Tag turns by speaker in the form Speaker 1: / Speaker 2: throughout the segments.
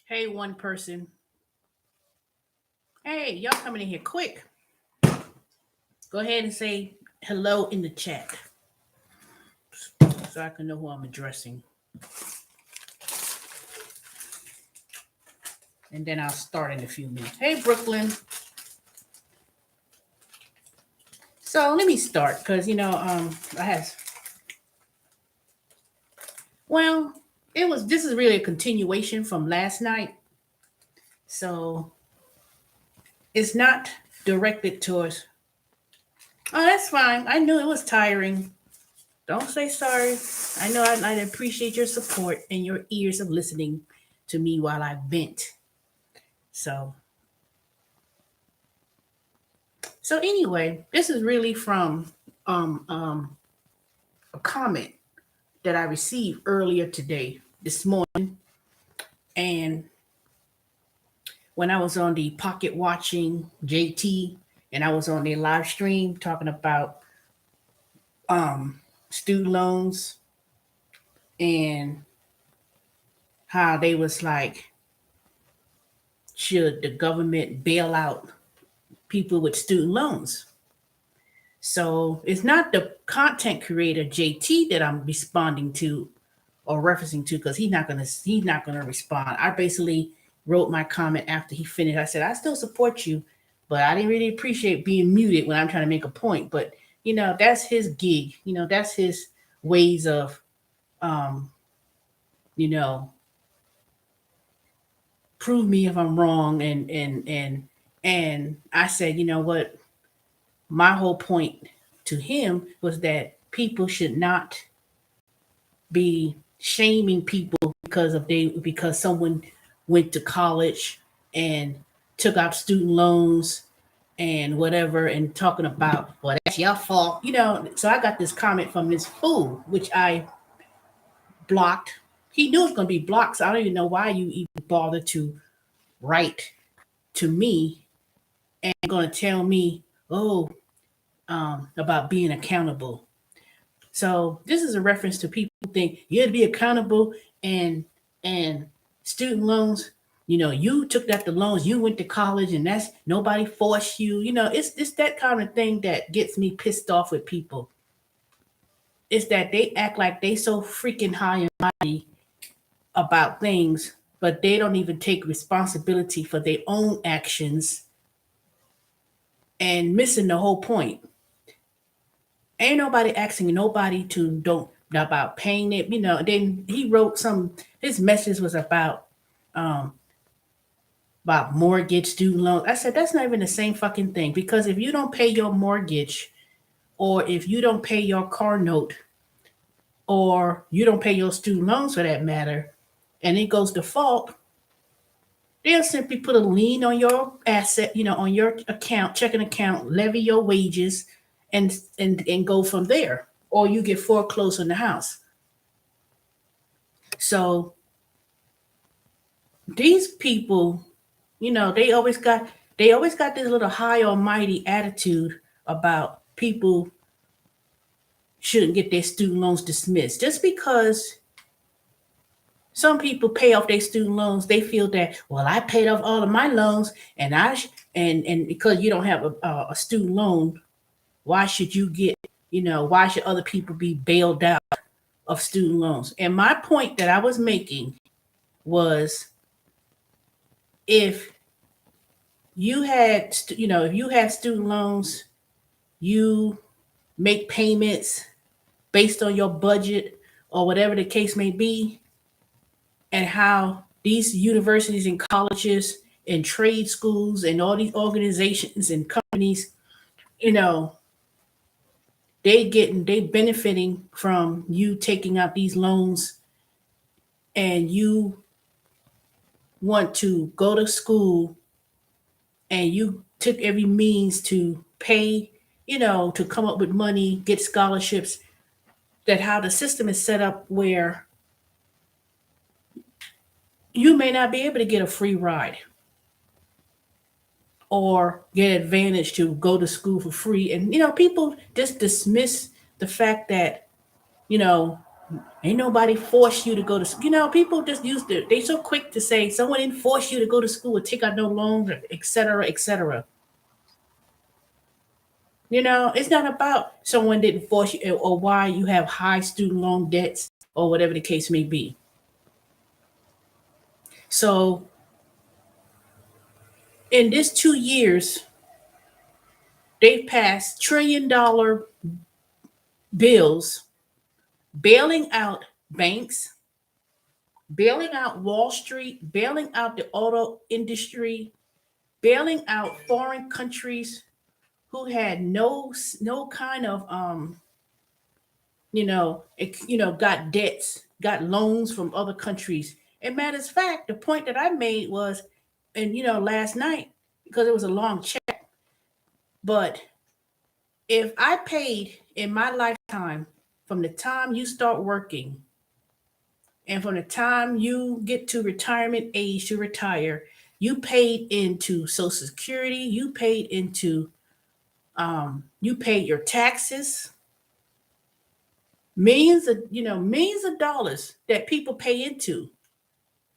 Speaker 1: Hey, one person. Hey, y'all coming in here quick. Go ahead and say hello in the chat so I can know who I'm addressing. And then I'll start in a few minutes. Hey, Brooklyn. So let me start because, I have, well, this is really a continuation from last night. So it's not directed towards, oh, that's fine. I knew it was tiring. Don't say sorry. I know I appreciate your support and your ears of listening to me while I vent. So, so anyway, this is really from um, um, a comment that I received earlier today, this morning, and when I was on the Pocket Watching JT, and I was on their live stream talking about um, student loans and how they was like, should the government bail out people with student loans? So it's not the content creator JT that I'm responding to or referencing to because he's not gonna respond. I basically wrote my comment after he finished. I said I still support you, but I didn't really appreciate being muted when I'm trying to make a point. But that's his gig. That's his ways of um, you know prove me if I'm wrong. And I said, you know what, my whole point to him was that people should not be shaming people because someone went to college and took out student loans and whatever and talking about, well, that's your fault. So I got this comment from this fool which I blocked. He knew it was going to be blocked, so I don't even know why you even bother to write to me and going to tell me, oh, about being accountable. So this is a reference to people who think you had to be accountable and student loans. You took that the loans, you went to college, and that's nobody forced you. It's that kind of thing that gets me pissed off with people. It's that they act like they so freaking high and mighty about things, but they don't even take responsibility for their own actions and missing the whole point. Ain't nobody asking nobody to don't about paying it. Then he wrote some. His message was um about mortgage, student loans. I said that's not even the same fucking thing because if you don't pay your mortgage, or if you don't pay your car note, or you don't pay your student loans for that matter, and it goes default, they'll simply put a lien on your asset, on your account, checking account, levy your wages, and go from there. Or you get foreclosed on the house. So these people, they always got this little high almighty attitude about people shouldn't get their student loans dismissed. Just because some people pay off their student loans, they feel that, well, I paid off all of my loans, and and because you don't have a student loan, why should you get, why should other people be bailed out of student loans? And my point that I was making was, if you had, if you have student loans, you make payments based on your budget or whatever the case may be, and how these universities and colleges and trade schools and all these organizations and companies, you know, they benefiting from you taking out these loans, and you want to go to school and you took every means to pay, to come up with money, get scholarships, that how the system is set up where you may not be able to get a free ride or get advantage to go to school for free. And people just dismiss the fact that, you know, Ain't nobody force you to go to school. People just they so quick to say someone didn't force you to go to school or take out no loans, etc., etc. It's not about someone didn't force you or why you have high student loan debts or whatever the case may be. So in this 2 years, they've passed $1 trillion bills, bailing out banks, bailing out Wall Street, bailing out the auto industry, bailing out foreign countries who had no kind of got debts, got loans from other countries. And matter of fact, the point that I made was, and last night, because it was a long check, but if I paid in my lifetime from the time you start working and from the time you get to retirement age to retire, you paid into Social Security, you paid your taxes, millions of dollars that people pay into.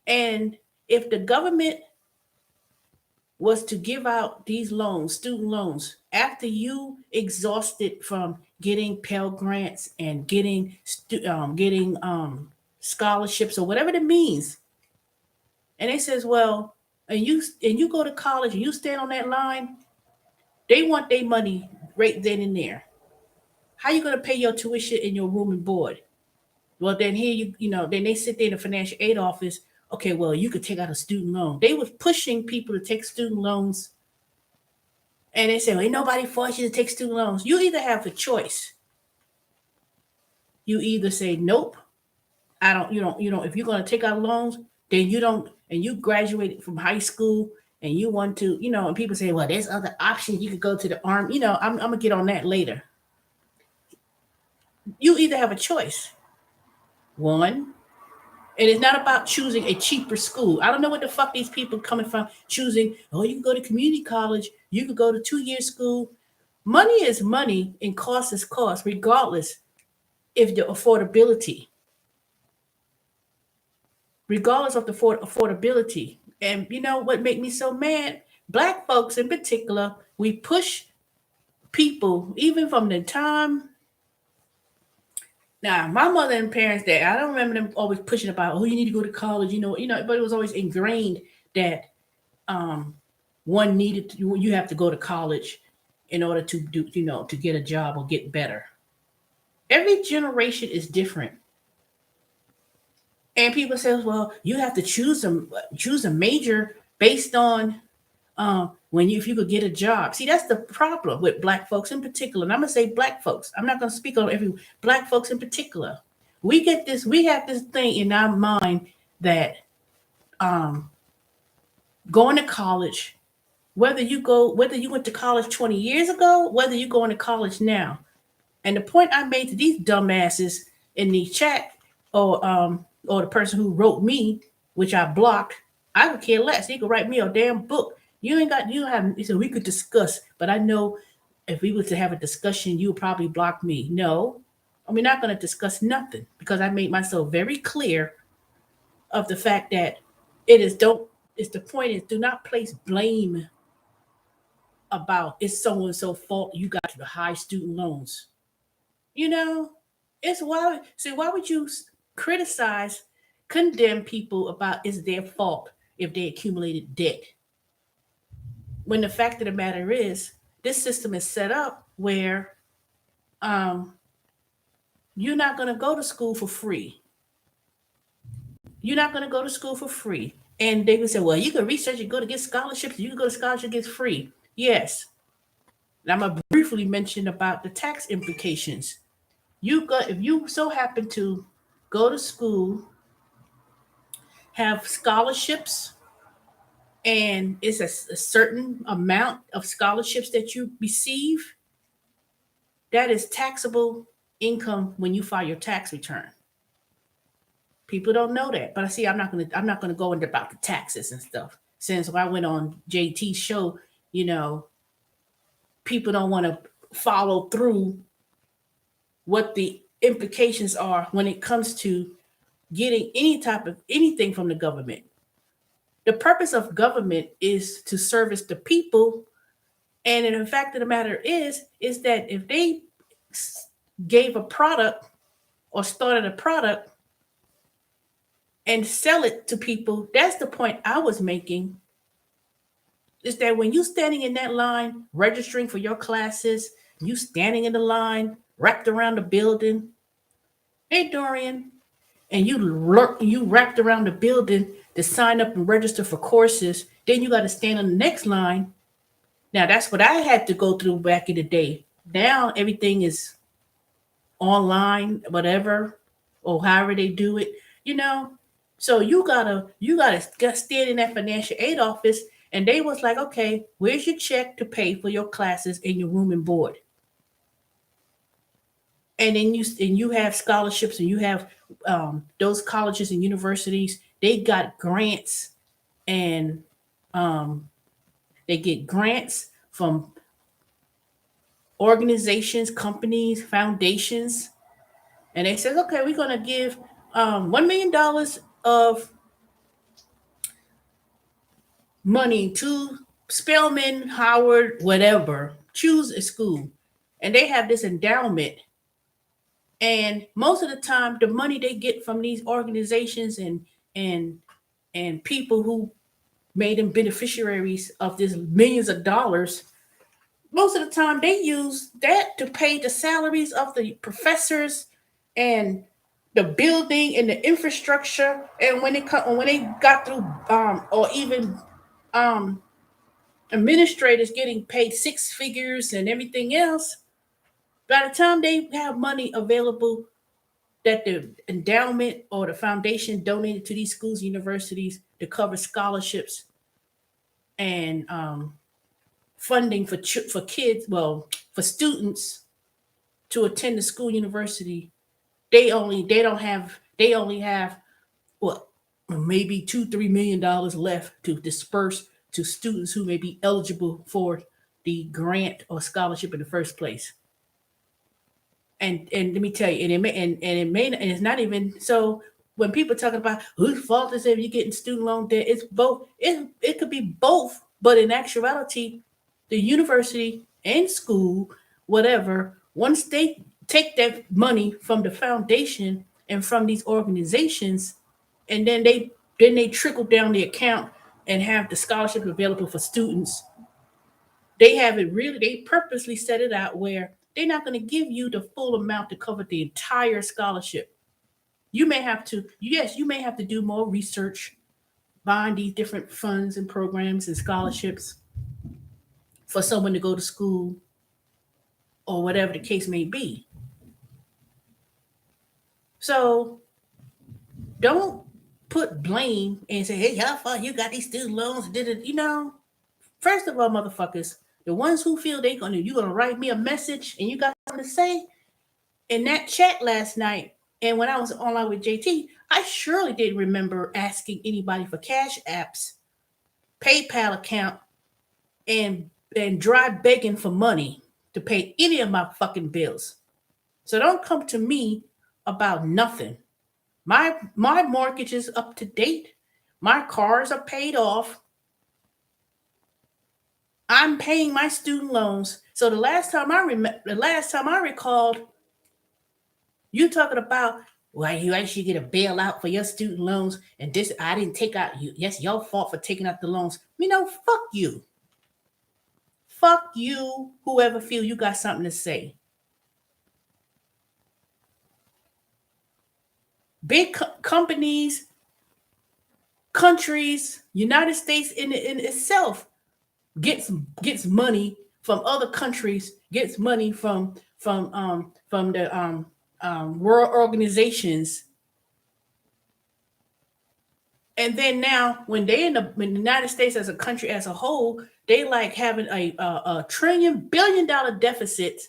Speaker 1: And if the government was to give out these loans, student loans, after you exhausted from getting Pell Grants and getting scholarships or whatever it means, and they says, well, and you go to college and you stand on that line, they want their money right then and there. How you going to pay your tuition in your room and board? Well, then here then they sit there in the financial aid office. Okay, well, you could take out a student loan. They was pushing people to take student loans, and they say, well, ain't nobody forced you to take student loans. You either have a choice. You either say, nope, I don't. If you're going to take out loans, then you don't, and you graduated from high school, and you want to, and people say, well, there's other options. You could go to the army. I'm gonna get on that later. You either have a choice. One, and it's not about choosing a cheaper school. I don't know what the fuck these people coming from choosing. Oh, you can go to community college. You could go to 2-year school. Money is money and cost is cost, regardless if the affordability, regardless of the affordability. And you know what made me so mad? Black folks in particular, we push people even from the time. Now, my mother and parents, that I don't remember them always pushing about, oh, you need to go to college, but it was always ingrained that um, one needed to, you have to go to college in order to do, to get a job or get better. Every generation is different, and people say, well, you have to choose a major based on if you could get a job. See, that's the problem with black folks in particular. And I'm gonna say black folks. I'm not gonna speak on every black folks in particular. We have this thing in our mind that um, going to college, whether you went to college 20 years ago, whether you're going to college now. And the point I made to these dumbasses in the chat, or the person who wrote me, which I blocked, I could care less. He could write me a damn book. You don't have. He said we could discuss, but I know if we were to have a discussion, you would probably block me. No, we're not going to discuss nothing because I made myself very clear of the fact that it is don't. It's the point is do not place blame about it's so and so fault you got the high student loans. You know, it's why. See, why would you criticize, condemn people about it's their fault if they accumulated debt? When the fact of the matter is, this system is set up where um, you're not going to go to school for free. You're not going to go to school for free. And they would say, well, you can research and go to get scholarships. You can go to scholarship, get free. Yes. And I'm going to briefly mention about the tax implications. If you so happen to go to school, have scholarships, and it's a certain amount of scholarships that you receive, that is taxable income when you file your tax return. People don't know that, but I see. I'm not gonna go into about the taxes and stuff. Since I went on JT's show, people don't want to follow through what the implications are when it comes to getting any type of anything from the government. The purpose of government is to service the people, and the fact of the matter is that if they gave a product or started a product and sell it to people, that's the point I was making. Is that when you standing in that line registering for your classes, you standing in the line wrapped around the building, hey Dorian, and you wrapped around the building to sign up and register for courses, then you got to stand on the next line. Now that's what I had to go through back in the day. Now everything is online, whatever, or however they do it, you know. So you gotta stand in that financial aid office, and they was like, okay, where's your check to pay for your classes and your room and board? And then you have scholarships, and you have those colleges and universities. They got grants, and um, they get grants from organizations, companies, foundations, and they said, okay, we're gonna give $1 million of money to Spelman, Howard, whatever. Choose a school, and they have this endowment. And most of the time, the money they get from these organizations and and people who made them beneficiaries of this millions of dollars, most of the time they use that to pay the salaries of the professors and the building and the infrastructure. And when they got through, or even um, administrators getting paid six figures and everything else, by the time they have money available that the endowment or the foundation donated to these schools and universities to cover scholarships and funding for kids, well, for students to attend the school university, they only have what, maybe $2-3 million left to disperse to students who may be eligible for the grant or scholarship in the first place. And let me tell you, and it's not even so. When people talking about whose fault is it if you're getting student loan debt, it's both. It could be both, but in actuality, the university and school, whatever, once they take that money from the foundation and from these organizations, and then they trickle down the account and have the scholarship available for students. They have it really, they purposely set it out where they're not going to give you the full amount to cover the entire scholarship. You may have to, yes, you may have to do more research, buying these different funds and programs and scholarships for someone to go to school or whatever the case may be. So don't put blame and say, hey, y'all fault you got these student loans, did it, First of all, motherfuckers, the ones who feel you gonna write me a message and you got something to say in that chat last night, and when I was online with JT, I surely didn't remember asking anybody for cash apps, PayPal account, and dry begging for money to pay any of my fucking bills. So don't come to me about nothing. My mortgage is up to date. My cars are paid off. I'm paying my student loans. So the last time I recalled, you talking about why you actually get a bailout for your student loans, and this I didn't take out you. Yes, your fault for taking out the loans. Fuck you. Fuck you, whoever feel you got something to say. Big companies, countries, United States in itself gets money from other countries, gets money from the world organizations. And then now, when when the United States as a country as a whole, they like having a trillion-billion-dollar deficit.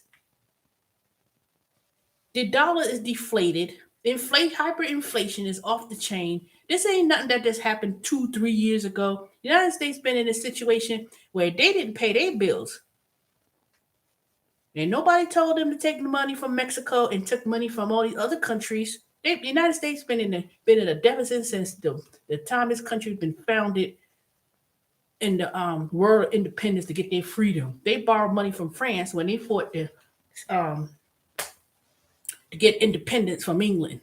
Speaker 1: The dollar is deflated. Hyperinflation is off the chain. This ain't nothing that just happened 2-3 years ago. The United States been in a situation where they didn't pay their bills. And nobody told them to take the money from Mexico and took money from all these other countries. The United States been in a deficit since the time this country's been founded in the world of independence to get their freedom. They borrowed money from France when they fought um, to get independence from England.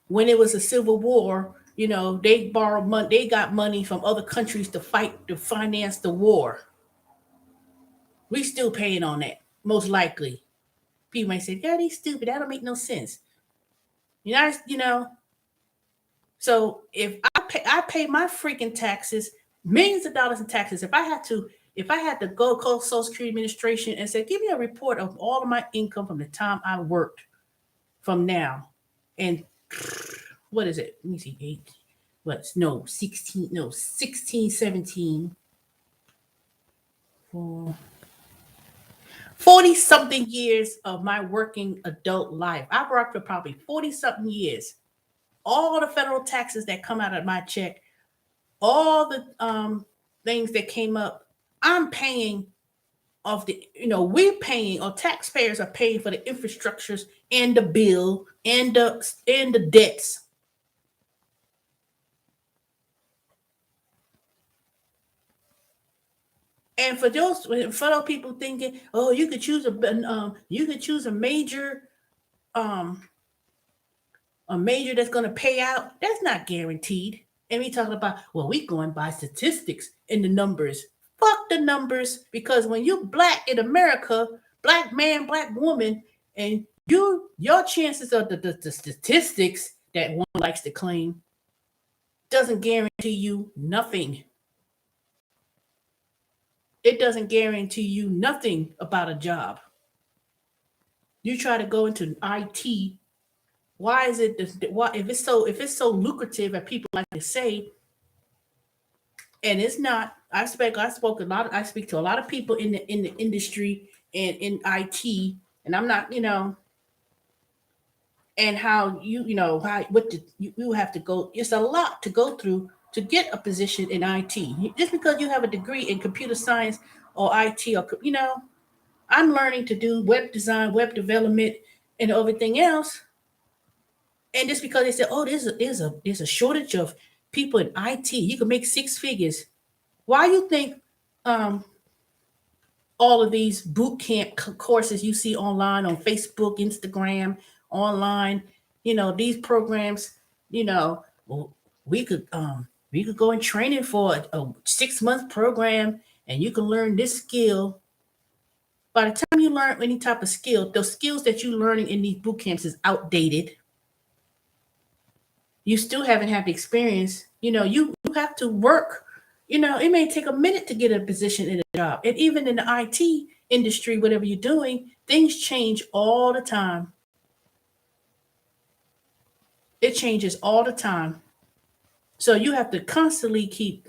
Speaker 1: When it was a civil war, they borrowed money. They got money from other countries to fight to finance the war. We still paying on that, most likely. People might say, "God, he's stupid. That don't make no sense." So I pay my freaking taxes, millions of dollars in taxes. If I had to go call Social Security Administration and say, "Give me a report of all of my income from the time I worked from now," and what is it? Let me see, eight. What's no 16? No 16, 17. 40 something years of my working adult life. I've worked for probably 40 something years. All the federal taxes that come out of my check, all the things that came up, I'm paying of we're paying, or taxpayers are paying for the infrastructures and the bill and the debts. And for those people thinking, oh, you could choose um a major that's going to pay out. That's not guaranteed. And we talking about, well, we going by statistics and the numbers. Fuck the numbers, because when you black in America, black man, black woman, and your chances of the statistics that one likes to claim doesn't guarantee you nothing. It doesn't guarantee you nothing about a job. You try to go into IT. Why is it why if it's so lucrative, as people like to say, and it's not. I speak to a lot of people in the industry and in IT, and I'm not, and how how what you have to go. It's a lot to go through to get a position in IT. Just because you have a degree in computer science or IT, or I'm learning to do web design, web development, and everything else. And just because they said, "Oh, there's a shortage of people in IT, you can make six figures." Why you think um, all of these boot camp courses you see online on Facebook, Instagram, online, these programs, well, we could go and train it for a 6 month program, and you can learn this skill. By the time you learn any type of skill, those skills that you're learning in these boot camps is outdated. You still haven't had the experience. You have to work. It may take a minute to get a position in a job. And even in the IT industry, whatever you're doing, things change all the time. It changes all the time. So you have to constantly keep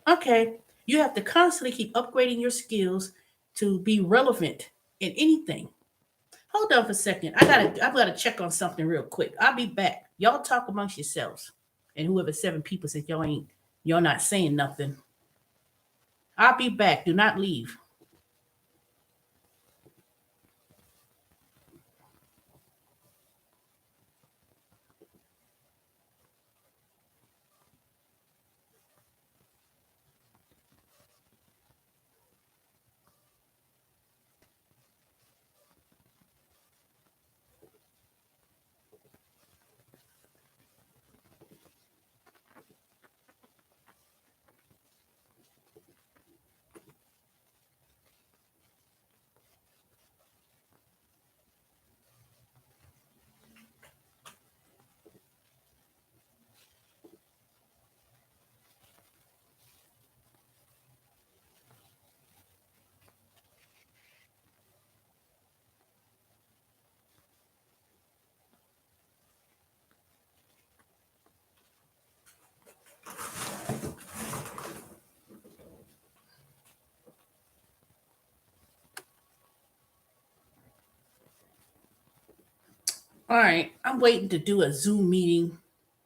Speaker 1: okay. You have to constantly keep upgrading your skills to be relevant in anything. Hold on for a second. I gotta check on something real quick. I'll be back. Y'all talk amongst yourselves. And whoever 7 people said y'all not saying nothing. I'll be back. Do not leave. All right. I'm waiting to do a Zoom meeting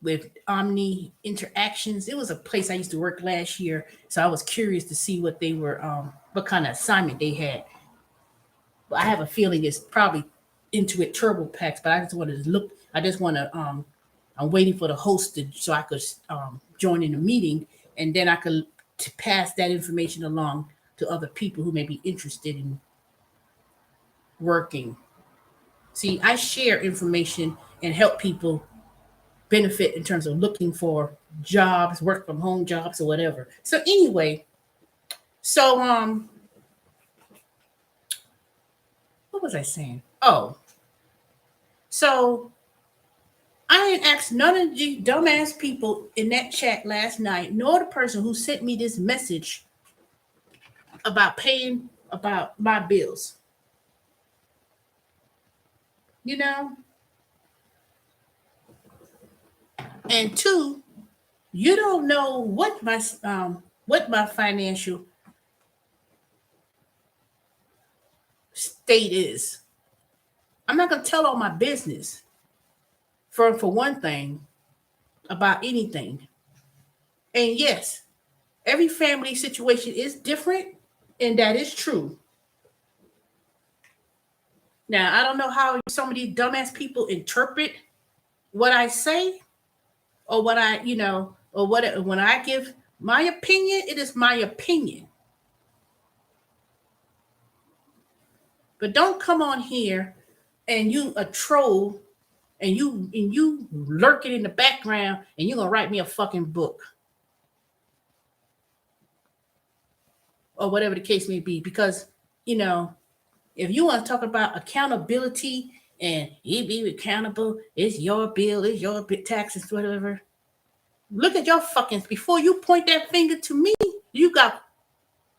Speaker 1: with Omni Interactions. It was a place I used to work last year, so I was curious to see what they were what kind of assignment they had. But I have a feeling it's probably into it turbo packs. But I just wanted to look. I just want to. I'm waiting for the host so I could join in the meeting, and then I could pass that information along to other people who may be interested in working. See, I share information and help people benefit in terms of looking for jobs, work from home jobs or whatever. So anyway, so what was I saying? Oh, so I didn't ask none of the dumbass people in that chat last night, nor the person who sent me this message about paying about my bills. You know? And two, you don't know what my financial state is. I'm not gonna tell all my business for one thing about anything. And yes, every family situation is different, and that is true. Now, I don't know how some of these dumbass people interpret what I say or what I, or what when I give my opinion, it is my opinion. But don't come on here and you a troll and you lurking in the background and you're gonna write me a fucking book. Or whatever the case may be. Because, if you want to talk about accountability and you be accountable, it's your bill, it's your taxes, whatever. Look at your fucking, before you point that finger to me, you got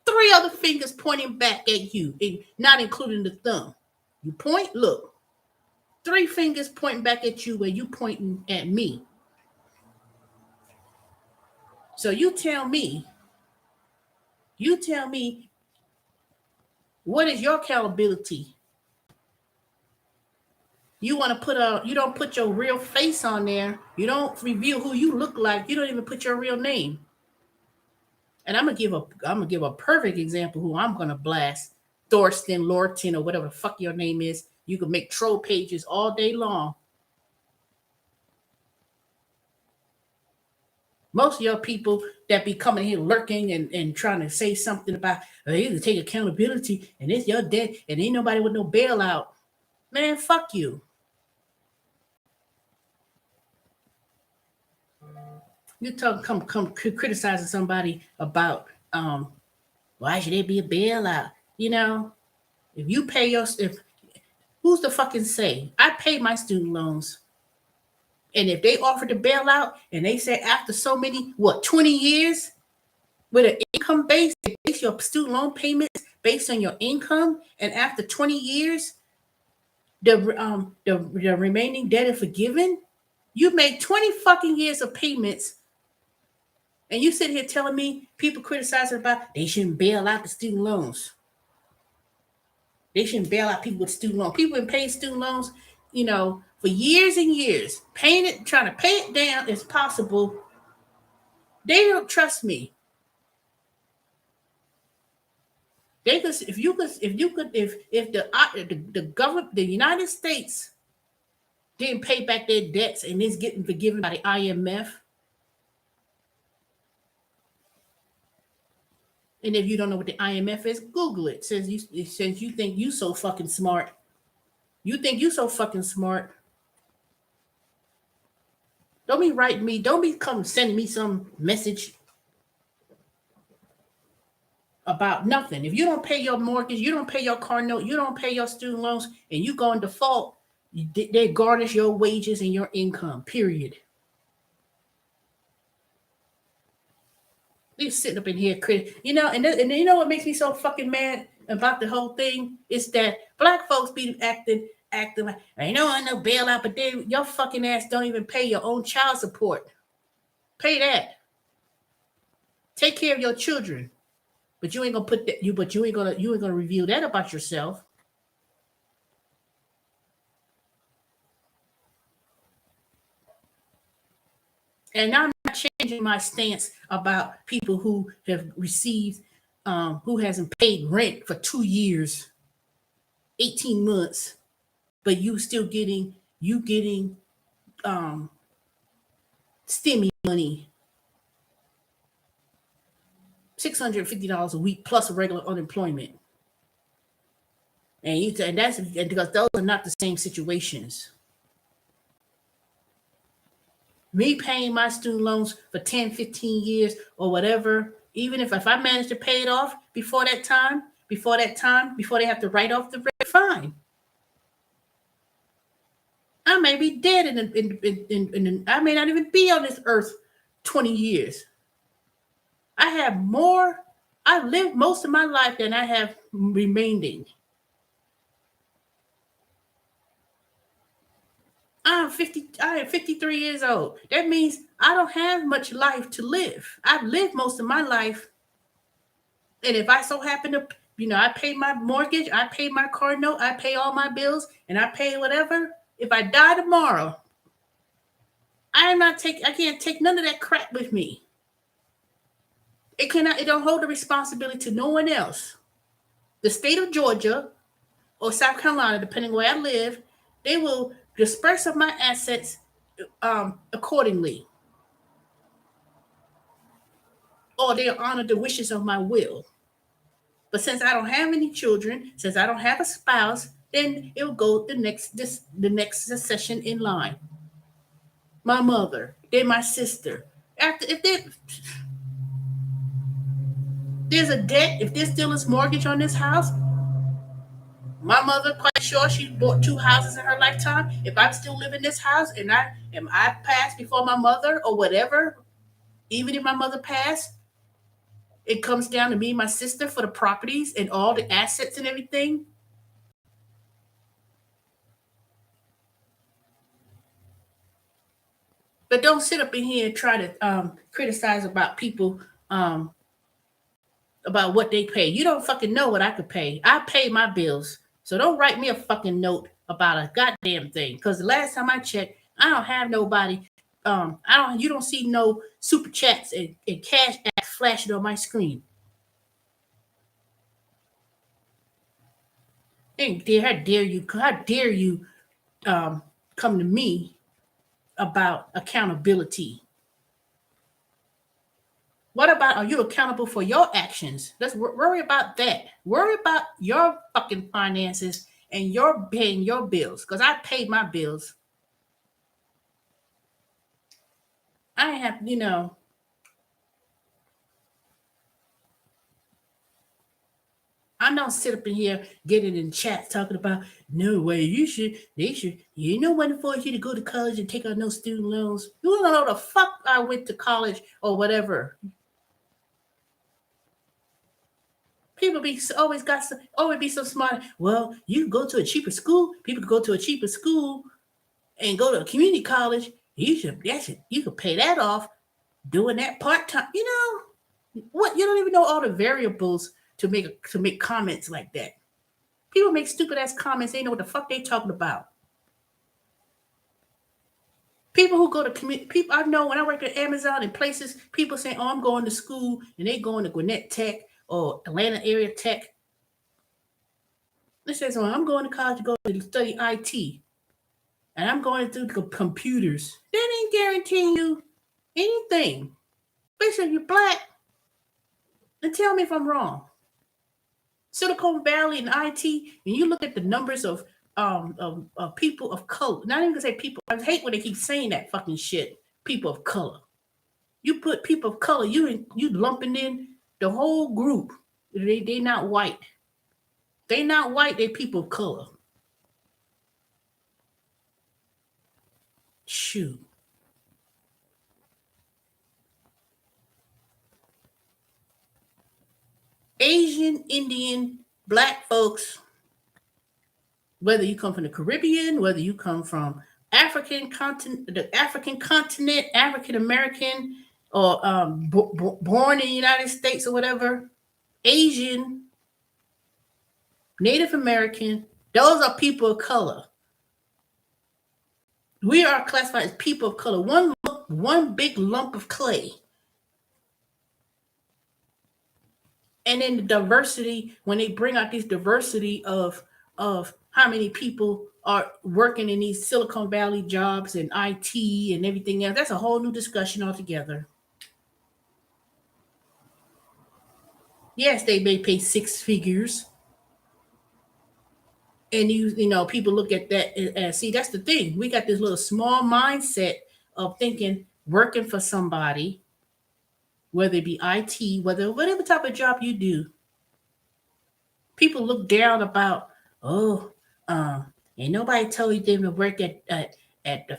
Speaker 1: 3 other fingers pointing back at you, not including the thumb. You point, look, 3 fingers pointing back at you where you pointing at me. So you tell me, what is your accountability? You want to you don't put your real face on there. You don't reveal who you look like. You don't even put your real name. And I'm gonna give a perfect example who I'm gonna blast. Thorsten, Lorton, or whatever the fuck your name is. You can make troll pages all day long. Most of your people that be coming here lurking and trying to say something about, you can take accountability and it's your debt and ain't nobody with no bailout. Man, fuck you. You come criticizing somebody about why should there be a bailout? If you pay who's the fucking say? I pay my student loans. And if they offer the bailout and they say after so many, 20 years with an income base, they base your student loan payments based on your income, and after 20 years, the remaining debt is forgiven, you made 20 fucking years of payments. And you sit here telling me people criticizing about they shouldn't bail out the student loans. They shouldn't bail out people with student loans. People have been paying student loans, for years and years, trying to pay it down as possible. They don't trust me. They could, if the government, the United States didn't pay back their debts and it's getting forgiven by the IMF. And if you don't know what the IMF is, Google it. Since you think you so fucking smart. You think you so fucking smart. Don't be writing me. Don't be sending me some message about nothing. If you don't pay your mortgage, you don't pay your car note, you don't pay your student loans, and you go in default, they garnish your wages and your income, period. They sitting up in here, and you know what makes me so fucking mad about the whole thing is that black folks be acting like, I know I no bailout, but then your fucking ass don't even pay your own child support. Pay that. Take care of your children. But you ain't gonna put that. You ain't gonna reveal that about yourself. And I'm not changing my stance about people who have received who hasn't paid rent for 2 years, 18 months, but you getting um stimmy money, $650 a week plus regular unemployment. And that's because those are not the same situations. Me paying my student loans for 10, 15 years or whatever, even if I manage to pay it off before before they have to write off the rent, fine. I may be dead I may not even be on this earth 20 years. I've lived most of my life than I have remaining. I am 53 years old. That means I don't have much life to live. I've lived most of my life. And if I so happen to, I pay my mortgage, I pay my car note, I pay all my bills, and I pay whatever. If I die tomorrow, I can't take none of that crap with me. It don't hold the responsibility to no one else. The state of Georgia or South Carolina, depending where I live, they will disperse of my assets accordingly. Or they'll honor the wishes of my will. But since I don't have any children, since I don't have a spouse, then it will go the next succession in line. My mother, then my sister. If there's a debt, if there's still is mortgage on this house, my mother quite sure she bought 2 houses in her lifetime. If I'm still living in this house and I passed before my mother or whatever, even if my mother passed, it comes down to me and my sister for the properties and all the assets and everything. But don't sit up in here and try to criticize about people about what they pay. You don't fucking know what I could pay. I pay my bills. So don't write me a fucking note about a goddamn thing. Because the last time I checked, I don't have nobody. You don't see no super chats and cash apps flashing on my screen. And how dare you come to me about accountability? What about, are you accountable for your actions? Let's worry about that. Worry about your fucking finances and your paying your bills. Because I paid my bills. I have, I don't sit up in here getting in chat talking about no way they should no one force you to go to college and take out no student loans. You don't know the fuck I went to college or whatever. People always be so smart. Well, you can go to a cheaper school. People can go to a cheaper school and go to a community college. You could pay that off doing that part time. What? You don't even know all the variables to make comments like that. People make stupid ass comments. They know what the fuck they talking about. People who go to community, people I know when I work at Amazon and places, people saying, "Oh, I'm going to school," and they going to Gwinnett Tech or Atlanta area tech. It says, "Well, I'm going to college to go to study IT, and I'm going to do computers." That ain't guaranteeing you anything. Especially if you're black. And tell me if I'm wrong. Silicon Valley and IT, when you look at the numbers of people of color, not even gonna say people. I hate when they keep saying that fucking shit. People of color. You put people of color, you lumping in the whole group. They not white. They not white. They people of color. Shoot. Asian, Indian, black folks, whether you come from the Caribbean, whether you come from the African continent, African American, or born in the United States or whatever, Asian, Native American, those are people of color. We are classified as people of color. One big lump of clay. And then the diversity, when they bring out this diversity of how many people are working in these Silicon Valley jobs and IT and everything else, that's a whole new discussion altogether. Yes, they may pay six figures, and you know people look at that and see that's the thing. We got this little small mindset of thinking working for somebody, whether it be IT, whatever type of job you do, people look down about, oh, ain't nobody told them to work at the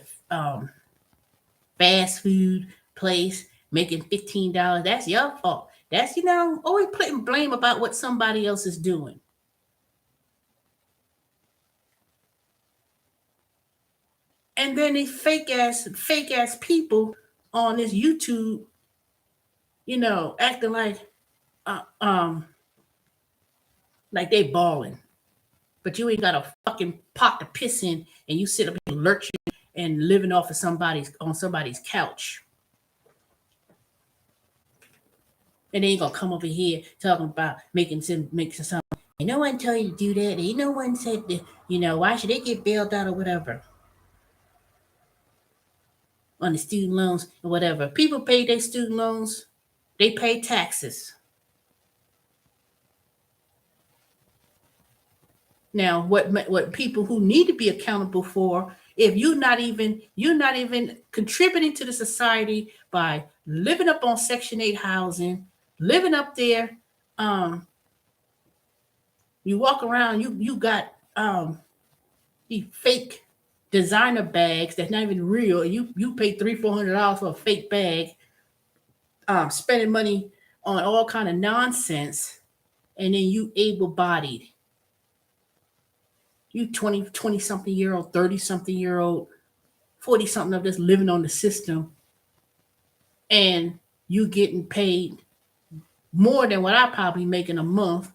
Speaker 1: fast food place making $15. That's your fault. That's always putting blame about what somebody else is doing. And then these fake ass people on this YouTube, acting uh, um like they balling, but you ain't got a fucking pot to piss in, and you sit up here lurching and living off of somebody's couch. And they ain't gonna come over here talking about making some. Ain't no one tell you to do that. Ain't no one said that, why should they get bailed out or whatever on the student loans or whatever. People pay their student loans, they pay taxes. Now, what people who need to be accountable for, if you're not even contributing to the society by living up on Section 8 housing, living up there, you walk around, you got these fake designer bags that's not even real. You pay $300-400 for a fake bag, spending money on all kind of nonsense, and then you able-bodied. You 20 something year old, 30 something year old, 40 something of this living on the system, and you getting paid more than what I probably make in a month.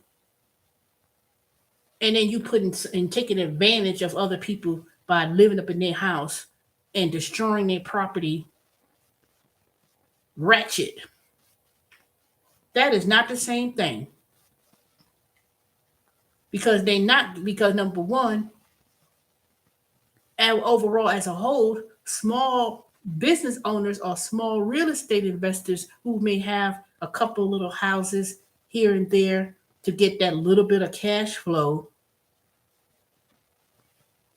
Speaker 1: And then you putting and taking advantage of other people by living up in their house and destroying their property. Ratchet. That is not the same thing. Because number one, and overall as a whole, small business owners or small real estate investors who may have a couple little houses here and there to get that little bit of cash flow,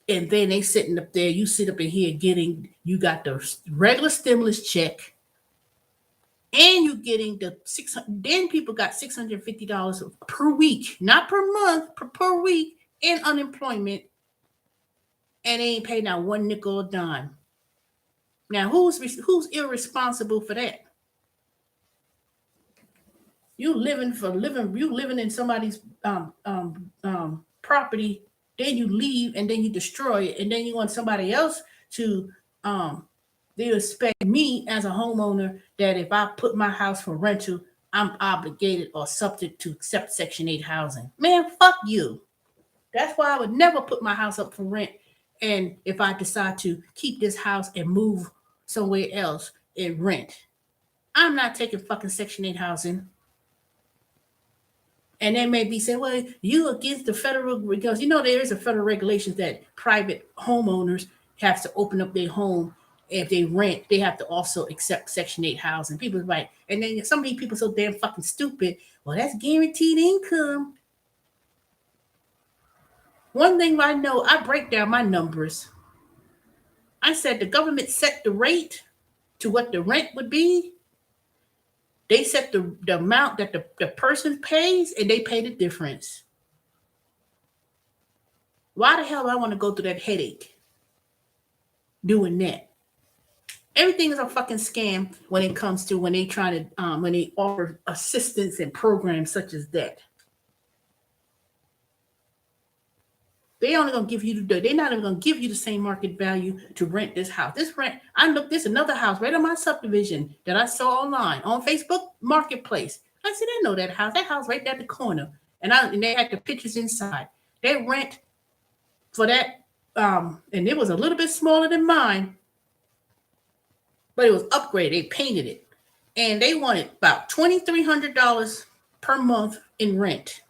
Speaker 1: and then they sitting up there, you sit up in here you got the regular stimulus check, and you getting the 600. Then people got $650 per week, not per month, per week in unemployment, and they ain't paid not one nickel or dime. Now, who's irresponsible for that? You living in somebody's property, then you leave and then you destroy it, and then you want somebody else to they expect me as a homeowner that if I put my house for rental, I'm obligated or subject to accept Section 8 housing. Man, fuck you. That's why I would never put my house up for rent. And if I decide to keep this house and move somewhere else and rent, I'm not taking fucking Section 8 housing. And they may be saying, well, you against the federal, because there is a federal regulations that private homeowners have to open up their home. If they rent, they have to also accept Section 8 housing. People are like, and then some of these people so damn fucking stupid. Well, that's guaranteed income. One thing I know, I break down my numbers. I said the government set the rate to what the rent would be. They set the amount that the person pays, and they pay the difference. Why the hell do I want to go through that headache doing that? Everything is a fucking scam when it comes to when they try to when they offer assistance and programs such as that. They only gonna give you they're not even gonna give you the same market value to rent this house. This another house right on my subdivision that I saw online on Facebook Marketplace. I said, I know that house. That house right there at the corner. And they had the pictures inside. They rent for that, and it was a little bit smaller than mine, but it was upgraded. They painted it. And they wanted about $2,300 per month in rent.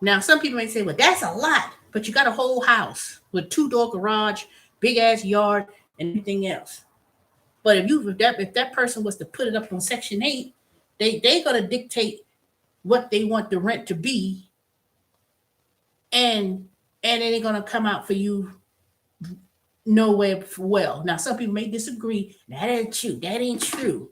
Speaker 1: Now, some people may say, well, that's a lot, but you got a whole house with 2-door garage, big ass yard, and everything else. But if that person was to put it up on Section 8, they gonna dictate what they want the rent to be, and it ain't gonna come out for you nowhere well. Now, some people may disagree. That ain't true. That ain't true.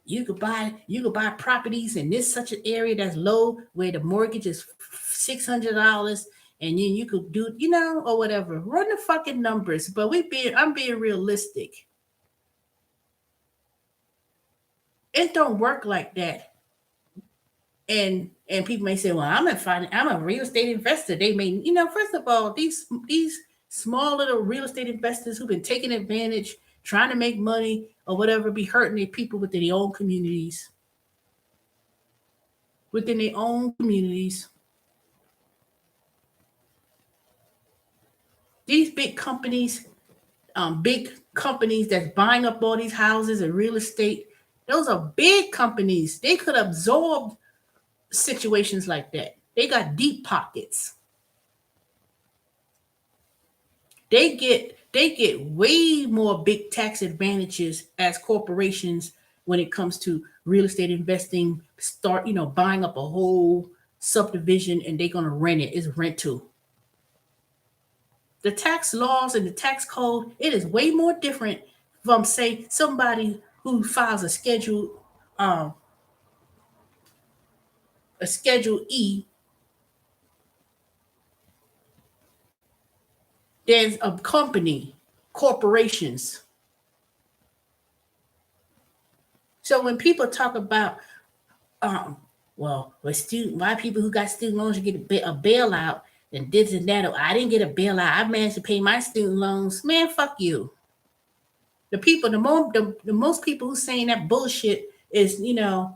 Speaker 1: You could buy properties in this such an area that's low where the mortgage is $600, and then you could do or whatever. Run the fucking numbers. But I'm being realistic. It don't work like that. And people may say, well, I'm a real estate investor. They may, first of all, these small little real estate investors who've been taking advantage, trying to make money or whatever, be hurting their people within their own communities. These big companies that's buying up all these houses and real estate, those are big companies. They could absorb situations like that. They got deep pockets. They get way more big tax advantages as corporations when it comes to real estate investing. Start, buying up a whole subdivision and they're gonna rent it. It's rental. The tax laws and the tax code, it is way more different from, say, somebody who files a Schedule E than a corporations. So when people talk about, why people who got student loans get a bailout and this and that, I didn't get a bailout. I managed to pay my student loans. Man, fuck you. The most people who saying that bullshit is, it's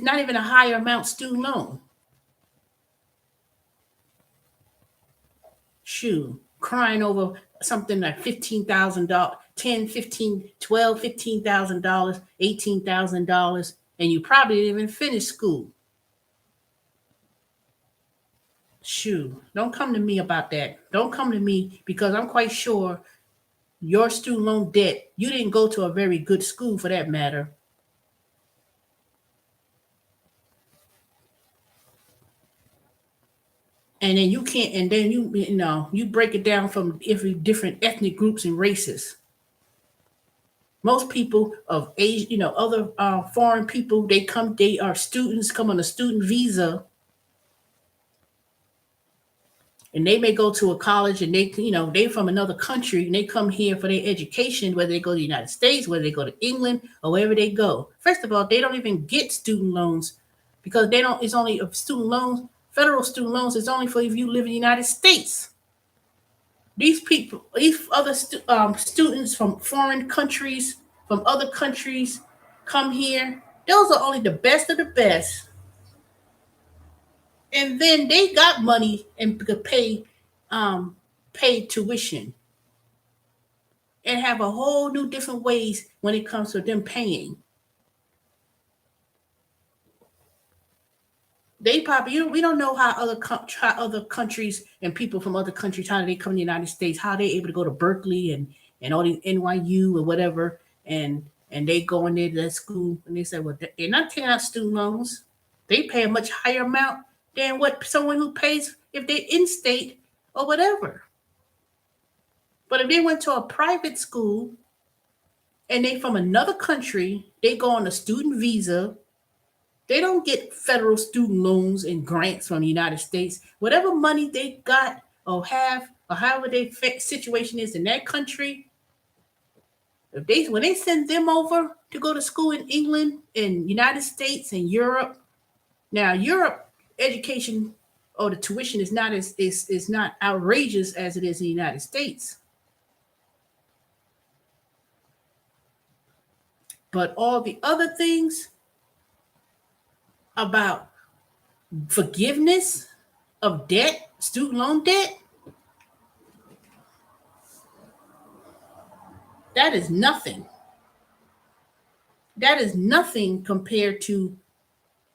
Speaker 1: not even a higher amount student loan. Shoot, crying over something like $15,000, $10, $15, $12, $15,000, $18,000, and you probably didn't even finish school. Shoot, don't come to me about that. Don't come to me, because I'm quite sure your student loan debt, you didn't go to a very good school for that matter. And then you can't, and then you break it down from every different ethnic groups and races. Most people of age, other foreign people, they are students, come on a student visa, and they may go to a college, and they're from another country, and they come here for their education, whether they go to the United States, whether they go to England, or wherever they go. First of all, they don't even get student loans, because it's only a student loans. Federal student loans is only for if you live in the United States. These people, these other students from foreign countries, from other countries, come here. Those are only the best of the best. And then they got money and could pay tuition, and have a whole new different ways when it comes to them paying. They probably, we don't know how other countries and people from other countries, how they come to the United States, how they able to go to Berkeley and all these NYU or whatever, and they go in there to that school, and they say, well, they're not paying out student loans. They pay a much higher amount than what someone who pays if they're in state or whatever. But if they went to a private school and they from another country, they go on a student visa. They don't get federal student loans and grants from the United States. Whatever money they got or have, or however their situation is in that country, when they send them over to go to school in England, in United States, and Europe. Now, Europe education or the tuition is not outrageous as it is in the United States. But all the other things about forgiveness of debt, student loan debt, that is nothing. That is nothing compared to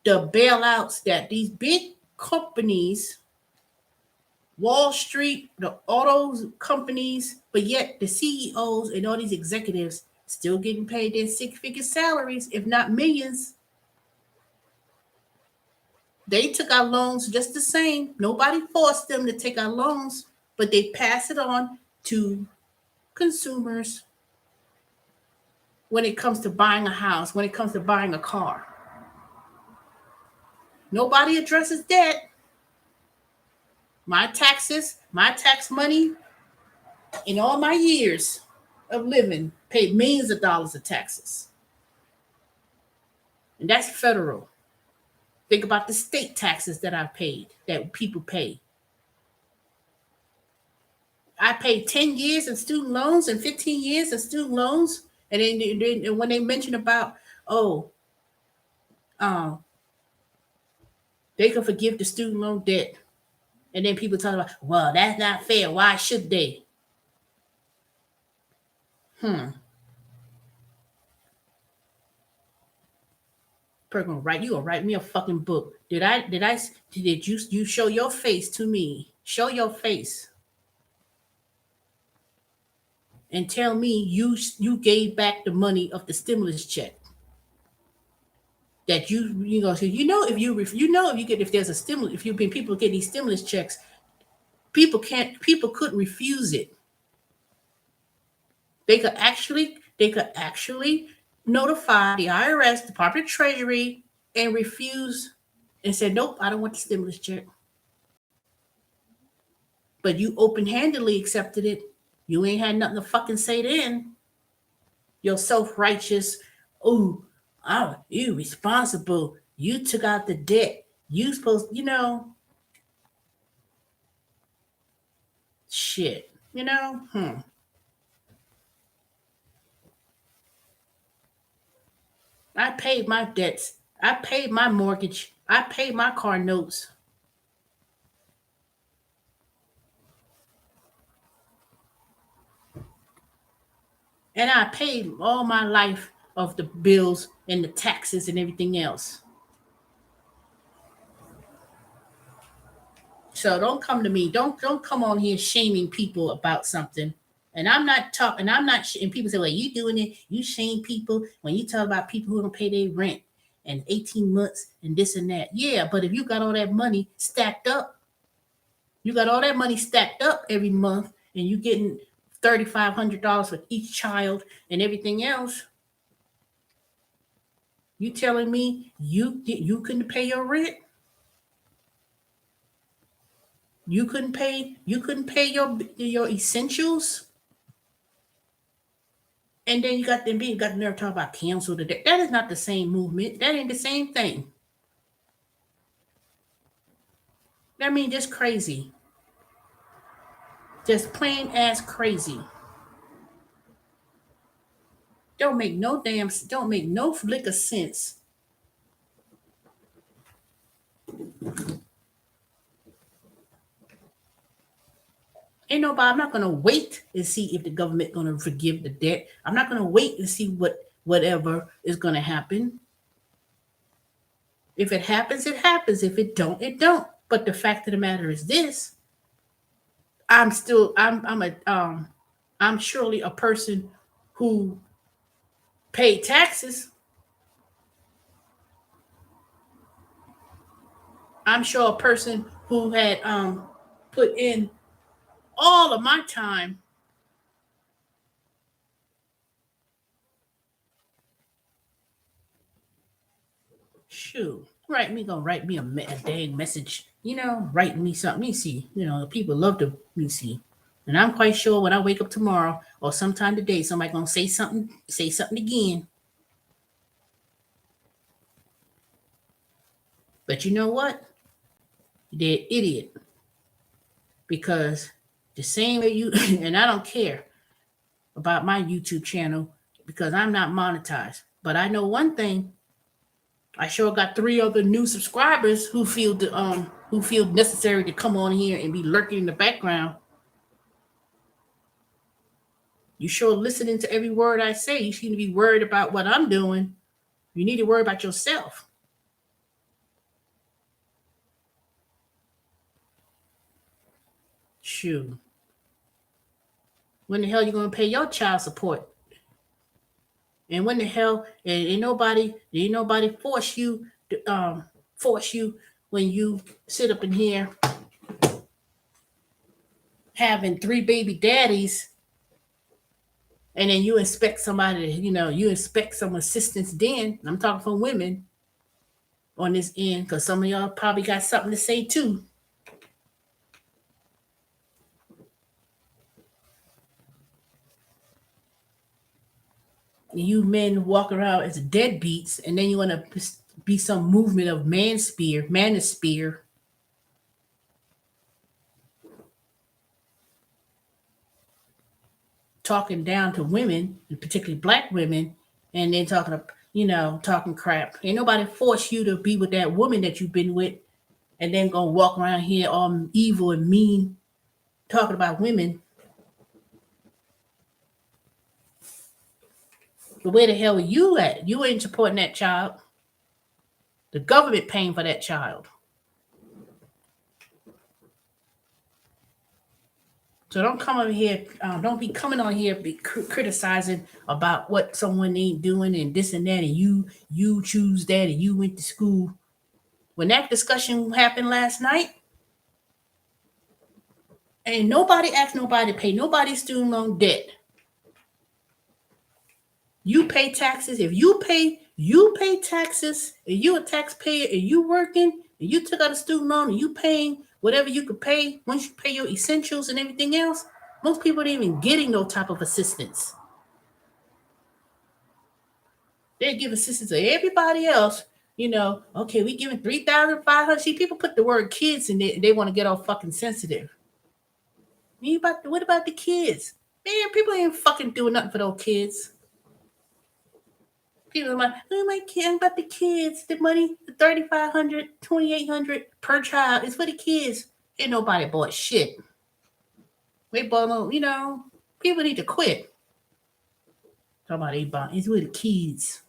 Speaker 1: the bailouts that these big companies, Wall Street, the auto companies, but yet the CEOs and all these executives still getting paid their six-figure salaries, if not millions. They took out loans just the same. Nobody forced them to take out loans, but they pass it on to consumers when it comes to buying a house, when it comes to buying a car. Nobody addresses that. My taxes, my tax money, in all my years of living, paid millions of dollars of taxes. And that's federal. Think about the state taxes that I've paid, that people pay. I paid 10 years of student loans and 15 years of student loans. And then when they mention about, oh, they can forgive the student loan debt. And then people talk about, well, that's not fair. Why should they? You gonna write me a fucking book. Did you show your face to me? Show your face. And tell me you gave back the money of the stimulus check. That so if there's a stimulus, people get these stimulus checks, people couldn't refuse it. They could actually notify the IRS, Department of Treasury, and refuse and say, nope, I don't want the stimulus check. But you open-handedly accepted it. You ain't had nothing to fucking say then. You're self-righteous. Oh, you responsible. You took out the debt. You supposed, shit, I paid my debts. I paid my mortgage. I paid my car notes. And I paid all my life of the bills and the taxes and everything else. So don't come to me. Don't come on here shaming people about something. And I'm not talking. And people say, "Well, you doing it? You shame people when you talk about people who don't pay their rent and 18 months and this and that." Yeah, but if you got all that money stacked up, every month, and you getting $3,500 for each child and everything else. You telling me you couldn't pay your rent? You couldn't pay your essentials? And then you got the nerve talking about cancel the debt. That is not the same movement. That ain't the same thing. I mean, just crazy. Just plain ass crazy. Don't make no flick of sense. I'm not gonna wait and see if the government gonna forgive the debt. I'm not gonna wait and see whatever is gonna happen. If it happens, it happens. If it don't, it don't. But the fact of the matter is this: I'm surely a person who paid taxes. I'm sure a person who had put in all of my time. Shoot, write me a dang message. Write me something. Let me see. People love to me see. And I'm quite sure when I wake up tomorrow or sometime today, somebody gonna say something again. But you know what? They're an idiot. Because the same way you and I don't care about my YouTube channel because I'm not monetized. But I know one thing. I sure got 3 other new subscribers who feel necessary to come on here and be lurking in the background. You sure listening to every word I say. You seem to be worried about what I'm doing. You need to worry about yourself. Shoot. When the hell you gonna pay your child support? And when the hell ain't nobody force you when you sit up in here having three baby daddies, and then you expect somebody to, you expect some assistance. Then I'm talking for women on this end, because some of y'all probably got something to say too. You men walk around as deadbeats, and then you want to be some movement of manosphere, talking down to women, and particularly black women, and then talking crap. Ain't nobody force you to be with that woman that you've been with, and then gonna walk around here all evil and mean, talking about women. But where the hell are you at? You ain't supporting that child. The government paying for that child. So don't come over here. Don't be coming on here be criticizing about what someone ain't doing and this and that, and you choose that, and you went to school. When that discussion happened last night, ain't nobody asked nobody to pay nobody's student loan debt. You pay taxes. If you pay taxes, and you a taxpayer, and you working, and you took out a student loan, and you paying whatever you could pay. Once you pay your essentials and everything else, most people ain't even getting no type of assistance. They give assistance to everybody else. Okay, we giving 3,500. See, people put the word kids in there, and they want to get all fucking sensitive. What about the kids? Man, people ain't fucking doing nothing for those kids. People are like, oh, my kid, about the kids. The money, the 3,500, 2,800 per child is for the kids. Ain't nobody bought shit. They bought no, people need to quit. Talking about they bought, it's with the kids.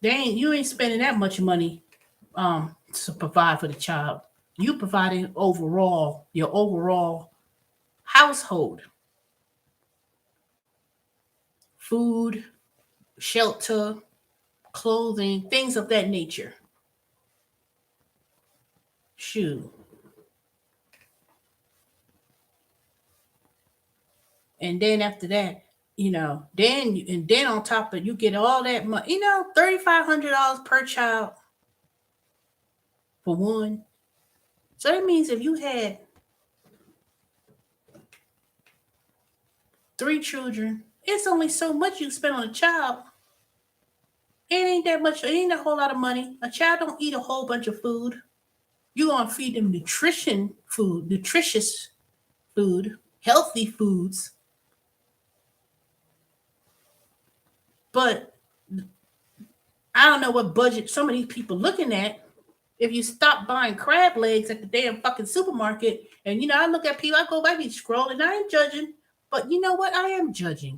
Speaker 1: You ain't spending that much money to provide for the child. You providing your overall household. Food, shelter, clothing, things of that nature. Shoe. And then after that, then on top of it, you get all that money, $3,500 per child for one. So that means if you had 3 children, it's only so much you spend on a child. It ain't that much. It ain't a whole lot of money. A child don't eat a whole bunch of food. You gonna feed them nutritious food, healthy foods. But I don't know what budget some of these people looking at. If you stop buying crab legs at the damn fucking supermarket, and I look at people, I go by, be scrolling, I ain't judging, but you know what? I am judging.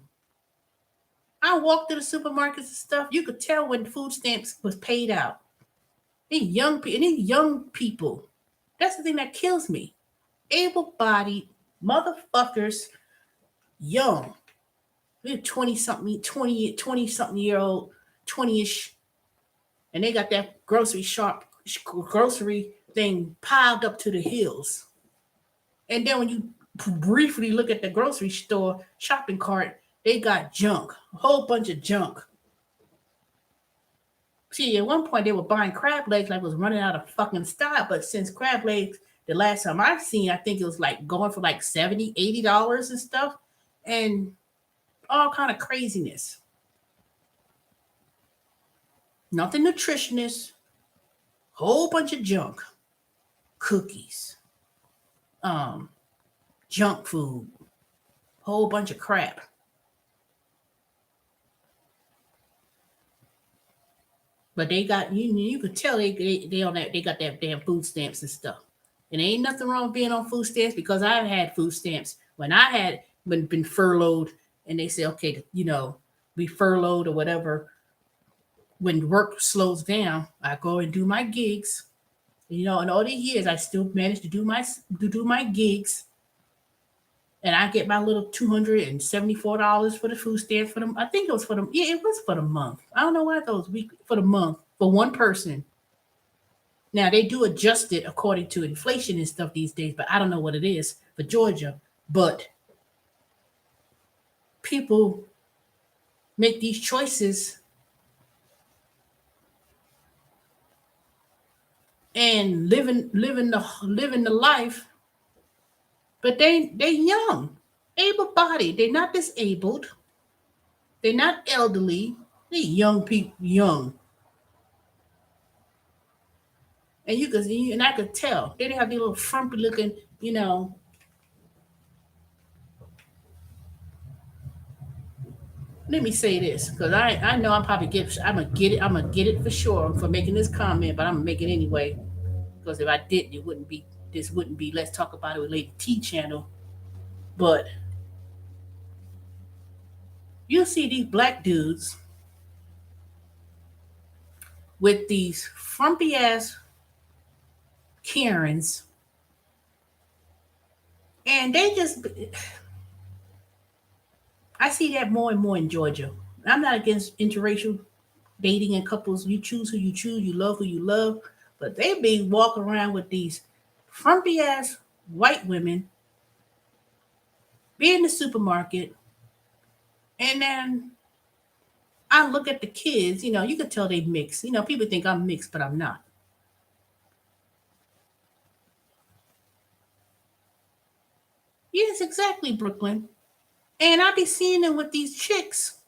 Speaker 1: I walked to the supermarkets and stuff. You could tell when food stamps was paid out. These young people. That's the thing that kills me. Able-bodied motherfuckers, young. They're 20-something year old, 20-ish, and they got that grocery thing piled up to the hills. And then when you briefly look at the grocery store shopping cart, they got junk, a whole bunch of junk. See, at one point they were buying crab legs like it was running out of fucking stock. But since crab legs, the last time I've seen, I think it was like going for like $70, $80 and stuff. And all kind of craziness. Nothing nutritionist. Whole bunch of junk. Cookies. Junk food. Whole bunch of crap. But they got you could tell they on that, they got that damn food stamps and stuff. And there ain't nothing wrong with being on food stamps, because I've had food stamps when I had been furloughed, and they say, okay, be furloughed or whatever, when work slows down, I go and do my gigs. In all these years, I still managed to do my gigs, and I get my little $274 for the food stamps for them. I think it was for them. Yeah, it was for the month. I don't know why those week for the month for one person. Now they do adjust it according to inflation and stuff these days, but I don't know what it is for Georgia. But people make these choices and living the life, but they young, able bodied. They're not disabled. They're not elderly. They're young people, young, and I could tell they didn't have these little frumpy looking. Let me say this, because I know I'm gonna get it for sure for making this comment, but I'm gonna make it anyway, because if I didn't, this wouldn't be Let's Talk About It with Lady T channel. But you see these black dudes with these frumpy ass Karens, and they just I see that more and more in Georgia. I'm not against interracial dating and couples. You choose who you choose, you love who you love, but they be walking around with these frumpy ass white women, be in the supermarket, and then I look at the kids. You could tell they mixed. People think I'm mixed, but I'm not. Yes, exactly, Brooklyn. And I be seeing them with these chicks,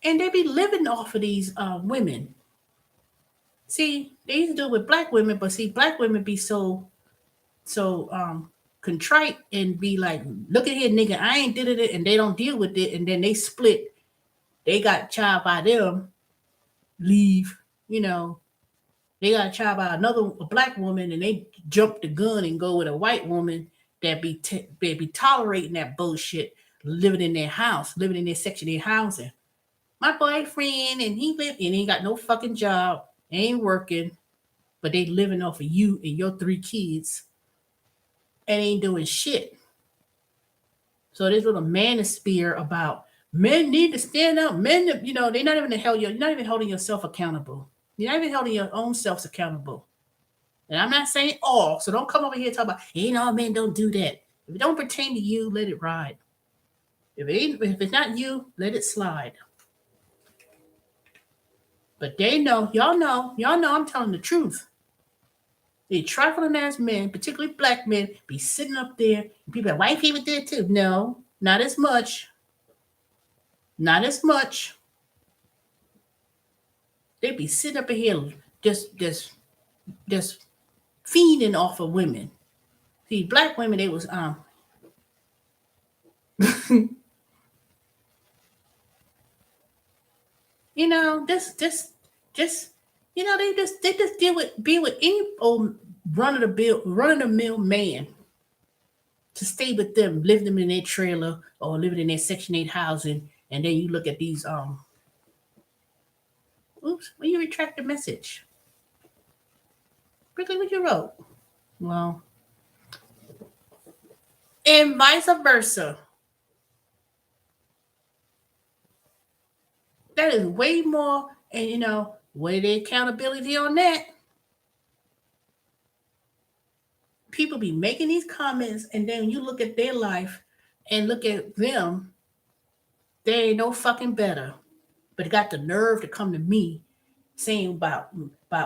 Speaker 1: and they be living off of these women. See, they used to do it with black women, but see, black women be so contrite and be like, "Look at here, nigga, I ain't did it," and they don't deal with it, and then they split. They got a child by them, leave. You know, they got a child by a black woman, and they jump the gun and go with a white woman that be tolerating that bullshit, living in their house, living in their section of their housing. My boyfriend, and he ain't got no fucking job, ain't working, but they living off of you and your 3 kids and ain't doing shit. So this little manosphere about men need to stand up. Men, they're not even you're not even holding yourself accountable. You're not even holding your own selves accountable. And I'm not saying all, so don't come over here and talk about, all men don't do that. If it don't pertain to you, let it ride. If it's not you, let it slide. But y'all know I'm telling the truth. The trifling ass men, particularly black men, be sitting up there and people are like, white people do it too. No, not as much. Not as much. They be sitting up in here just fiending off of women. See, black women, they was just they just deal with any old run of the mill man to stay with them, live them in their trailer or living in their Section 8 housing, and then you look at these oops, when you retract the message. Quickly what you wrote. Well, and vice versa. That is way more, and where the accountability on that? People be making these comments, and then you look at their life and look at them, they ain't no fucking better. But got the nerve to come to me saying about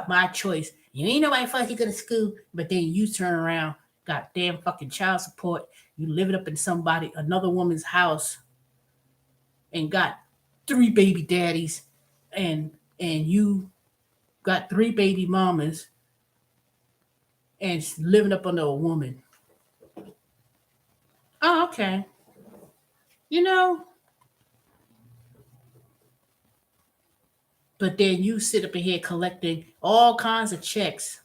Speaker 1: my choice. You ain't nobody fucking go to school, but then you turn around, got damn fucking child support. You living up in another woman's house, and got 3 baby daddies, and you got 3 baby mamas, and living up under a woman. Oh, okay. You know, but then you sit up in here collecting all kinds of checks.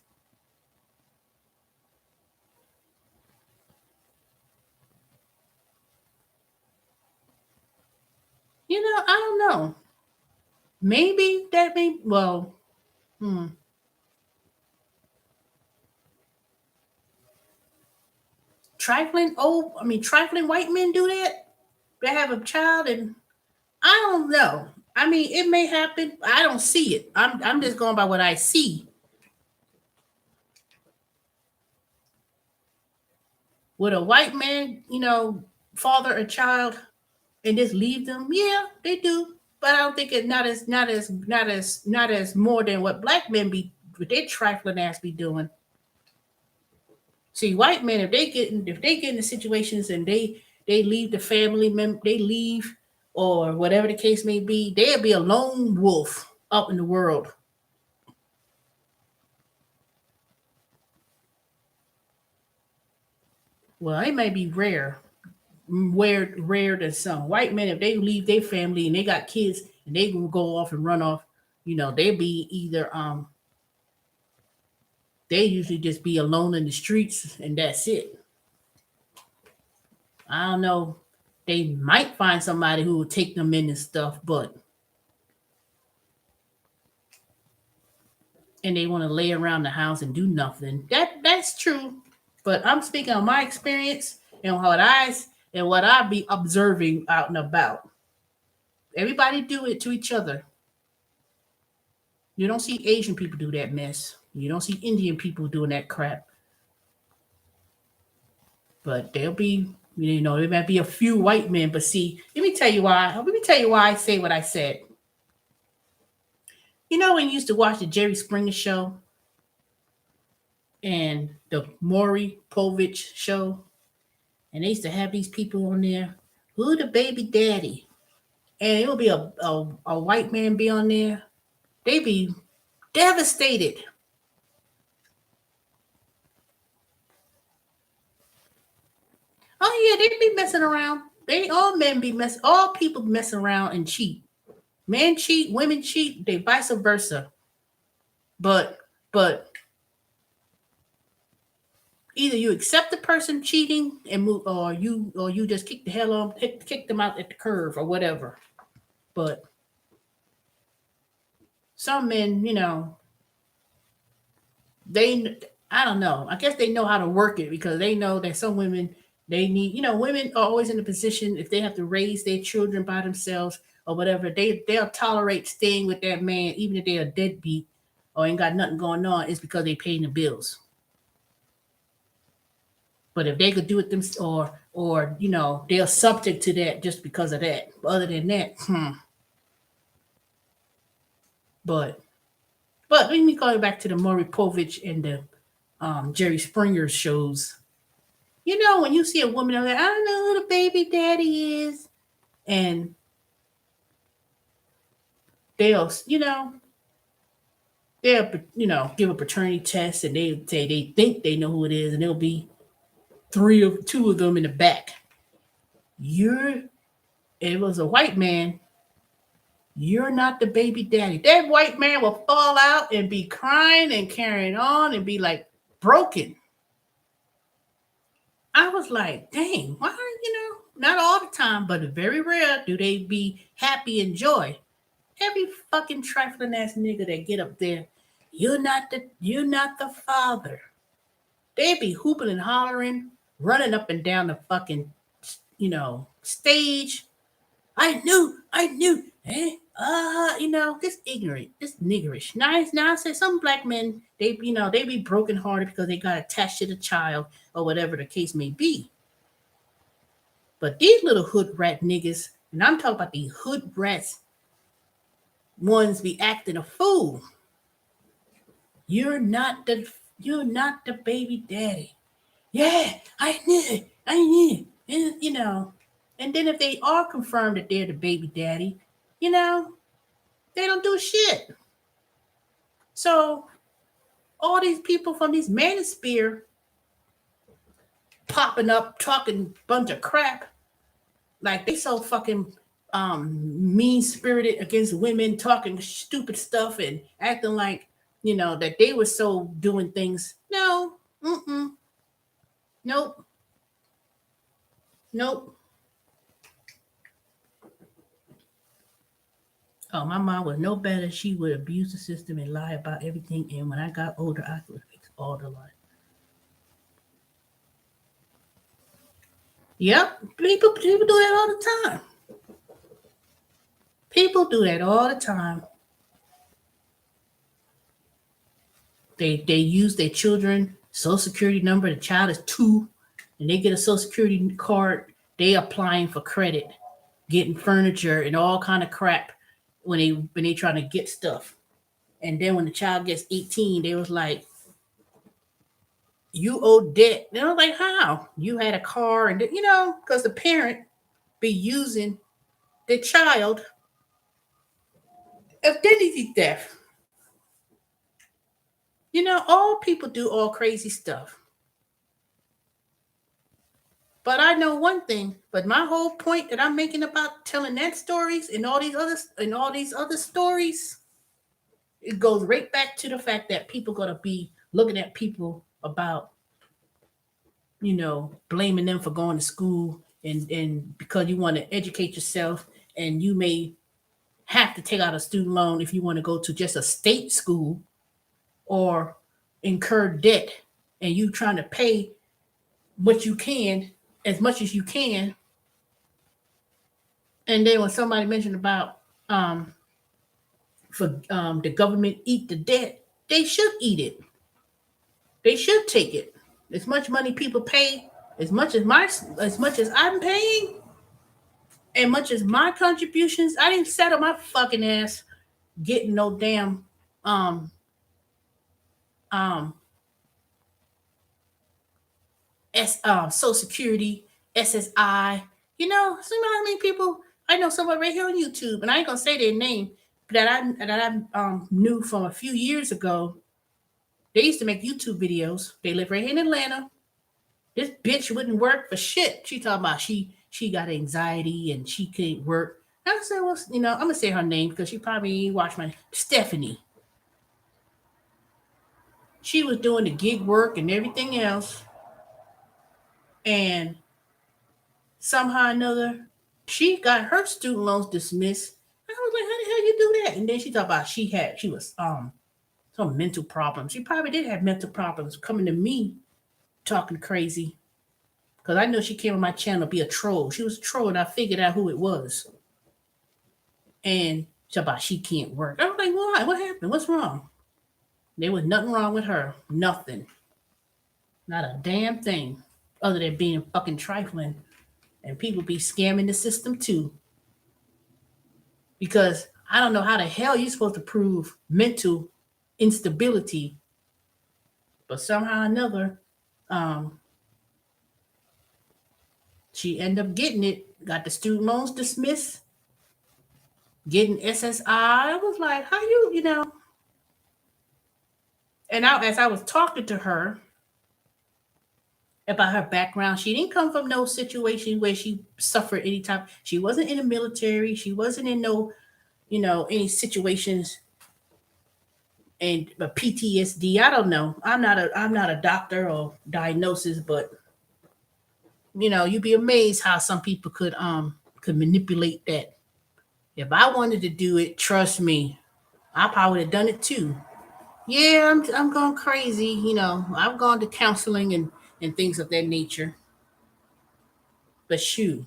Speaker 1: I don't know. Maybe that may well. Hmm, trifling white men do that. They have a child, and I don't know. I mean, it may happen. I don't see it. I'm just going by what I see. Would a white man, father a child and just leave them? Yeah, they do. But I don't think it not as more than what black men be what they trifling ass be doing. See, white men, if they get into situations and they leave the family they leave or whatever the case may be, they'll be a lone wolf up in the world. Well, it may be rare than some white men. If they leave their family and they got kids and they will go off and run off, they be either they usually just be alone in the streets and that's it. I don't know. They might find somebody who will take them in and stuff, but and they want to lay around the house and do nothing. That's true. But I'm speaking on my experience and what I be observing out and about. Everybody do it to each other. You don't see Asian people do that mess. You don't see Indian people doing that crap. But there'll be, there might be a few white men. But see, let me tell you why. Let me tell you why I say what I said. When you used to watch the Jerry Springer show and the Maury Povich show, and they used to have these people on there. Who the baby daddy? And it would be a white man be on there. They be devastated. Oh yeah, they be messing around. They all men be mess. All people mess around and cheat. Men cheat, women cheat. They vice versa. But but either you accept the person cheating and move, or you just kick the hell on, kick them out at the curve or whatever. But some men, they I don't know. I guess they know how to work it because they know that some women they need, women are always in a position if they have to raise their children by themselves or whatever, they'll tolerate staying with that man even if they're a deadbeat or ain't got nothing going on, it's because they paying the bills. But if they could do it them or they're subject to that just because of that. Other than that, but let me go back to the Maury Povich and the Jerry Springer shows. When you see a woman out there, I don't know who the baby daddy is, and they'll, give a paternity test, and they say they think they know who it is, and there'll be two of them in the back. You're, it was a white man. You're not the baby daddy. That white man will fall out and be crying and carrying on and be like broken. I was like, dang, why, not all the time, but very rare do they be happy and joy. Every fucking trifling ass nigga that get up there, you're not the father. They be hooping and hollering, running up and down the fucking, stage. I knew, this ignorant, this niggerish. Now I say some black men, they be broken hearted because they got attached to the child or whatever the case may be. But these little hood rat niggas, and I'm talking about the hood rats ones be acting a fool. You're not the you're not the baby daddy. Yeah, I knew it. I knew it. And then if they are confirmed that they're the baby daddy, you know, they don't do shit. So all these people from these manosphere popping up talking bunch of crap, like they so fucking mean spirited against women, talking stupid stuff and acting like, that they were so doing things. No, nope, nope. Oh, my mom was no better. She would abuse the system and lie about everything. And when I got older, I could fix all the lies. Yep, people do that all the time. People do that all the time. They use their children social security number. The child is 2, and they get a social security card. They applying for credit, getting furniture and all kind of crap when they trying to get stuff. And then when the child gets 18, they was like, "You owe debt." And I was like, "How? You had a car and because the parent be using the child identity theft. All people do all crazy stuff. But I know one thing. But my whole point that I'm making about telling that stories and all these other stories, it goes right back to the fact that people gonna be looking at people about blaming them for going to school and because you want to educate yourself and you may have to take out a student loan if you want to go to just a state school or incur debt and you trying to pay what you can as much as you can. And then when somebody mentioned about for the government eat the debt, they should eat it. They should take it. As much money people pay, as much as I'm paying, and much as my contributions, I didn't settle my fucking ass getting no damn um um Social Security, SSI. So how many people I know someone right here on YouTube, and I ain't gonna say their name, that I knew from a few years ago. They used to make YouTube videos. They live right here in Atlanta. This bitch wouldn't work for shit. She talking about she got anxiety and she can't work. I said, well, I'm gonna say her name because she probably watched my Stephanie. She was doing the gig work and everything else, and somehow or another, she got her student loans dismissed. I was like, how the hell you do that? And then she talked about she was some mental problems. She probably did have mental problems coming to me talking crazy. Because I know she came on my channel to be a troll. She was a troll and I figured out who it was. And she talked about she can't work. I was like, why? What happened? What's wrong? There was nothing wrong with her. Nothing. Not a damn thing. Other than being fucking trifling. And people be scamming the system too. Because I don't know how the hell you're supposed to prove mental instability. But somehow or another, she ended up getting it, got the student loans dismissed, getting SSI. I was like, how you? And as I was talking to her about her background, she didn't come from no situation where she suffered any time. She wasn't in the military. She wasn't in no, any situations and PTSD. I don't know. I'm not a doctor or diagnosis, but you'd be amazed how some people could manipulate that. If I wanted to do it, trust me, I probably would have done it too. Yeah, I'm going crazy. I've gone to counseling and things of that nature. But shoot,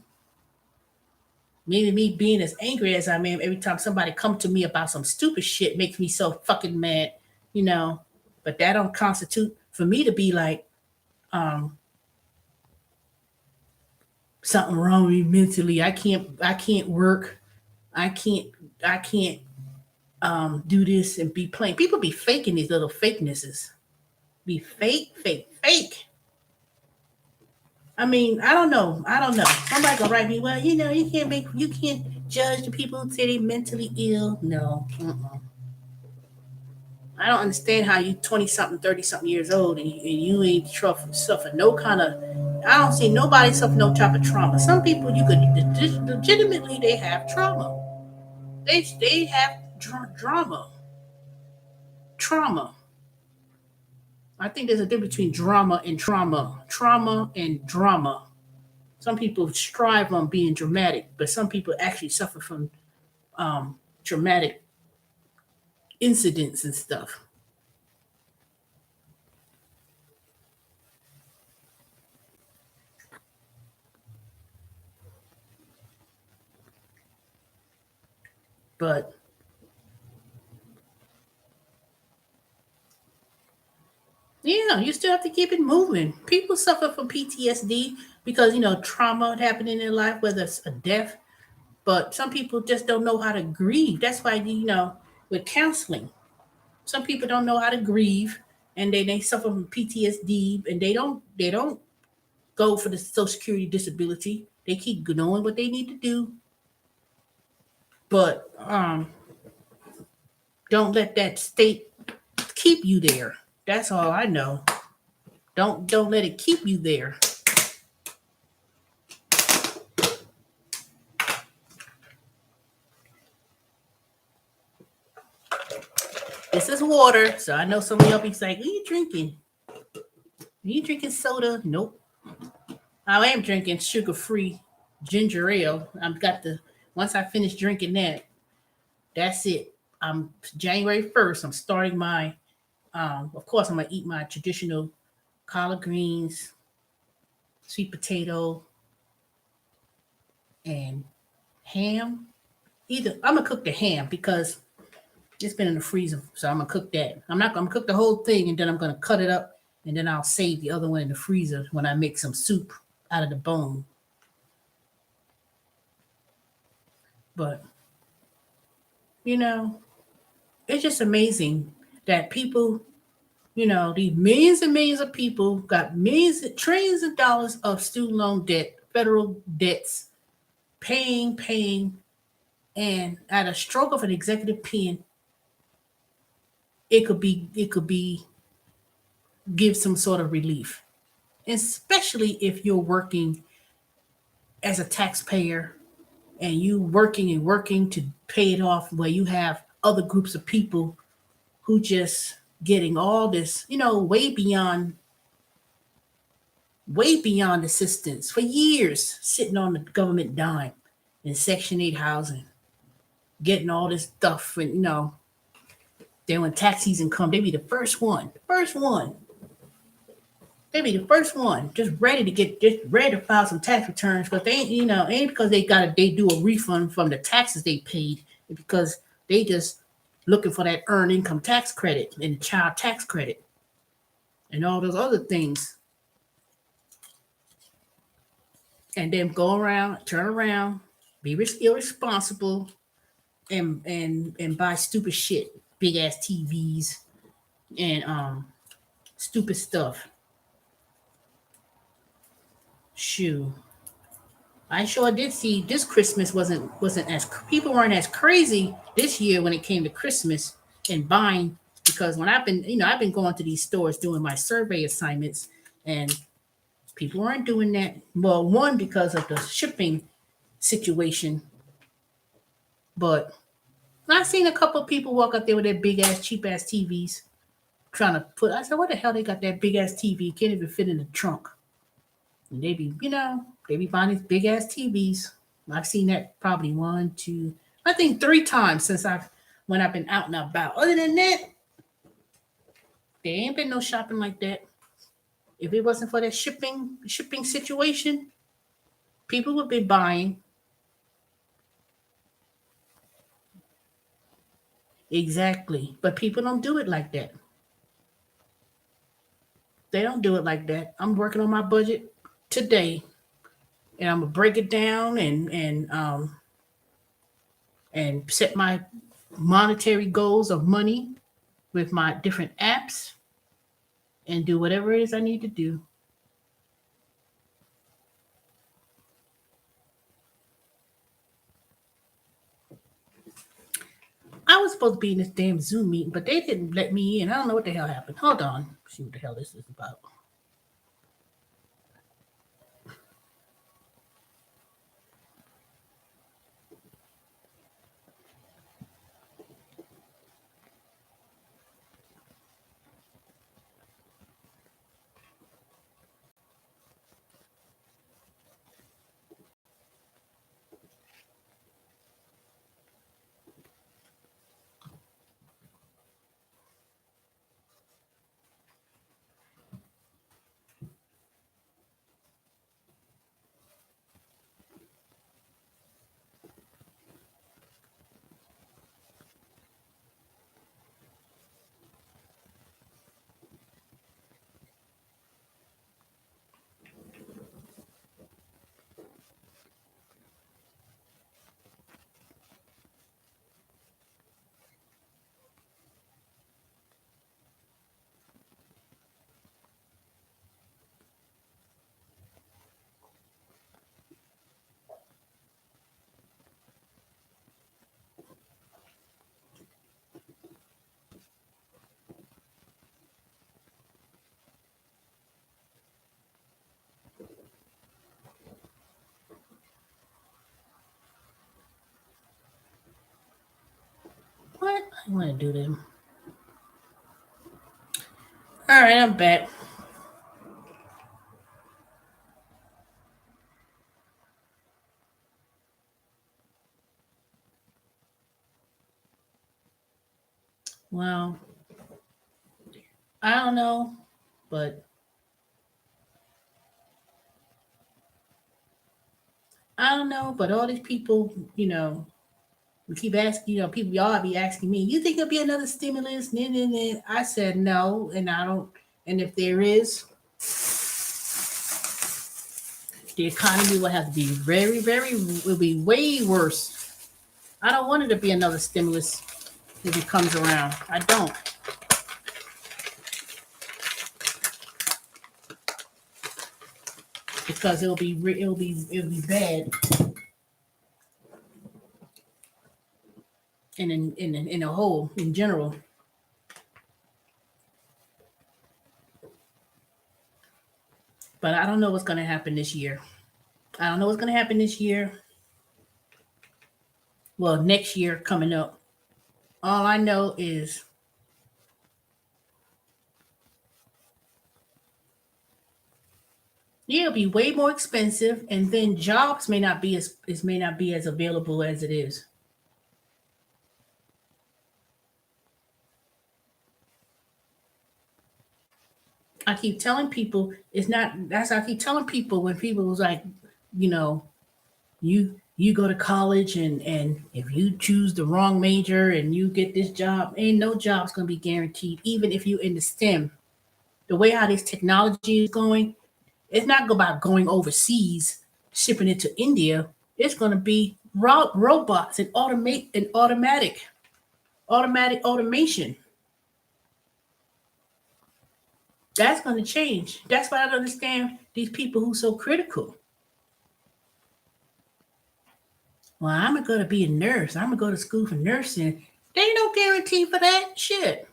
Speaker 1: maybe me being as angry as I am every time somebody come to me about some stupid shit makes me so fucking mad, you know. But that don't constitute for me to be like, um, something wrong with me mentally. I can't work. I can't I can't do this and be plain. People be faking these little fakenesses. Be fake, fake, fake. I mean, I don't know. I don't know. Somebody gonna write me. Well, you can't judge the people who say they mentally ill. No, I don't understand how you 20 something, 30 something years old and you ain't suffer no kind of. I don't see nobody suffer no type of trauma. Some people you could legitimately they have trauma. They have drama, trauma. I think there's a difference between drama and trauma. Trauma and drama. Some people strive on being dramatic, but some people actually suffer from traumatic incidents and stuff. But yeah, you still have to keep it moving. People suffer from PTSD because trauma happened in their life, whether it's a death. But some people just don't know how to grieve. That's why with counseling, some people don't know how to grieve, and they suffer from PTSD, and they don't go for the Social Security disability. They keep doing what they need to do, but don't let that state keep you there. That's all I know. Don't let it keep you there. This is water, so I know some of y'all be like, "What are you drinking? Are you drinking soda?" Nope. I am drinking sugar-free ginger ale. I've got the once I finish drinking that, that's it. January 1st. I'm starting my. Of course, I'm gonna eat my traditional collard greens, sweet potato, and ham. Either I'm gonna cook the ham because it's been in the freezer, so I'm gonna cook that. I'm not gonna cook the whole thing, and then I'm gonna cut it up, and then I'll save the other one in the freezer when I make some soup out of the bone. But you know, it's just amazing that people, these millions and millions of people got millions, trillions of dollars of student loan debt, federal debts, paying, and at a stroke of an executive pen, it could be give some sort of relief, especially if you're working as a taxpayer and you working and working to pay it off, where you have other groups of people who just getting all this, way beyond assistance for years, sitting on the government dime in Section 8 housing, getting all this stuff. And, then when tax season come, they be the first one. They be the first one, just ready to file some tax returns, because they ain't because they do a refund from the taxes they paid. It's because they just looking for that earned income tax credit and the child tax credit and all those other things, and then go around, turn around, be irresponsible, and buy stupid shit, big ass TVs and stupid stuff. Shoo. I sure did see this Christmas wasn't as people weren't as crazy this year when it came to Christmas and buying, because when I've been going to these stores doing my survey assignments, and people weren't doing that. Well, one, because of the shipping situation, but I seen a couple of people walk up there with their big ass cheap ass TVs trying to put. I said, what the hell they got that big ass TV? Can't even fit in the trunk. And they be buying these big ass TVs. I've seen that probably one, two, I think three times since when I've been out and about. Other than that, there ain't been no shopping like that. If it wasn't for that shipping situation, people would be buying. Exactly. But people don't do it like that. They don't do it like that. I'm working on my budget today, and I'm gonna break it down and set my monetary goals of money with my different apps and do whatever it is I need to do. I was supposed to be in this damn Zoom meeting, but they didn't let me in. I don't know what the hell happened. Hold on. See what the hell this is about. what? I want to do them. All right, I'm back. Well, I don't know, but I don't know, but all these people, we keep asking, people y'all be asking me, you think there'll be another stimulus? Nah. I said no, and I don't. And if there is, the economy will have to be will be way worse. I don't want it to be another stimulus if it comes around. I don't, because it'll be bad in a whole in general. But I don't know what's going to happen this year. I don't know what's going to happen this year. Well, next year coming up. All I know is yeah, it'll be way more expensive, and then jobs may not be as available as it is. I keep telling people it's not. That's I keep telling people when people was like, you know, you go to college and if you choose the wrong major and you get this job, ain't no job's gonna be guaranteed, even if you in the STEM. The way how this technology is going, it's not about going overseas, shipping it to India. It's gonna be robots and automatic automation. That's gonna change. That's why I don't understand these people who so critical. Well, I'm gonna go to be a nurse. I'm gonna go to school for nursing. There ain't no guarantee for that shit.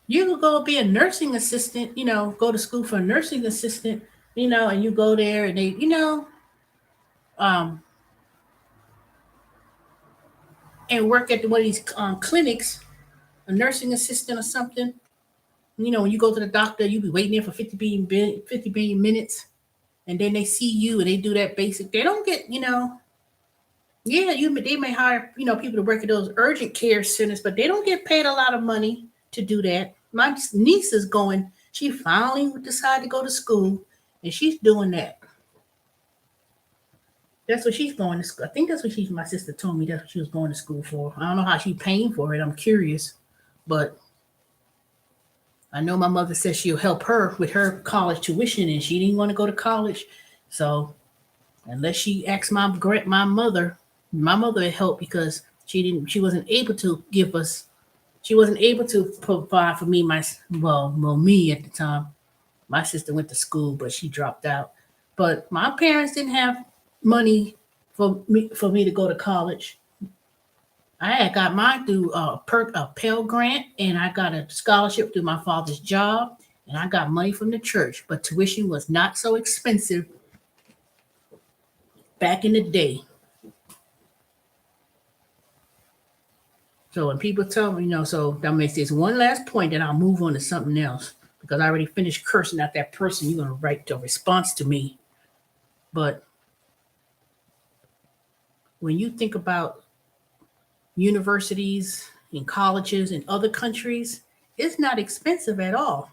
Speaker 1: You could go be a nursing assistant, go to school for a nursing assistant, and you go there and they, um, and work at one of these clinics, a nursing assistant or something. When you go to the doctor, you be waiting there for 50 billion minutes, and then they see you and they do that basic. They don't get, yeah, they may hire people to work at those urgent care centers, but they don't get paid a lot of money to do that. My niece is going. She finally decided to go to school, and she's doing that. That's what she's going to school. I think that's what my sister told me that's what she was going to school for. I don't know how she's paying for it. I'm curious, but I know my mother says she'll help her with her college tuition, and she didn't want to go to college, so unless she asks my mother helped because she wasn't able to give us she wasn't able to provide for me me at the time. My sister went to school, but she dropped out. But my parents didn't have money for me to go to college. I had got mine through a Pell Grant, and I got a scholarship through my father's job, and I got money from the church. But tuition was not so expensive back in the day. So when people tell me, so that makes this one last point, then I'll move on to something else because I already finished cursing out that person. You're gonna write the response to me. But when you think about universities and colleges in other countries, it's not expensive at all.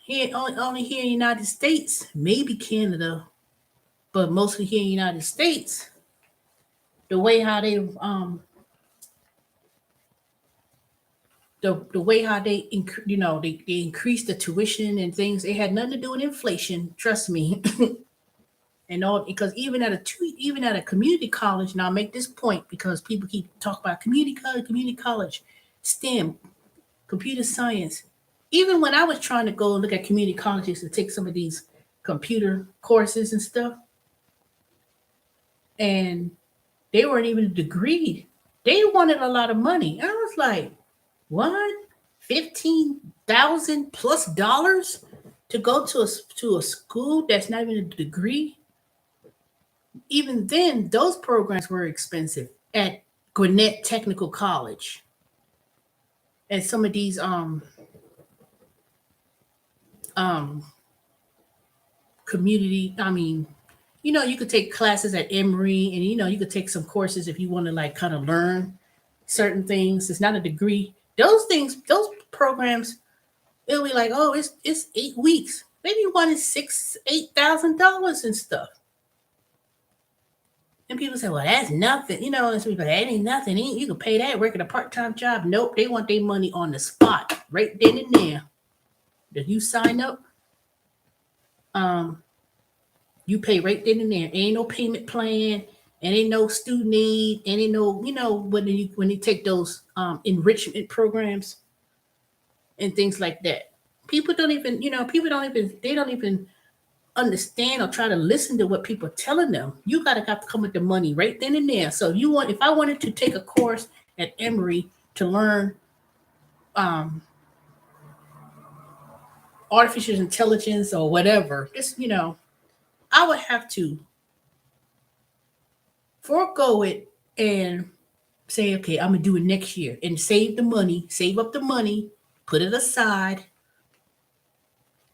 Speaker 1: Here, only here in the United States, maybe Canada, but mostly here in the United States, the way how they the way how they increased the tuition and things, it had nothing to do with inflation. Trust me. And all because even at a community college, now I'll make this point because people keep talking about community college, STEM, computer science. Even when I was trying to go and look at community colleges to take some of these computer courses and stuff, and they weren't even a degree. They wanted a lot of money. I was like, what? 15,000 plus dollars to go to a school that's not even a degree? Even then, those programs were expensive at Gwinnett Technical College. And some of these um community, I mean, you could take classes at Emory, and you could take some courses if you want to like kind of learn certain things. It's not a degree. Those things, those programs, it'll be like, oh, it's 8 weeks. Maybe one is $8,000 and stuff. And people say, well, that's nothing. And some people, that ain't nothing. You can pay that working a part-time job. Nope, they want their money on the spot, right then and there. If you sign up, um, you pay right then and there. Ain't no payment plan, and ain't no student aid, and ain't no, when you take those enrichment programs and things like that. They don't even understand or try to listen to what people are telling them. You gotta have to come with the money right then and there. So if I wanted to take a course at Emory to learn um, artificial intelligence or whatever, I would have to forego it and say, okay, I'm gonna do it next year and save up the money, put it aside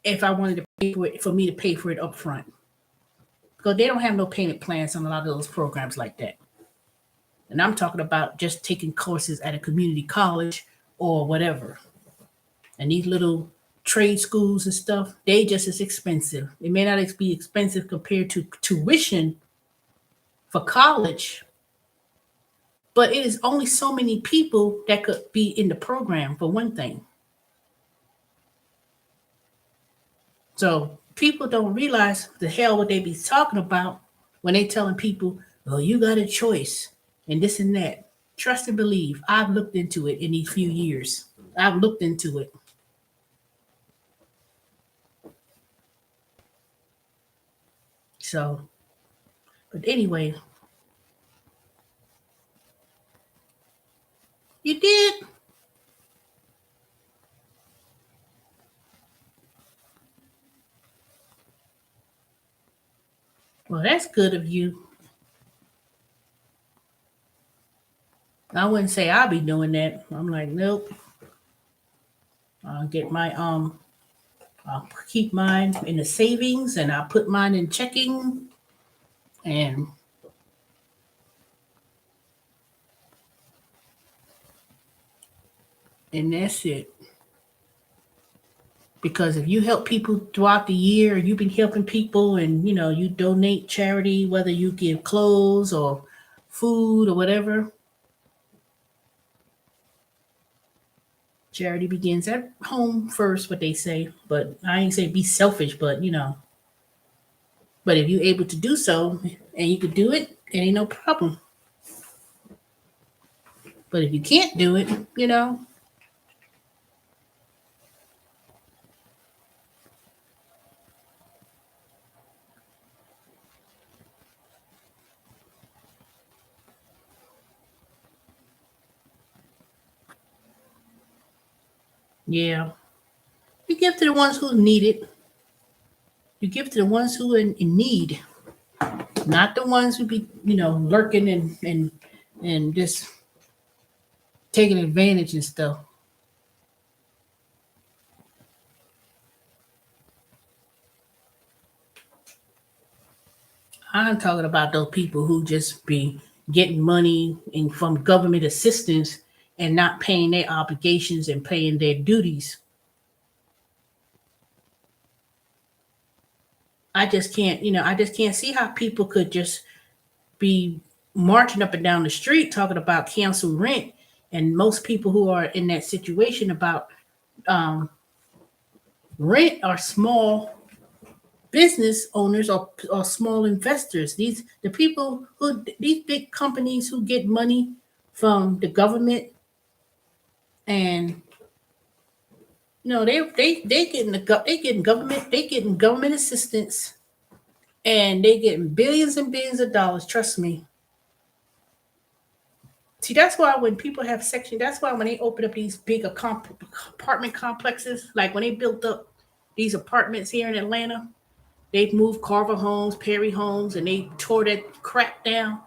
Speaker 1: if I wanted to pay for it, for me to pay for it up front. Because they don't have no payment plans on a lot of those programs like that. And I'm talking about just taking courses at a community college or whatever. And these little trade schools and stuff, they just as expensive. It may not be expensive compared to tuition for college, but it is only so many people that could be in the program for one thing. So people don't realize the hell what they be talking about when they telling people, oh, you got a choice and this and that. Trust and believe. I've looked into it in these few years. I've looked into it. So, but anyway, you did. Well, that's good of you. I wouldn't say I'll be doing that. I'm like, nope. I'll get my I'll keep mine in the savings and I'll put mine in checking and that's it. Because if you help people throughout the year, you've been helping people and you donate charity, whether you give clothes or food or whatever, charity begins at home first, what they say. But I ain't say be selfish, but but if you're able to do so and you could do it, it ain't no problem. But if you can't do it, yeah, you give to the ones who need it. You give to the ones who are in need, not the ones who be, lurking and just taking advantage and stuff. I'm talking about those people who just be getting money from government assistance and not paying their obligations and paying their duties. I just can't see how people could just be marching up and down the street talking about cancel rent. And most people who are in that situation about um, rent are small business owners or small investors. The people who these big companies who get money from the government and they getting government assistance and they getting billions and billions of dollars. Trust me. See, that's why when people have section, that's why when they open up these big apartment complexes, like when they built up these apartments here in Atlanta, They moved Carver Homes, Perry Homes, and they tore that crap down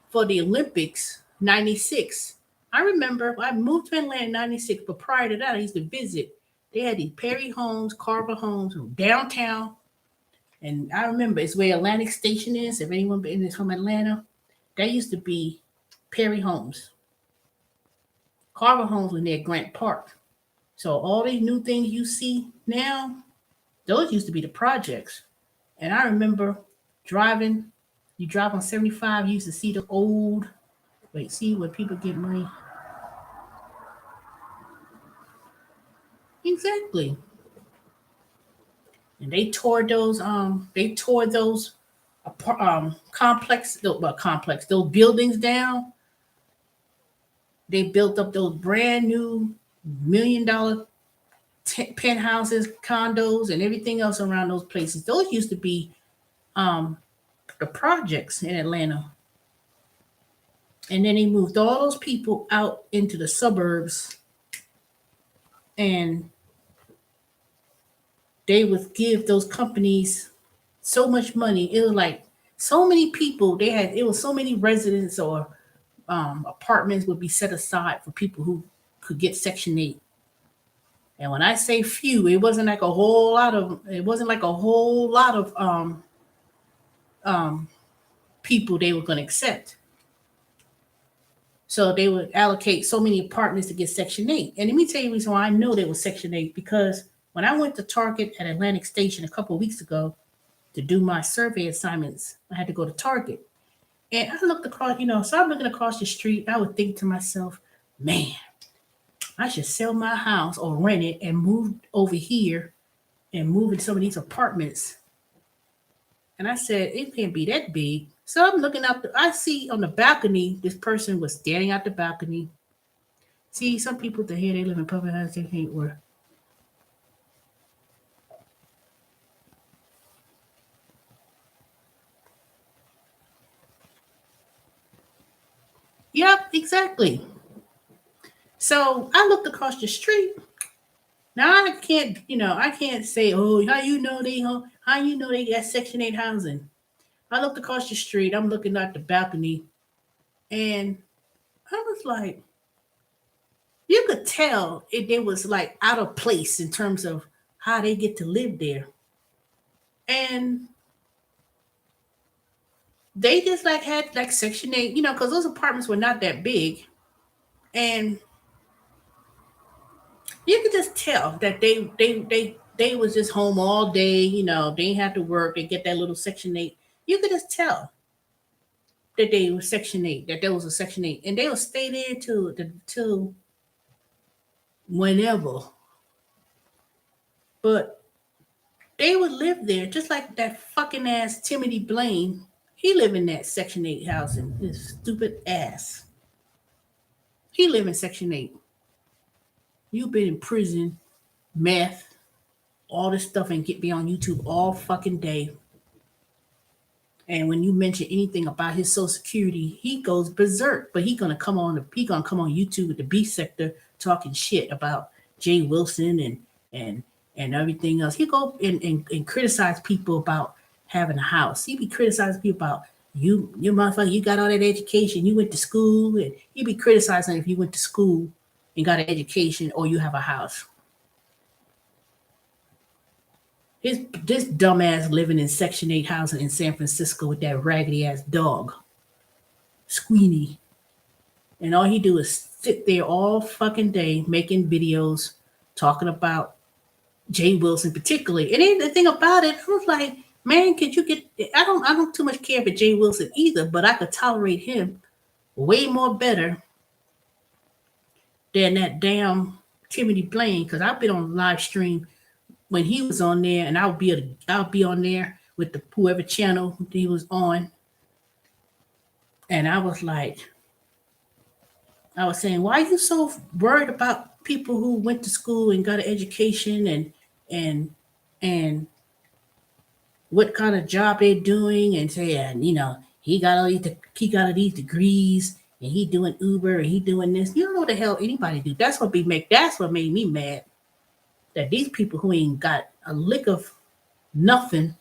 Speaker 1: for the Olympics '96. I remember I moved to Atlanta in '96, but prior to that, I used to visit. They had these Perry Homes, Carver Homes downtown, and I remember it's where Atlantic Station is. If anyone is from Atlanta, that used to be Perry Homes. Carver Homes were near Grant Park. So all these new things you see now, those used to be the projects. And I remember driving, you drive on 75, you used to see the old, wait, see where people get money. Exactly. And they tore those complex, those buildings down. They built up those brand new $1 million penthouses, condos, and everything else around those places. Those used to be um, the projects in Atlanta. And then they moved all those people out into the suburbs, and they would give those companies so much money. It was like so many people they had. It was so many residents or apartments would be set aside for people who could get Section 8. And when I say few, it wasn't like a whole lot of. It wasn't like a whole lot of um, people they were going to accept. So they would allocate so many apartments to get Section 8. And let me tell you the reason why I know they were Section 8, because when I went to Target at Atlantic Station a couple of weeks ago to do my survey assignments, I had to go to Target. And I looked across, so I'm looking across the street. I would think to myself, man, I should sell my house or rent it and move over here and move in some of these apartments. And I said, it can't be that big. So I'm looking out. I see on the balcony, this person was standing out the balcony. See, some people to here they live in public houses, they can't work. Yep, exactly. So I looked across the street. Now I can't say, oh, how you know they got Section 8 housing. I looked across the street. I'm looking at the balcony, and I was like, you could tell it was like out of place in terms of how they get to live there. And they just like had like Section 8, because those apartments were not that big. And you could just tell that they was just home all day, they didn't have to work, they get that little Section 8. You could just tell that they were Section 8, that there was a Section 8. And they would stay there till whenever. But they would live there just like that fucking ass Timothy Blaine. He live in that Section 8 housing. His stupid ass. He live in Section 8. You've been in prison, meth, all this stuff, and get me on YouTube all fucking day. And when you mention anything about his Social Security, he goes berserk. But he gonna come on YouTube with the B sector talking shit about Jay Wilson and everything else. He go and criticize people about having a house. He be criticizing people about you motherfucker, you got all that education, you went to school, and he be criticizing if you went to school and got an education or you have a house. This dumbass living in Section 8 housing in San Francisco with that raggedy ass dog, Squeenie. And all he do is sit there all fucking day making videos talking about Jay Wilson particularly. And then the thing about it, I was like, man, could you get I don't too much care for Jay Wilson either, but I could tolerate him way more better than that damn Timothy Blaine, because I've been on live stream when he was on there, and I'll be on there with the whoever channel he was on, and I was saying, why are you so worried about people who went to school and got an education and what kind of job they're doing, and saying, he got all these degrees and he doing Uber and he doing this. You don't know what the hell anybody do. That's what made me mad. That these people who ain't got a lick of nothing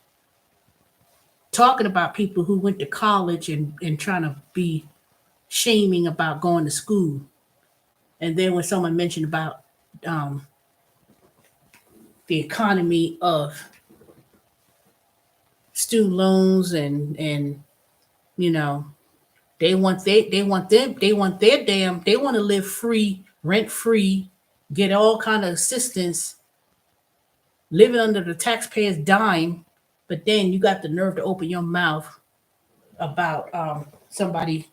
Speaker 1: talking about people who went to college and trying to be shaming about going to school. And then when someone mentioned about um, the economy of student loans and you know they want to live free, rent free, get all kind of assistance, living under the taxpayer's dime. But then you got the nerve to open your mouth about somebody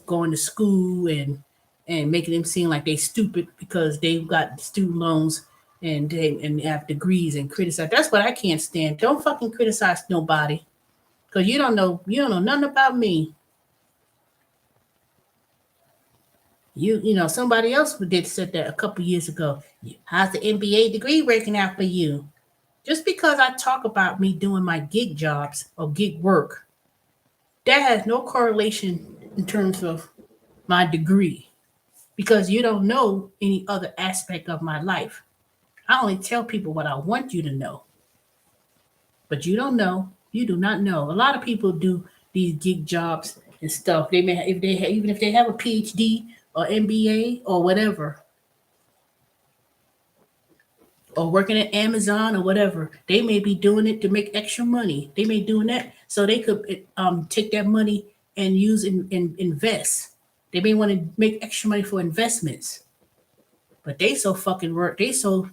Speaker 1: going to school and making them seem like they stupid because they've got student loans and have degrees and criticize. That's what I can't stand. Don't fucking criticize nobody because you don't know nothing about me. You know somebody else did said that a couple years ago. How's the MBA degree working out for you? Just because I talk about me doing my gig jobs or gig work, that has no correlation in terms of my degree because you don't know any other aspect of my life. I only tell people what I want you to know, but you don't know. You do not know. A lot of people do these gig jobs and stuff. They may, even if they have a PhD or MBA or whatever, or working at Amazon or whatever, they may be doing it to make extra money. They may doing that so they could take that money and use and invest. They may want to make extra money for investments, but they so fucking work. They so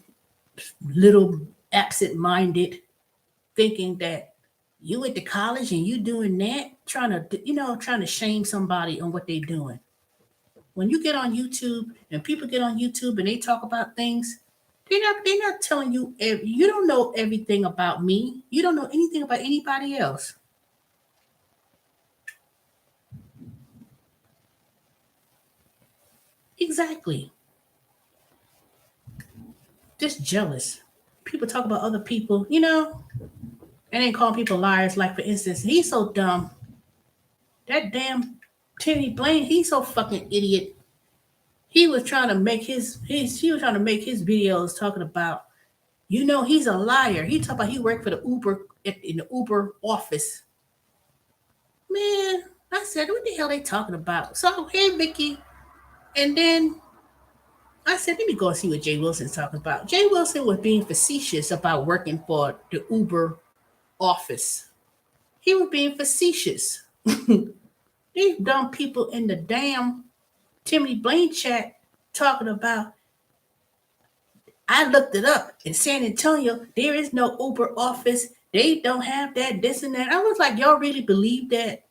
Speaker 1: little absent-minded, thinking that you went to college and you doing that, trying to shame somebody on what they doing. When you get on YouTube and people get on YouTube and they talk about things, they're not telling you. You don't know everything about me. You don't know anything about anybody else. Exactly. Just jealous. People talk about other people, and then call people liars. Like for instance, he's so dumb. That damn Timmy Blaine, he's so fucking idiot. He was trying to make his he was trying to make his videos talking about, he's a liar. He talked about he worked for the Uber in the Uber office. Man, I said, what the hell they talking about? So hey Vicky, and then I said, let me go and see what Jay Wilson's talking about. Jay Wilson was being facetious about working for the Uber office. He was being facetious. These dumb people in the damn Timothy Blaine chat talking about, I looked it up in San Antonio. There is no Uber office. They don't have that, this and that. I was like, y'all really believe that?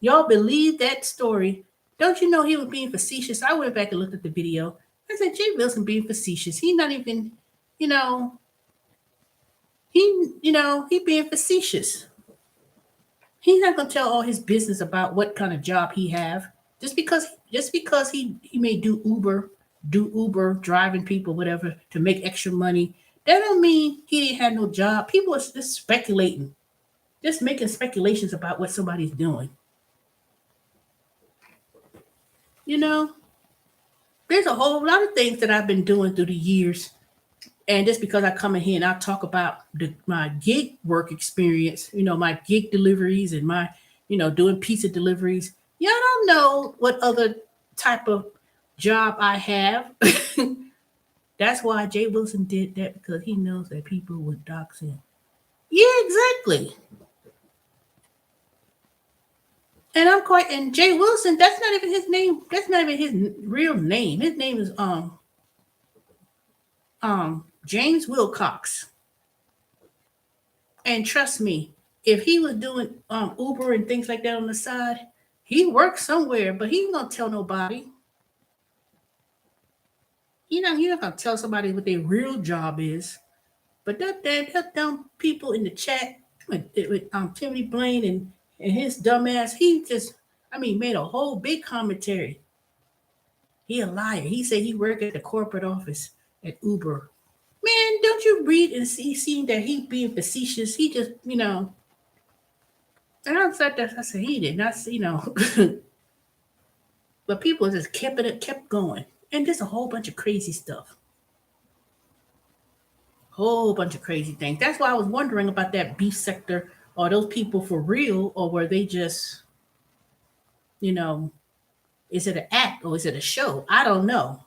Speaker 1: Y'all believe that story? Don't you know he was being facetious? I went back and looked at the video. I said, Jay Wilson being facetious. He's not even, you know, he being facetious. He's not gonna tell all his business about what kind of job he have. Just because he may do Uber, driving people, whatever, to make extra money. That don't mean he didn't have no job. People are just speculating, just making speculations about what somebody's doing. You know, there's a whole lot of things that I've been doing through the years. And just because I come in here and I talk about my gig work experience, my gig deliveries and my, doing pizza deliveries, y'all don't know what other type of job I have. That's why Jay Wilson did that, because he knows that people would dox him. Yeah, exactly. And Jay Wilson, that's not even his name. That's not even his real name. His name is James Wilcox. And trust me, if he was doing Uber and things like that on the side, he worked somewhere, but he ain't gonna tell nobody. You're not gonna tell somebody what their real job is. But that dumb people in the chat with Timothy Blaine and his dumbass, he just, made a whole big commentary. He a liar. He said he worked at the corporate office at Uber. Man, don't you read and see that he being facetious? He just, and I said that, I said he did not, but people just kept going, and just a whole bunch of crazy stuff, whole bunch of crazy things. That's why I was wondering about that beef sector Are those people for real, or were they just, you know, is it an act or is it a show? I don't know.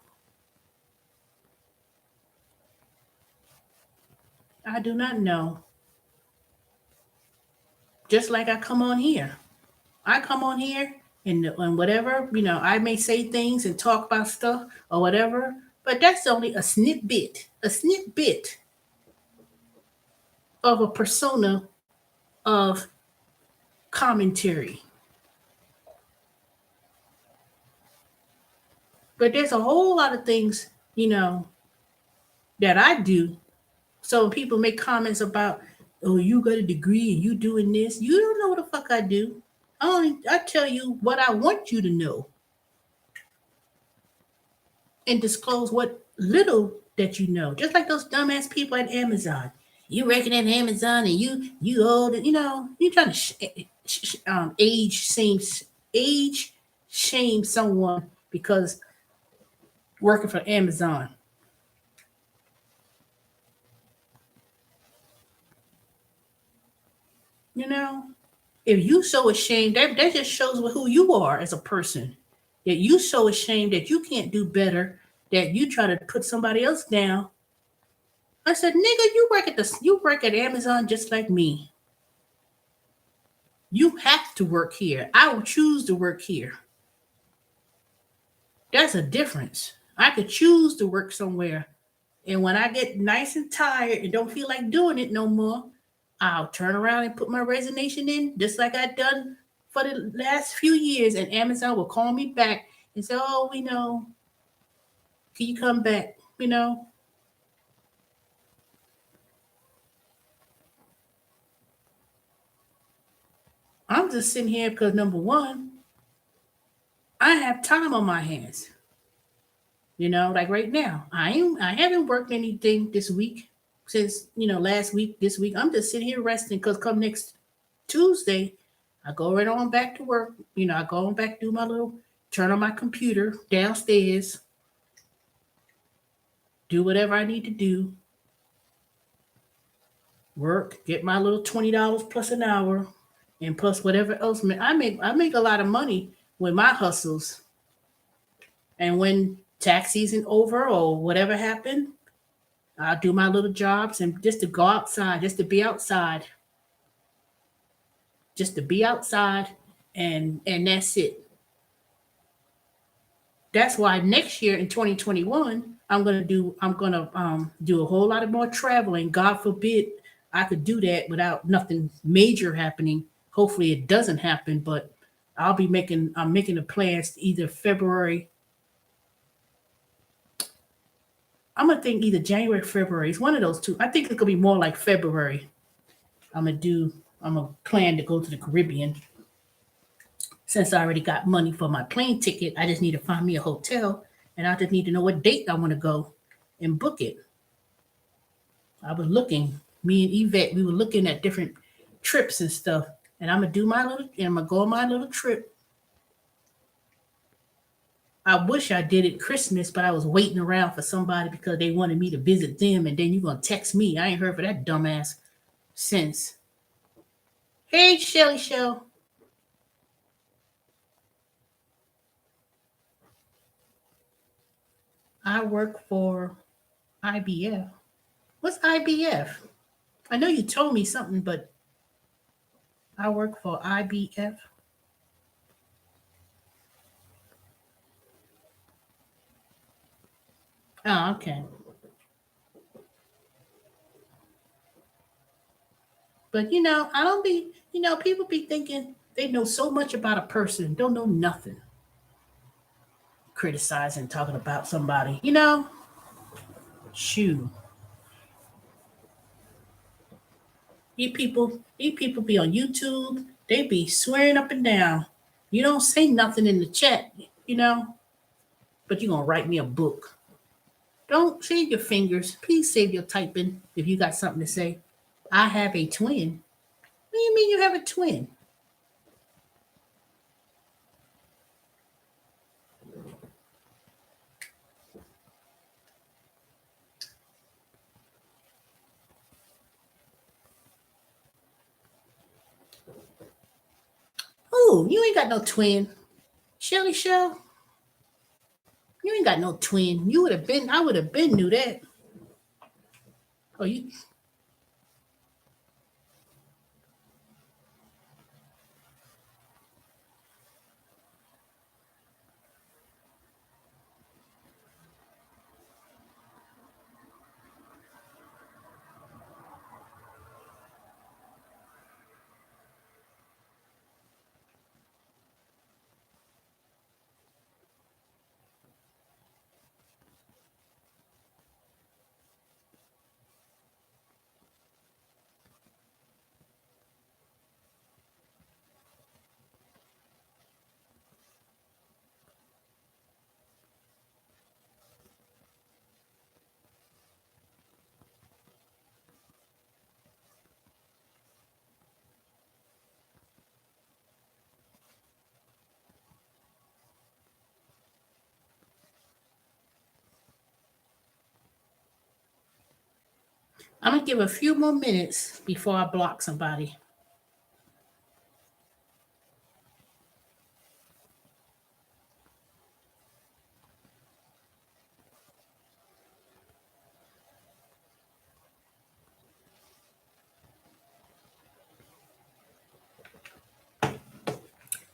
Speaker 1: I do not know. Just like I come on here. I come on here and whatever, I may say things and talk about stuff or whatever, but that's only a snippet of a persona of commentary. But there's a whole lot of things, that I do. So when people make comments about, oh, you got a degree and you doing this, you don't know what the fuck I do. I tell you what I want you to know and disclose what little that you know. Just like those dumbass people at Amazon. You working at Amazon and you old, and you trying to age shame someone because working for Amazon. You know, if you so ashamed, that just shows who you are as a person. That you so ashamed that you can't do better, that you try to put somebody else down. I said, nigga, you work at Amazon just like me. You have to work here. I will choose to work here. That's a difference. I could choose to work somewhere. And when I get nice and tired and don't feel like doing it no more, I'll turn around and put my resignation in, just like I've done for the last few years. And Amazon will call me back and say, oh, we know. Can you come back? I'm just sitting here because number one, I have time on my hands. Like right now, I haven't worked anything this week since last week. This week, I'm just sitting here resting because come next Tuesday, I go right on back to work. I go on back, do my little turn on my computer downstairs, do whatever I need to do, work, get my little $20 plus an hour, and plus whatever else. I make a lot of money with my hustles, and when tax season over or whatever happened, I'll do my little jobs and just to go outside, just to be outside, just to be outside, and that's it. That's why next year in 2021, I'm gonna do a whole lot of more traveling. God forbid I could do that without nothing major happening. Hopefully it doesn't happen, but I'm making the plans either February. I'm gonna think either January or February. It's one of those two. I think it's gonna be more like February. I'm gonna plan to go to the Caribbean. Since I already got money for my plane ticket, I just need to find me a hotel and I just need to know what date I want to go and book it. I was looking, me and Yvette, we were looking at different trips and stuff. And I'm gonna go on my little trip. I wish I did it Christmas, but I was waiting around for somebody because they wanted me to visit them, and then you're gonna text me. I ain't heard for that dumbass since. Hey, Shelly Shell. I work for IBF. What's IBF? I know you told me something, but I work for IBF. Oh, okay. But I don't be, people be thinking they know so much about a person, don't know nothing. Criticizing, talking about somebody, shoo. These people be on YouTube, they be swearing up and down. You don't say nothing in the chat, you know, but you're gonna write me a book. Don't save your fingers. Please save your typing if you got something to say. I have a twin. What do you mean you have a twin? Who? You ain't got no twin. Shelly Show? You ain't got no twin. You would have been, I would have been knew that. Oh, you I'm gonna give a few more minutes before I block somebody.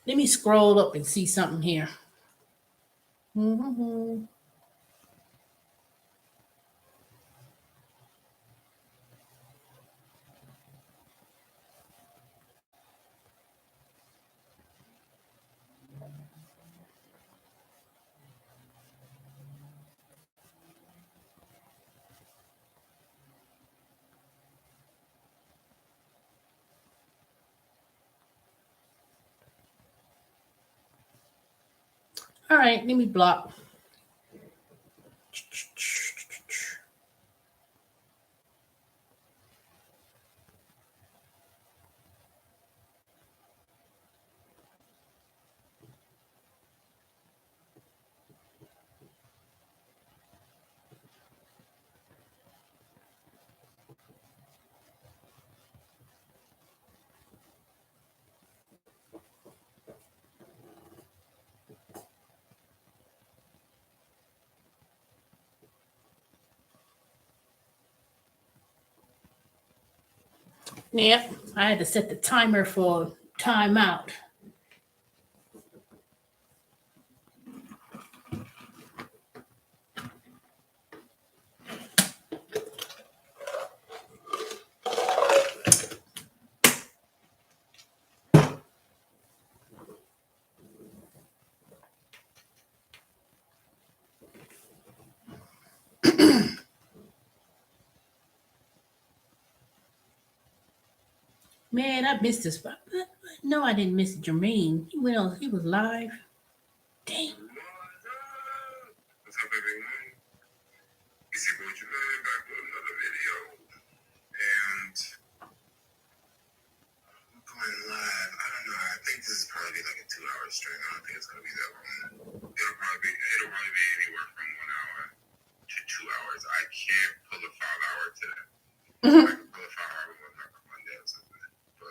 Speaker 1: Let me scroll up and see something here. Mhm. All right, let me block. Yep, I had to set the timer for timeout. Man, I missed this. No, I didn't miss Jermaine. He went on. He was live. Dang.
Speaker 2: What's up, everyone? It's your boy Jermaine back with another video. And I'm going live. I don't know. I think this is probably like a 2-hour stream. I don't think it's gonna be that long. It'll probably be anywhere from 1 hour to 2 hours. I can't pull a 5 hour today. I can pull a 5 hour one on Monday or something. But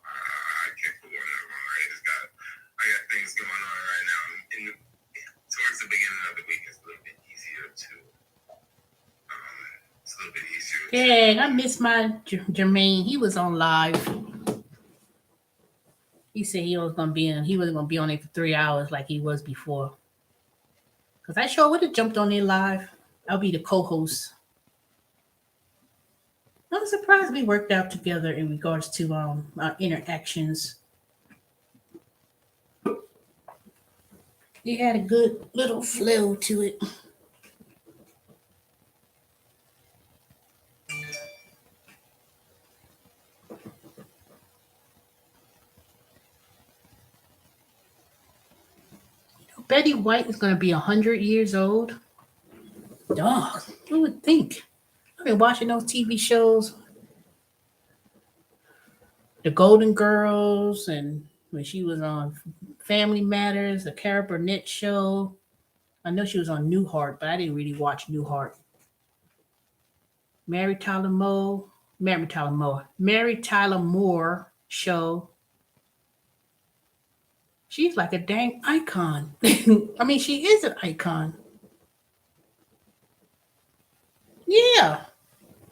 Speaker 2: I can't pull one that long. I got things going on right now. Towards the beginning of the week, it's a little bit easier to. It's a little bit easier.
Speaker 1: Dang, I missed my Jermaine. He was on live. He said he was gonna be in. He wasn't gonna be on it for 3 hours like he was before. Cause I sure would have jumped on there live. I'll be the co-host. I'm surprised we worked out together in regards to our interactions. It had a good little flow to it. Betty White is going to be 100 years old. Dog, who would think? I've been watching those TV shows, The Golden Girls, and when she was on Family Matters, the Cara Burnett show. I know she was on Newhart, but I didn't really watch Newhart. Mary Tyler Moore show. She's like a dang icon. I mean, she is an icon. Yeah.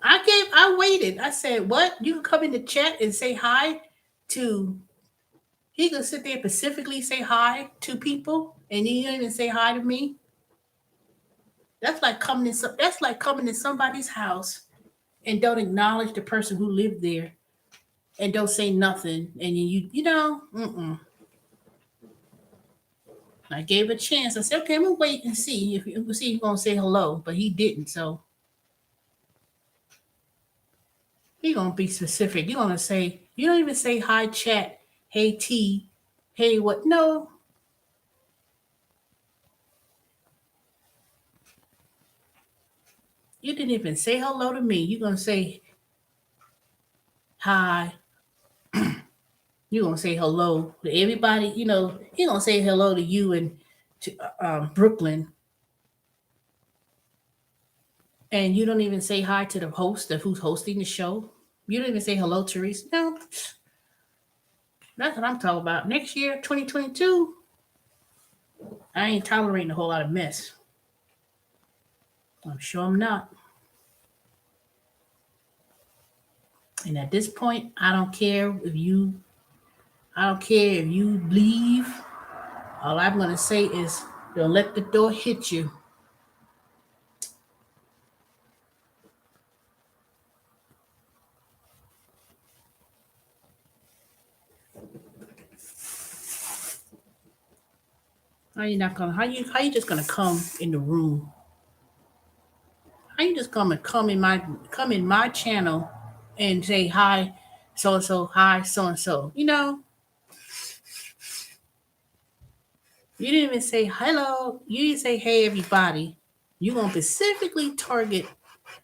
Speaker 1: I waited. I said, what? You can come in the chat and say hi to, he could sit there specifically say hi to people and you don't even say hi to me. That's like coming to somebody's house and don't acknowledge the person who lived there and don't say nothing. And mm-mm. I gave a chance. I said, okay, I'm gonna wait and see if you see he's gonna say hello, but he didn't. So he gonna be specific. You gonna say you don't even say hi chat, hey T, hey what? No, you didn't even say hello to me. You gonna say hi. You gonna say hello to everybody. He gonna say hello to you and to Brooklyn, and you don't even say hi to the host of who's hosting the show. You don't even say hello, Therese. No, that's what I'm talking about. Next year, 2022, I ain't tolerating a whole lot of mess. I'm sure I'm not. And at this point, I don't care if you leave. All I'm gonna say is, don't let the door hit you. How you not gonna? How you just gonna come in the room? How you just come in my channel and say hi, so and so, hi, so and so. You didn't even say hello. You didn't say hey everybody. You gonna specifically target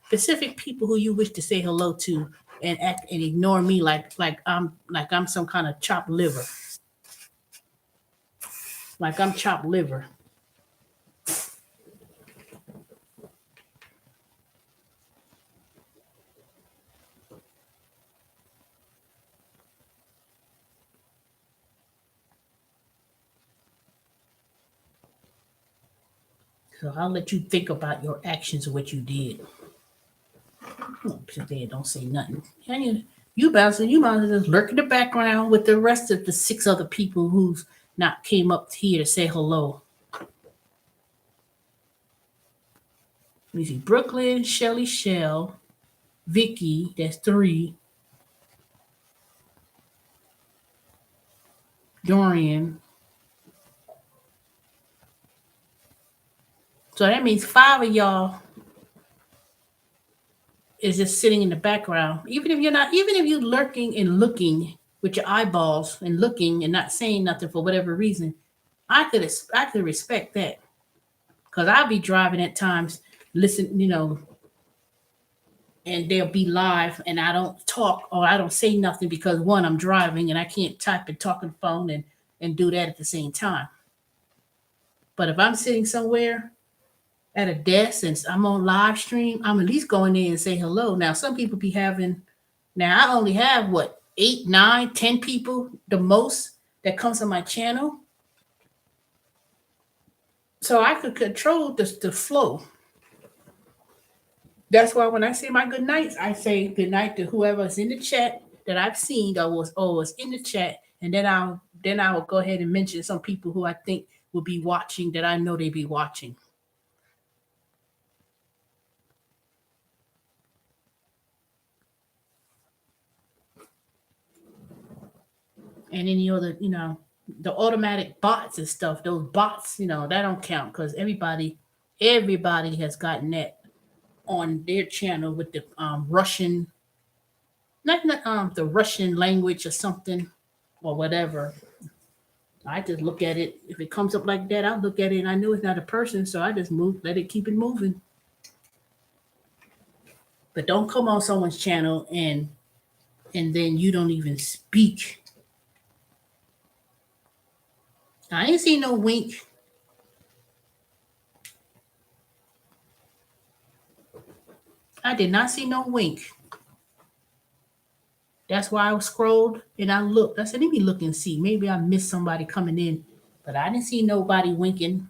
Speaker 1: specific people who you wish to say hello to and act and ignore me like I'm some kind of chopped liver. Like I'm chopped liver. So I'll let you think about your actions and what you did. Sit there and don't say nothing. And you might as well just lurk in the background with the rest of the 6 other people who's not came up here to say hello. Let me see. Brooklyn, Shelly Shell, Vicky, that's 3. Dorian. So that means 5 of y'all is just sitting in the background. Even if you're lurking and looking with your eyeballs and looking and not saying nothing for whatever reason, I could respect that. Cause I'll be driving at times, listen, and they'll be live and I don't talk or I don't say nothing because one, I'm driving and I can't type and talk on the phone and do that at the same time. But if I'm sitting somewhere at a desk and I'm on live stream, I'm at least going in and say hello. Now some people be having, now I only have what, 8, 9, 10 people the most that comes on my channel. So I could control the flow. That's why when I say my good nights, I say good night to whoever's in the chat that I've seen or was in the chat, and then I will go ahead and mention some people who I think will be watching that I know they be watching. And any other, the automatic bots and stuff, those bots, that don't count because everybody has gotten that on their channel with the Russian, not the Russian language or something or whatever. I just look at it. If it comes up like that, I'll look at it and I know it's not a person, so I just let it keep it moving. But don't come on someone's channel and then you don't even speak. I ain't seen no wink. I did not see no wink. That's why I scrolled and I looked. I said, let me look and see. Maybe I missed somebody coming in But I didn't see nobody winking.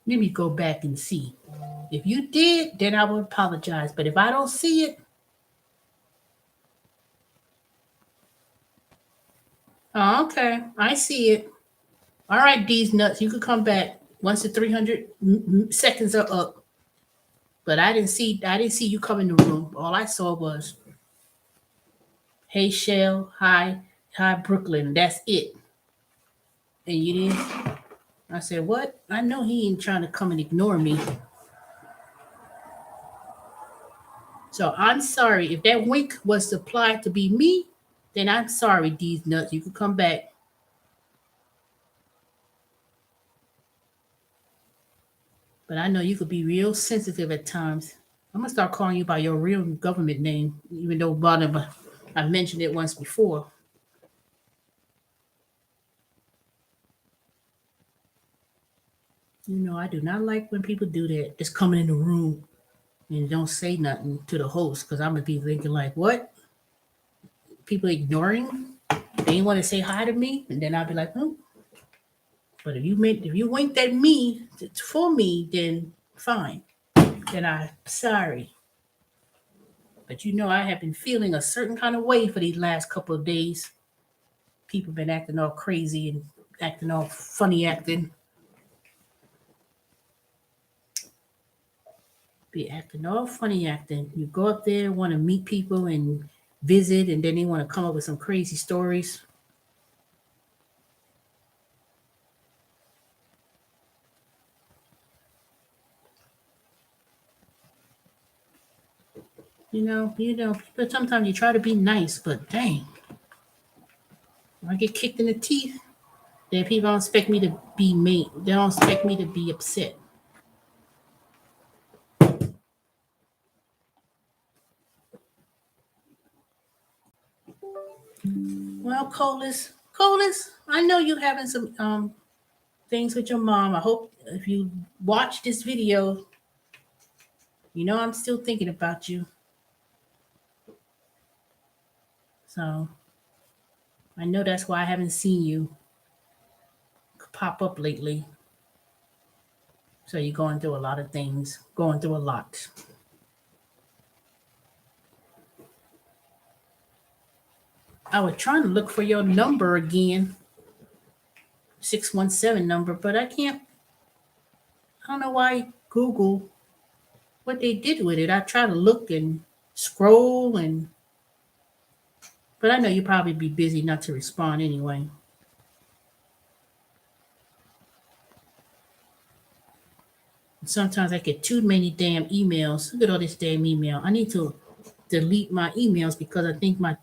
Speaker 1: Let me go back and see. If you did, then I would apologize. But if I don't see it, oh, okay, I see it. All right, these nuts, you could come back once the 300 seconds are up. But I didn't see you come in the room. All I saw was, "Hey Shell, hi Brooklyn." That's it. And you didn't. I said, "What?" I know he ain't trying to come and ignore me. So I'm sorry if that wink was supplied to be me. Then I'm sorry, these nuts. You could come back. But I know you could be real sensitive at times. I'm gonna start calling you by your real government name, even though I mentioned it once before. You know, I do not like when people do that. Just coming in the room and don't say nothing to the host, because I'm gonna be thinking like, what? People ignoring? They ain't want to say hi to me, and then I'll be like, oh. But if you winked at me for me, then fine. Then I'm sorry. But you know, I have been feeling a certain kind of way for these last couple of days. People been acting all crazy and acting all funny acting. Be acting all funny acting. You go up there, want to meet people and visit, and then they want to come up with some crazy stories. But sometimes you try to be nice, but dang, when I get kicked in the teeth, then people don't expect me to be mean. They don't expect me to be upset. Well, Colas, I know you having some things with your mom. I hope if you watch this video, you know I'm still thinking about you. So I know that's why I haven't seen you pop up lately. So you're going through a lot of things, going through a lot. I was trying to look for your number again, 617 number, but I can't. I don't know why Google, what they did with it. I try to look and scroll, but I know you probably be busy not to respond anyway. Sometimes I get too many damn emails. Look at all this damn email. I need to delete my emails because I think my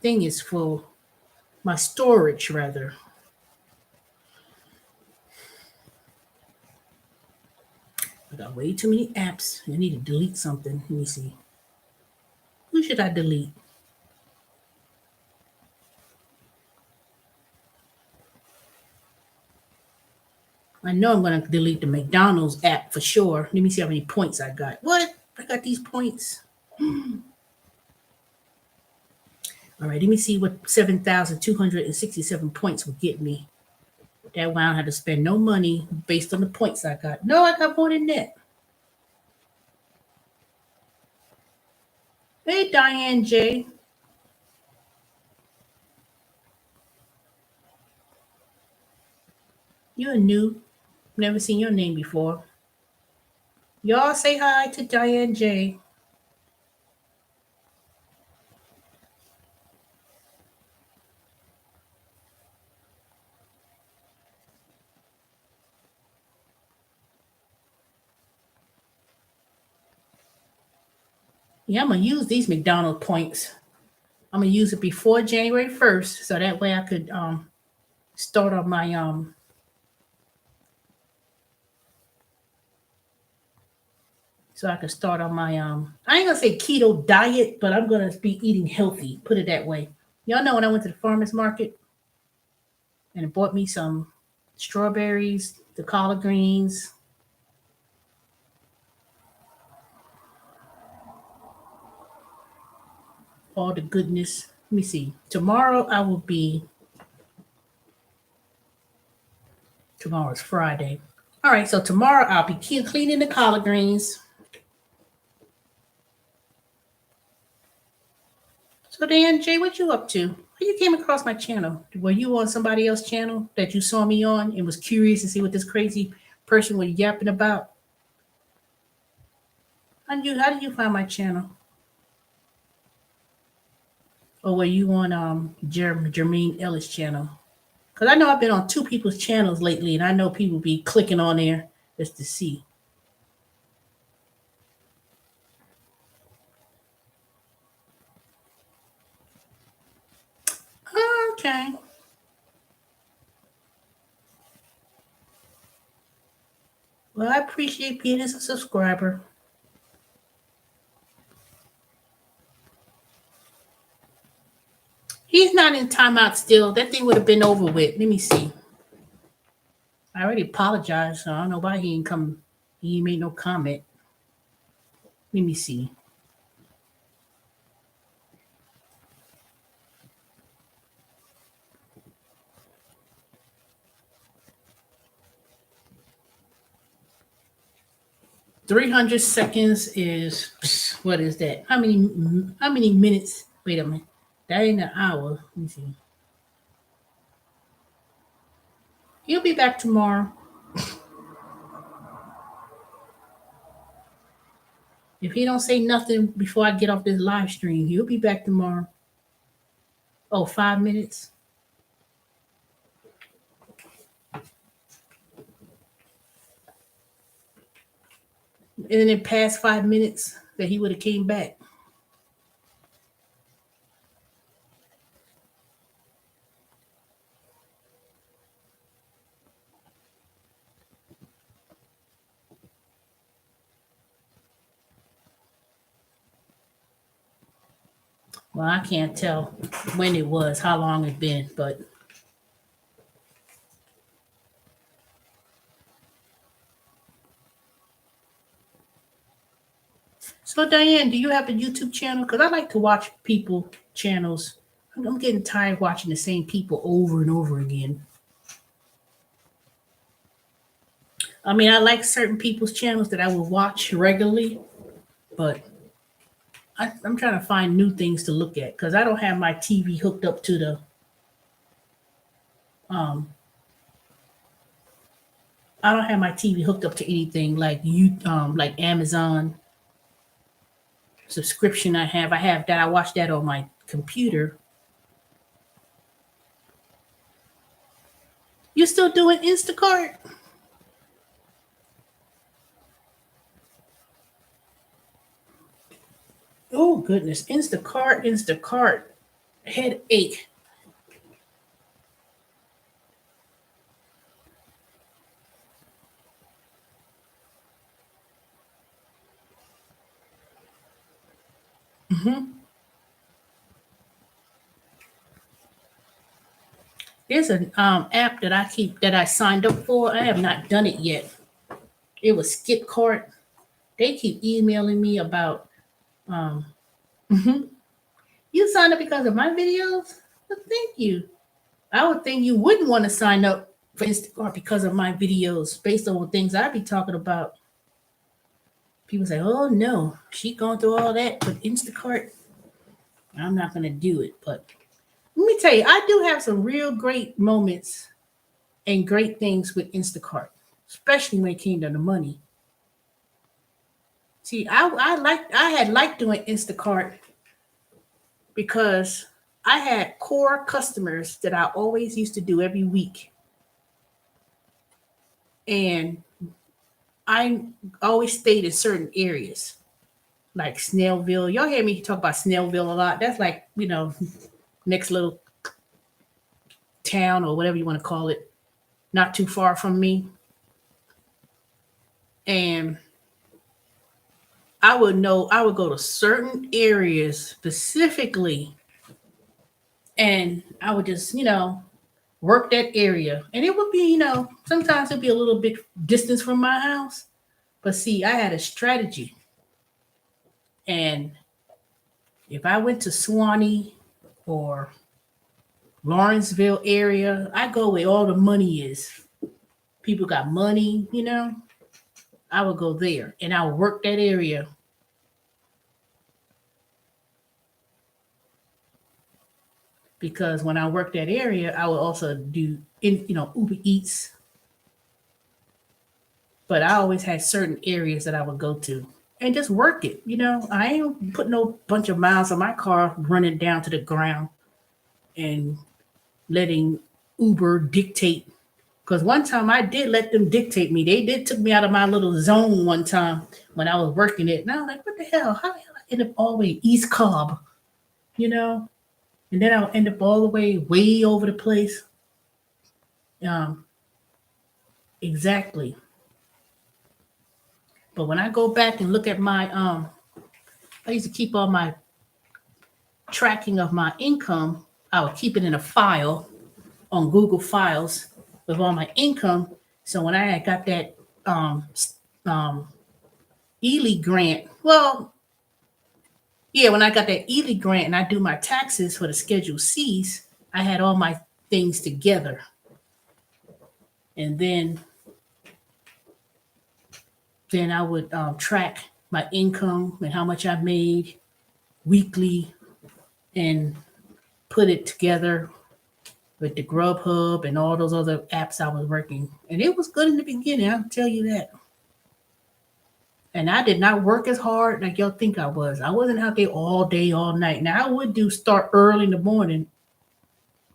Speaker 1: thing is full. My storage rather. I got way too many apps. I need to delete something. Let me see. Who should I delete? I know I'm gonna delete the McDonald's app for sure. Let me see how many points I got. What? I got these points. All right, let me see what 7,267 points will get me. That way I don't have to spend no money based on the points I got. No, I got more than that. Hey, Diane J. You're new. Never seen your name before. Y'all say hi to Diane J. Yeah, I'm gonna use these McDonald's points. I'm gonna use it before January 1st, so that way I could start on my I ain't gonna say keto diet, but I'm gonna be eating healthy. Put it that way. Y'all know when I went to the farmers market and bought me some strawberries, the collard greens, all the goodness. Let me see. Tomorrow's Friday. All right, so tomorrow I'll be cleaning the collard greens. So Dan, Jay, what you up to? How you came across my channel? Were you on somebody else's channel that you saw me on and was curious to see what this crazy person was yapping about? How did you find my channel? Or were you on Jermaine Ellis' channel? Because I know I've been on two people's channels lately, and I know people be clicking on there just to see. Okay. Well, I appreciate being as a subscriber. He's not in timeout still. That thing would have been over with. Let me see. I already apologized, so I don't know why he ain't come. He ain't made no comment. Let me see. $300 is what is that? How many minutes? Wait a minute. That ain't an hour. Let me see. He'll be back tomorrow. If he don't say nothing before I get off this live stream, he'll be back tomorrow. Oh, 5 minutes. And then past 5 minutes that he would have came back. Well, I can't tell when it was, how long it's been, but so Diane, do you have a YouTube channel? Because I like to watch people channels. I'm getting tired watching the same people over and over again. I mean, I like certain people's channels that I will watch regularly, but I'm trying to find new things to look at because I don't have my TV hooked up to the um I don't have my TV hooked up to anything like like Amazon subscription. I have that. I watch that on my computer. You still doing Instacart? Oh goodness, Instacart, headache. Hmm. There's an app that I signed up for. I have not done it yet. It was Skipcart. They keep emailing me about um. Mhm. You signed up because of my videos. Well, thank you. I would think you wouldn't want to sign up for Instacart because of my videos based on things I be talking about. People say, "Oh no, she going through all that with Instacart." I'm not gonna do it, but let me tell you, I do have some real great moments and great things with Instacart, especially when it came to the money. See, I had liked doing Instacart because I had core customers that I always used to do every week, and I always stayed in certain areas. like Snellville. Y'all hear me talk about Snellville a lot. That's like, next little town or whatever you want to call it, not too far from me. And I would go to certain areas specifically and I would just, work that area. And it would be, sometimes it'd be a little bit distance from my house. But see, I had a strategy. And if I went to Swanee or Lawrenceville area, I go where all the money is. People got money, I would go there and I would work that area. Because when I worked that area, I would also do, Uber Eats. But I always had certain areas that I would go to and just work it. I ain't put no bunch of miles on my car running down to the ground and letting Uber dictate. Because one time I did let them dictate me. They did took me out of my little zone one time when I was working it. And I was like, what the hell? How the hell I end up all the way East Cobb? And then I'll end up all the way over the place. Um, exactly. But when I go back and look at my I used to keep all my tracking of my income. I would keep it in a file on Google Files with all my income. So when I had got that Ely grant, when I got that Ely grant and I do my taxes for the Schedule C's, I had all my things together. And then I would track my income and how much I made weekly and put it together with the Grubhub and all those other apps I was working. And it was good in the beginning, I'll tell you that. And I did not work as hard like y'all think I was. I wasn't out there all day, all night. Now I would start early in the morning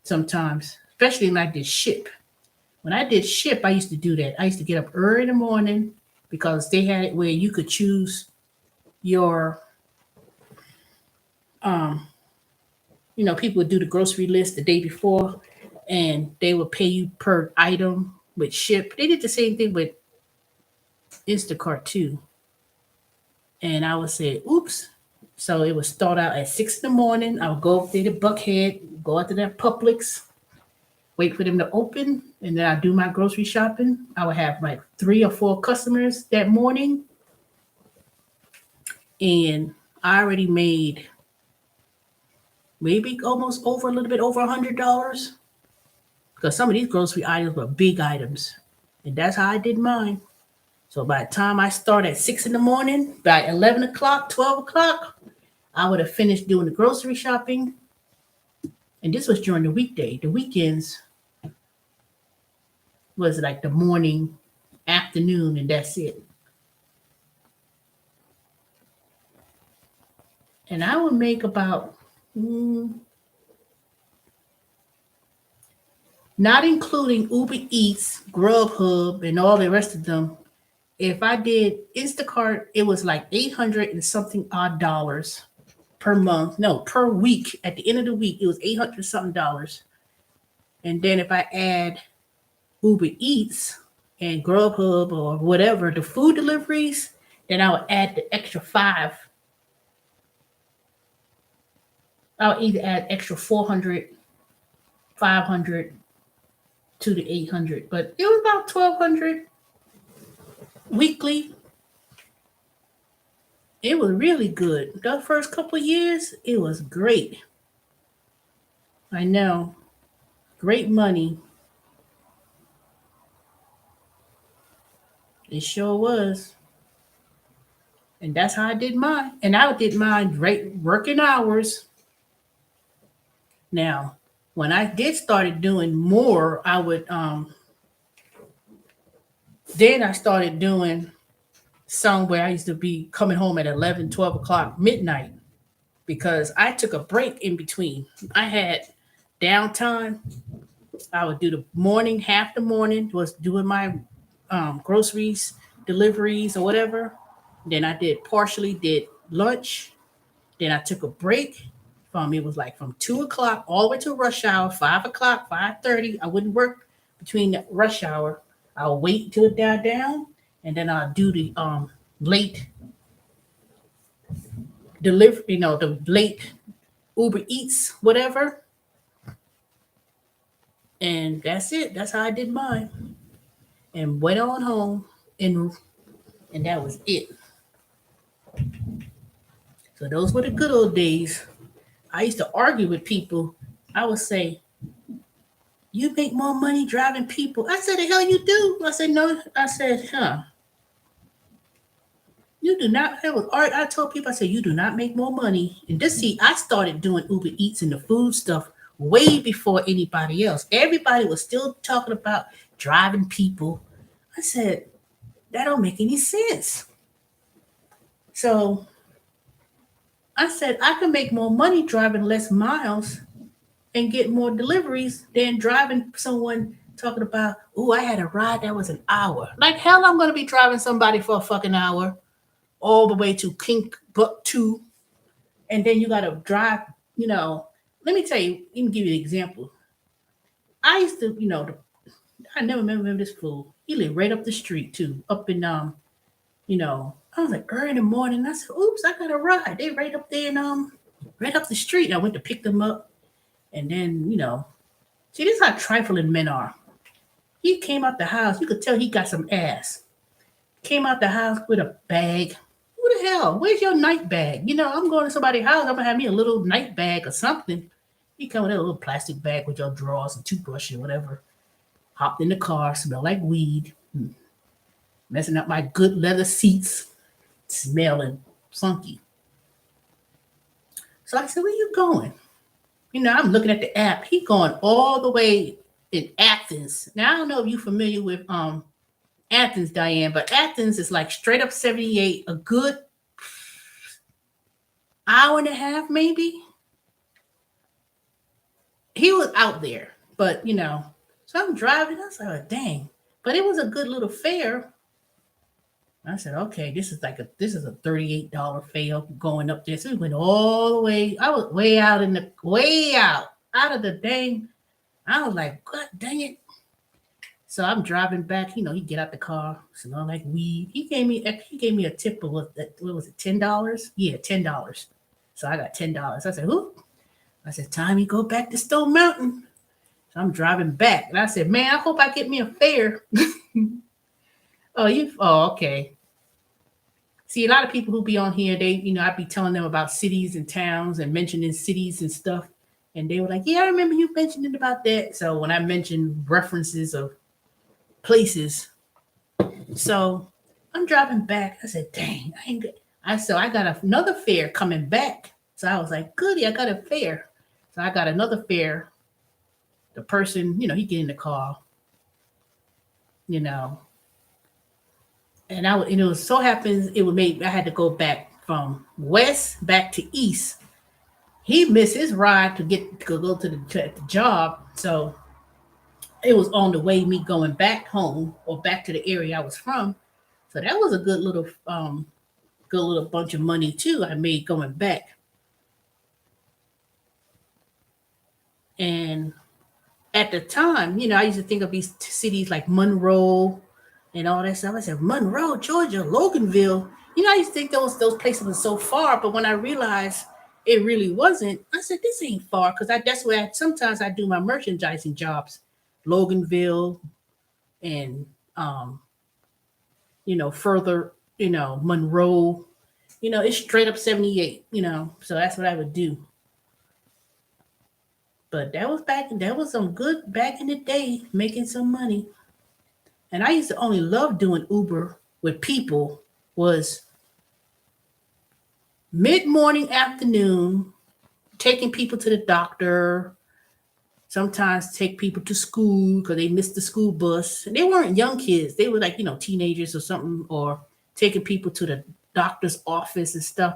Speaker 1: sometimes, especially when I did ship. When I did ship, I used to do that. I used to get up early in the morning because they had it where you could choose your people would do the grocery list the day before and they would pay you per item with ship. They did the same thing with Instacart too. And I would say, oops. So it would start out at 6 in the morning. I would go up there to Buckhead, go out to that Publix, wait for them to open, and then I do my grocery shopping. I would have like 3 or 4 customers that morning. And I already made maybe almost a little bit over $100 because some of these grocery items were big items. And that's how I did mine. So by the time I start at 6 in the morning, by 11 o'clock, 12 o'clock, I would have finished doing the grocery shopping. And this was during the weekday. The weekends was like the morning, afternoon, and that's it. And I would make about, not including Uber Eats, Grubhub, and all the rest of them. If I did Instacart, it was like 800 and something odd dollars per month. No, per week. At the end of the week, it was 800 something dollars. And then if I add Uber Eats and Grubhub or whatever, the food deliveries, then I would add the extra 5. I would either add extra 400, 500 to the 800, but it was about 1,200 weekly. It was really good. The first couple of years, it was great. I know. Great money. It sure was. And that's how I did mine. And I did mine great working hours. Now, when I did started doing more, I would then I started doing some where I used to be coming home at 11, 12 o'clock, midnight, because I took a break in between. I had downtime. I would do the morning, half the morning was doing my groceries, deliveries, or whatever. Then I did lunch. Then I took a break from it was like from 2 o'clock all the way to rush hour, 5 o'clock, 5:30. I wouldn't work between the rush hour. I'll wait till it died down, and then I'll do the late delivery, the late Uber Eats, whatever. And that's it. That's how I did mine. And went on home and that was it. So those were the good old days. I used to argue with people. I would say, "You make more money driving people." I said, "The hell you do?" I said, "No." I said, "Huh? You do not." That was art. I told people, I said, "You do not make more money." And this, see, I started doing Uber Eats and the food stuff way before anybody else. Everybody was still talking about driving people. I said, that don't make any sense. So I said, I can make more money driving less miles and get more deliveries than driving someone talking about, "Oh, I had a ride that was an hour." Like hell, I'm gonna be driving somebody for a fucking hour all the way to King Buck 2, and then you gotta drive, you know. Let me tell you, let me give you an example. I used to, I never remember this fool. He lived right up the street too, up in I was like early in the morning. I said, "Oops, I got a ride." They right up there and right up the street. I went to pick them up, and then see, this is how trifling men are. He came out the house. You could tell he got some ass. Came out the house with a bag. Who the hell? Where's your night bag? I'm going to somebody's house. I'm gonna have me a little night bag or something. He come with a little plastic bag with your drawers and toothbrush and whatever. Hopped in the car, smelled like weed, messing up my good leather seats, smelling funky. So I said, "Where you going?" I'm looking at the app. He going all the way in Athens. Now I don't know if you're familiar with Athens, Diane, but Athens is like straight up 78, a good hour and a half, maybe. He was out there, but so I'm driving. I was like, "Oh, dang," but it was a good little fare. I said, "Okay, this is a $38 fare going up there." So we went all the way. I was way out way out of the dang. I was like, "God dang it!" So I'm driving back. He get out the car, smell like weed. He gave me a tip of what was it, $10? Yeah, $10. So I got $10. I said, "Who?" I said, "Time you go back to Stone Mountain." So I'm driving back, and I said, "Man, I hope I get me a fare." Oh, okay. See, a lot of people who be on here, I be telling them about cities and towns and mentioning cities and stuff. And they were like, "Yeah, I remember you mentioning about that." So when I mentioned references of places, so I'm driving back. I said, "Dang, I ain't good." I got another fare coming back. So I was like, "Goody, I got a fare." So I got another fare. The person, he get in the car, you know, and it was so happens it would make I had to go back from west back to east. He missed his ride to go to the job, so it was on the way me going back home or back to the area I was from. So that was a good little bunch of money too I made going back. And at the time, I used to think of these cities like Monroe and all that stuff. I said, "Monroe, Georgia, Loganville." I used to think those places were so far, but when I realized it really wasn't, I said, "This ain't far," because that's where sometimes I do my merchandising jobs, Loganville and further, Monroe. It's straight up 78. So that's what I would do. But that was some good back in the day, making some money. And I used to only love doing Uber with people was mid morning, afternoon, taking people to the doctor. Sometimes take people to school because they missed the school bus. And they weren't young kids; they were like teenagers or something, or taking people to the doctor's office and stuff.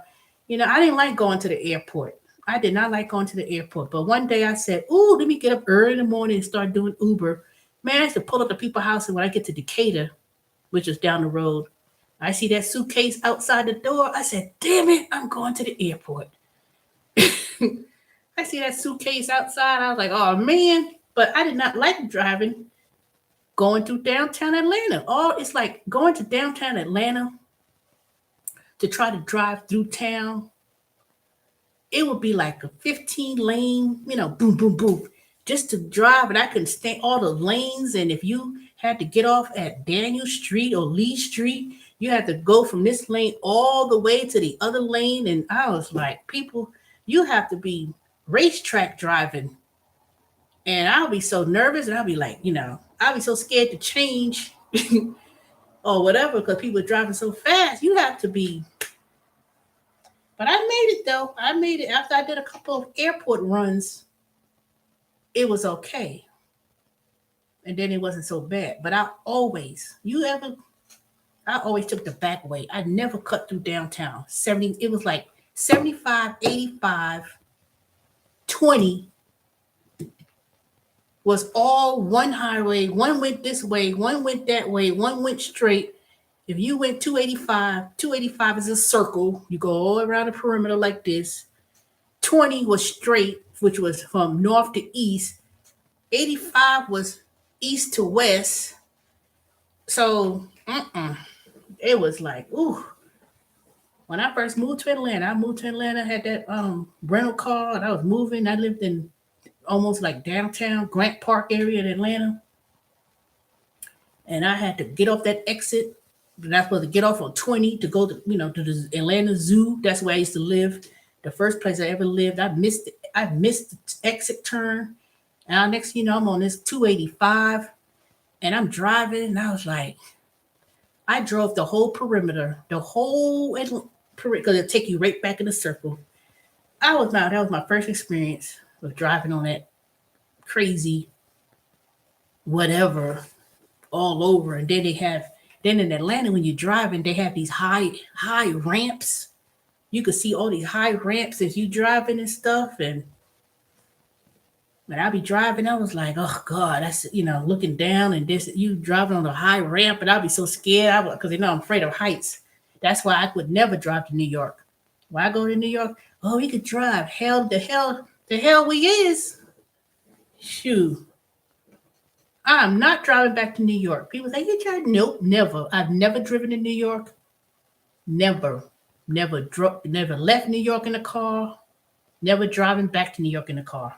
Speaker 1: I didn't like going to the airport. I did not like going to the airport. But one day I said, "Ooh, let me get up early in the morning and start doing Uber." Man, I used to pull up to people's house, and when I get to Decatur, which is down the road, I see that suitcase outside the door. I said, damn it, I'm going to the airport. I see that suitcase outside. I was like, oh man. But I did not like driving going through downtown Atlanta. Oh, it's like going to downtown Atlanta to try to drive through town. It would be like a 15 lane, boom, boom, boom, just to drive. And I couldn't stand all the lanes. And if you had to get off at Daniel Street or Lee Street, you had to go from this lane all the way to the other lane. And I was like, people, you have to be racetrack driving. And I'll be so nervous and I'll be like, I'll be so scared to change or whatever because people are driving so fast. You have to be. But I made it though. I made it after I did a couple of airport runs. It was okay. And then it wasn't so bad. But I always took the back way. I never cut through downtown. It was like 75, 85, 20 was all one highway. One went this way, one went that way, one went straight. If you went 285 is a circle. You go all around the perimeter like this. 20 was straight, which was from north to east. 85 was east to west. So, it was like, ooh. When I first moved to Atlanta, I had that rental car, and I was moving. I lived in almost like downtown Grant Park area in Atlanta. And I had to get off that exit. And I was supposed to get off on 20 to go to, to the Atlanta Zoo. That's where I used to live. The first place I ever lived. I missed the exit turn. And next I'm on this 285 and I'm driving and I was like, I drove the whole perimeter, because it'll take you right back in the circle. That was my first experience with driving on that crazy whatever all over. And then in Atlanta, when you're driving, they have these high ramps. You could see all these high ramps as you driving and stuff. And when I be driving, I was like, oh God, that's, looking down and this, you driving on a high ramp. And I'd be so scared because I'm afraid of heights. That's why I would never drive to New York. When I go to New York, oh, we could drive. The hell we is. Shoot. I'm not driving back to New York. People say, you tried? Nope, never. I've never driven to New York. Never left New York in a car. Never driving back to New York in a car.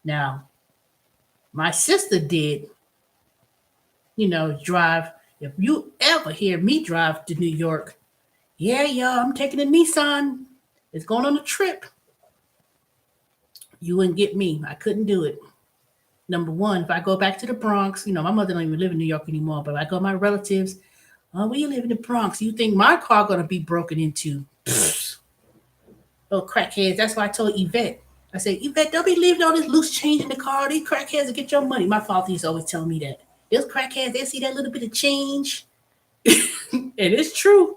Speaker 1: Now, my sister did, drive. If you ever hear me drive to New York, yeah, I'm taking a Nissan. It's going on a trip. You wouldn't get me. I couldn't do it. Number one, if I go back to the Bronx, my mother don't even live in New York anymore, but if I go to my relatives, oh, where you live in the Bronx? You think my car going to be broken into? Oh, crackheads. That's why I told Yvette. I said, Yvette, don't be leaving all this loose change in the car. These crackheads will get your money. My father used to always tell me that. Those crackheads, they see that little bit of change. And it's true.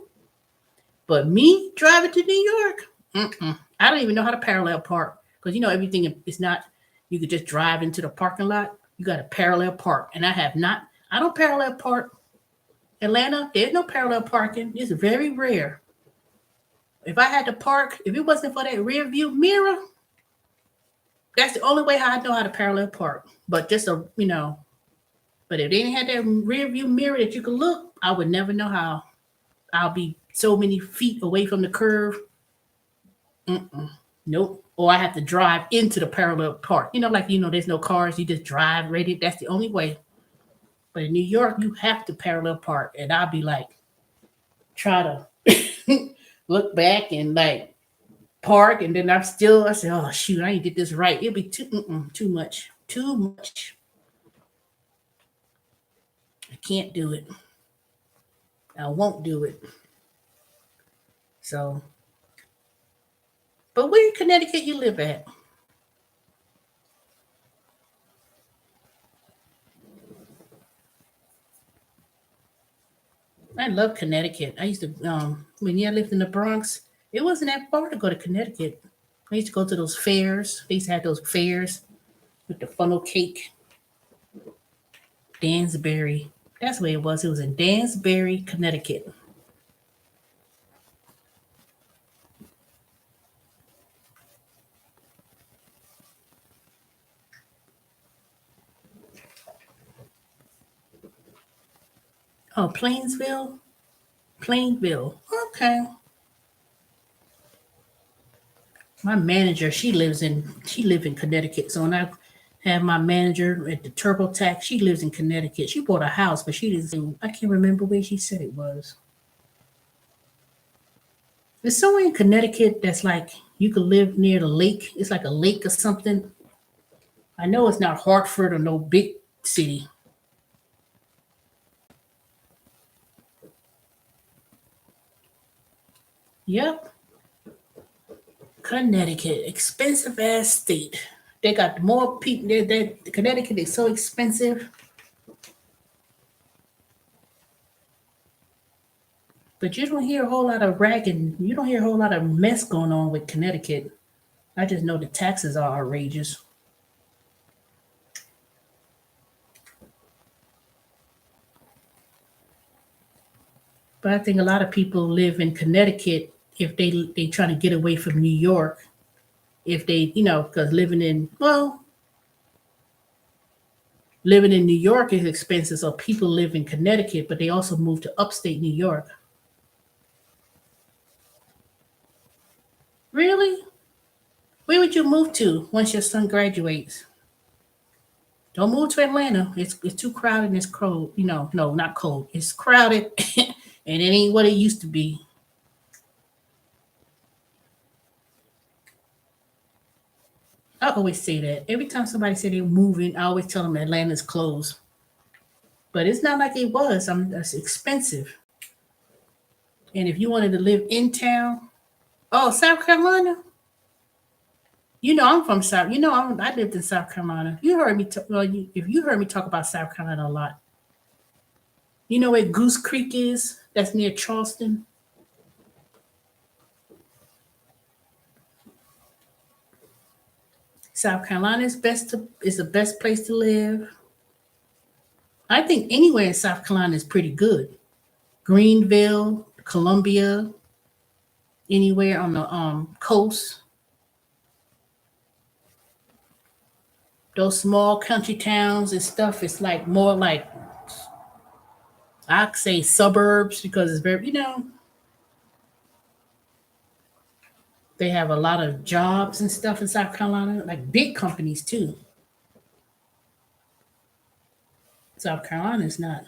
Speaker 1: But me driving to New York, I don't even know how to parallel park. Because, everything is not, you could just drive into the parking lot. You got to parallel park. And I don't parallel park. Atlanta, there's no parallel parking. It's very rare. If I had to park, if it wasn't for that rear view mirror, that's the only way I know how to parallel park. But but if they didn't have that rear view mirror that you could look, I would never know how. I'll be so many feet away from the curve. Nope. Or I have to drive into the parallel park. There's no cars. You just drive right. That's the only way. But in New York, you have to parallel park. And I'll be like, try to look back and like park. And then I say, oh, shoot, I ain't did this right. It'll be too much. Too much. I can't do it. I won't do it. So, but where in Connecticut you live at? I love Connecticut. I used to, when I lived in the Bronx, it wasn't that far to go to Connecticut. I used to go to those fairs. They used to have those fairs with the funnel cake. Dansbury. That's where it was. It was in Dansbury, Connecticut. Oh, Plainsville? Plainville. Okay. My manager, she lives in Connecticut. So when I have my manager at the TurboTax, she lives in Connecticut. She bought a house, but she didn't. I can't remember where she said it was. There's somewhere in Connecticut that's like you could live near the lake. It's like a lake or something. I know it's not Hartford or no big city. Yep, Connecticut, expensive ass state. They got more people. Connecticut is so expensive, but you don't hear a whole lot of ragging. You don't hear a whole lot of mess going on with Connecticut. I just know the taxes are outrageous. But I think a lot of people live in Connecticut if they trying to get away from New York. If they because living in New York is expensive, so people live in Connecticut, but they also move to upstate New York. Really? Where would you move to once your son graduates? Don't move to Atlanta. It's too crowded and it's cold. No, not cold. It's crowded and it ain't what it used to be. I always say that. Every time somebody say they're moving, I always tell them Atlanta's closed. But it's not like it was. It's expensive. And if you wanted to live in town, oh, South Carolina. I'm from South. I lived in South Carolina. You heard me. If you heard me talk about South Carolina a lot, you know where Goose Creek is? That's near Charleston. South Carolina is the best place to live. I think anywhere in South Carolina is pretty good. Greenville, Columbia, anywhere on the coast. Those small country towns and stuff. It's like more like I'd say suburbs because it's very they have a lot of jobs and stuff in South Carolina, like big companies too. South Carolina is not.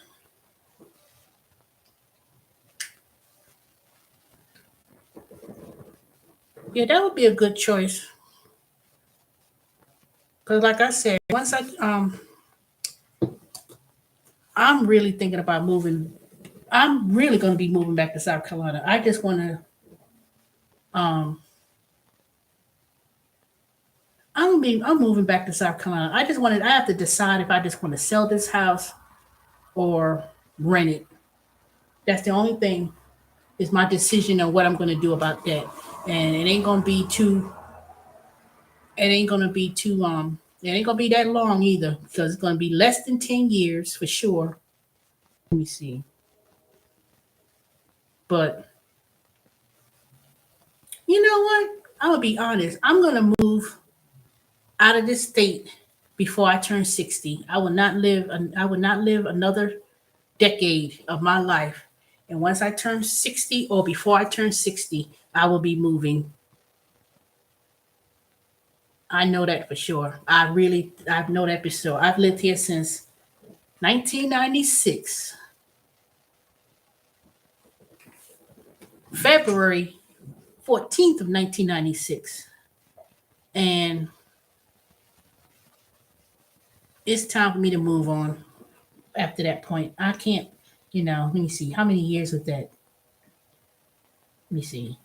Speaker 1: Yeah, that would be a good choice. Cause like I said, once I'm really thinking about moving. I'm really going to be moving back to South Carolina. I just want to. Um, I'm moving back to South Carolina. I just wanted. I have to decide if I just want to sell this house or rent it. That's the only thing is my decision on what I'm going to do about that. And it ain't going to be too. It ain't going to be too. It ain't going to be that long either because it's going to be less than 10 years for sure. Let me see. But you know what? I'm gonna be honest. I'm gonna move out of this state before I turn 60. I would not live another decade of my life. And once I turn 60 or before I turn 60, I will be moving. I know that for sure. I know that for sure. I've lived here since 1996, February 14th of 1996. And it's time for me to move on after that point. I can't, let me see. How many years was that? Let me see.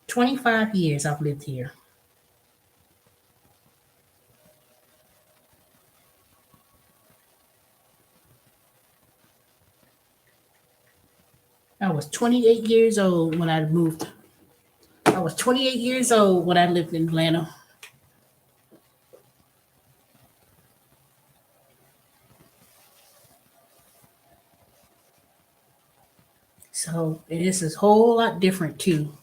Speaker 1: 25 years I've lived here. I was 28 years old when I moved. I was 28 years old when I lived in Atlanta. So this is a whole lot different too.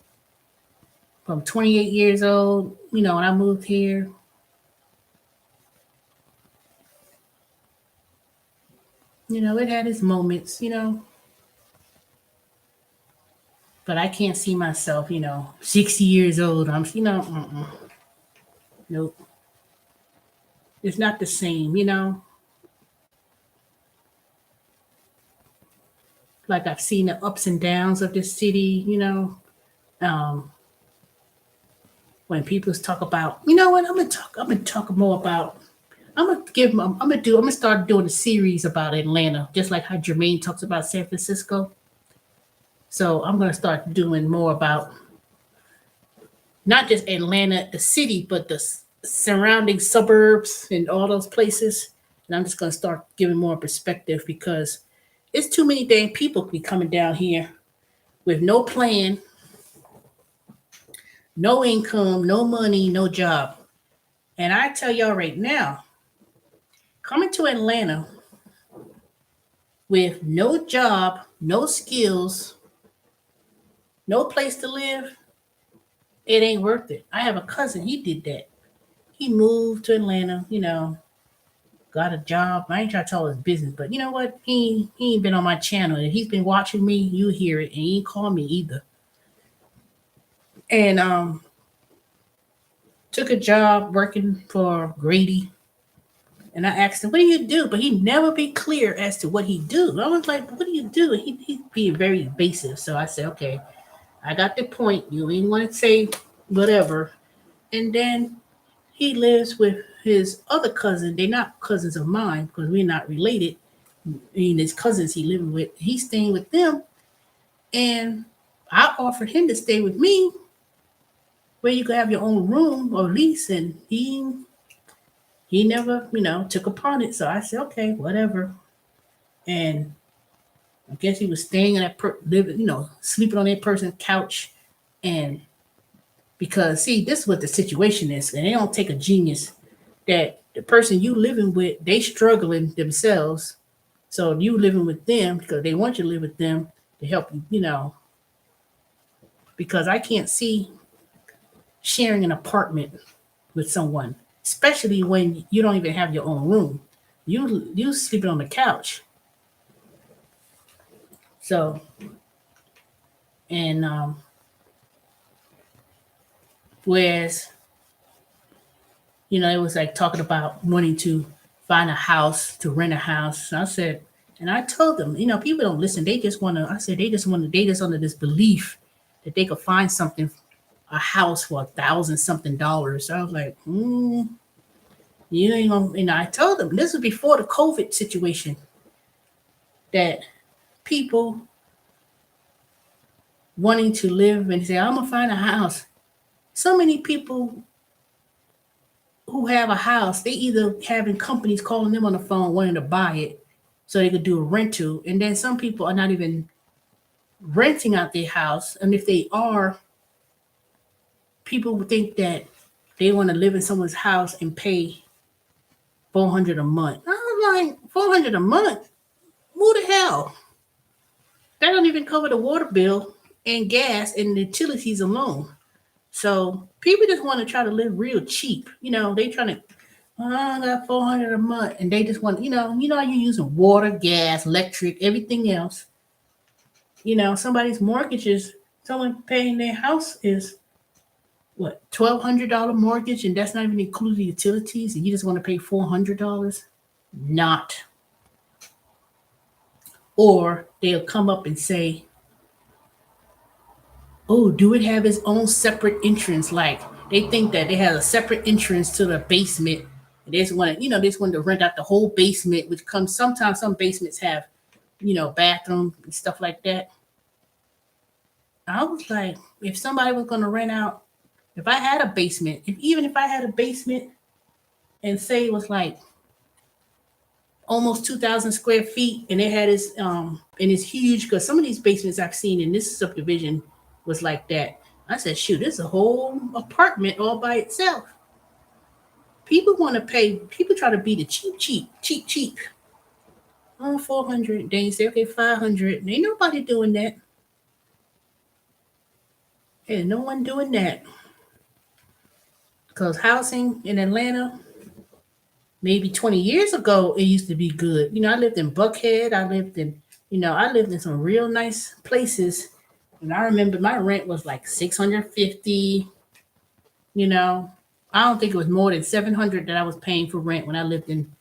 Speaker 1: From 28 years old, when I moved here, It had its moments, but I can't see myself, 60 years old. Nope. It's not the same. Like I've seen the ups and downs of this city. Um, when people talk about, what, I'm gonna talk more about, I'm gonna start doing a series about Atlanta, just like how Jermaine talks about San Francisco. So I'm gonna start doing more about not just Atlanta, the city, but the surrounding suburbs and all those places. And I'm just going to start giving more perspective because it's too many dang people be coming down here with no plan, no income, no money, no job. And I tell y'all right now, coming to Atlanta with no job, no skills, no place to live, it ain't worth it. I have a cousin, he did that. He moved to Atlanta, got a job. I ain't trying to tell his business, but you know what? He ain't been on my channel. If he's been watching me, you hear it, and he ain't call me either. And took a job working for Grady. And I asked him, "What do you do?" But he never be clear as to what he do. I was like, "What do you do?" And he'd be very evasive. So I said, "Okay, I got the point. You ain't want to say whatever." And then he lives with his other cousin. They're not cousins of mine because we're not related. I mean, his cousins he living with. He's staying with them, and I offered him to stay with me, where you could have your own room or lease, and he never, took upon it. So I said, okay, whatever. And I guess he was staying in living, sleeping on that person's couch, and because see, this is what the situation is, and they don't take a genius that the person you living with, they struggling themselves. So you living with them because they want you to live with them to help you, because I can't see sharing an apartment with someone, especially when you don't even have your own room. You sleeping on the couch. So and whereas it was like talking about wanting to find a house to rent a house. And I said, and I told them, people don't listen. They just want to. I said they just want to. They just under this belief that they could find something, a house for $1,000 something. So I was like, you ain't gonna. I told them this was before the COVID situation that people wanting to live and say, I'm gonna find a house. So many people who have a house, they either having companies calling them on the phone wanting to buy it so they could do a rental. And then some people are not even renting out their house. And if they are, people would think that they want to live in someone's house and pay 400 a month. I was like, 400 a month? Who the hell? That don't even cover the water bill and gas and the utilities alone. So people just want to try to live real cheap. They trying to, I got 400 a month, and they just want, how you're using water, gas, electric, everything else. Somebody's mortgages, someone paying their house is what, $1,200 mortgage, and that's not even including the utilities, and you just want to pay $400? Not. Or they'll come up and say, oh, do it have its own separate entrance? Like they think that it has a separate entrance to the basement. And they just want to, they just want to rent out the whole basement, which comes sometimes some basements have, bathroom and stuff like that. I was like, if somebody was going to rent out, if I had a basement, even if I had a basement and say it was like almost 2,000 square feet, and it had its and it's huge because some of these basements I've seen in this subdivision was like that. I said, shoot, this is a whole apartment all by itself. People want to pay. People try to be the cheap. Oh, 400. Then you say, okay, 500. Ain't nobody doing that. Ain't no one doing that because housing in Atlanta maybe 20 years ago, it used to be good. I lived in Buckhead. I lived in some real nice places. And I remember my rent was like 650, you know. I don't think it was more than 700 that I was paying for rent when I lived in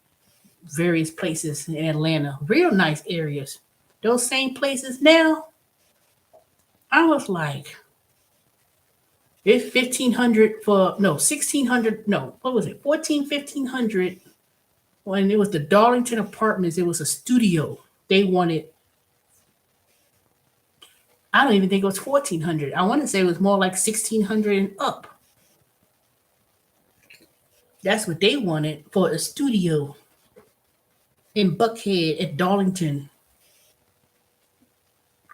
Speaker 1: various places in Atlanta. Real nice areas. Those same places now, I was like, it's 1,500 for, no, 1,600, no, what was it? 1,500 when it was the Darlington Apartments. It was a studio. They wanted, I don't even think it was 1,400. I want to say it was more like 1,600 and up. That's what they wanted for a studio in Buckhead at Darlington.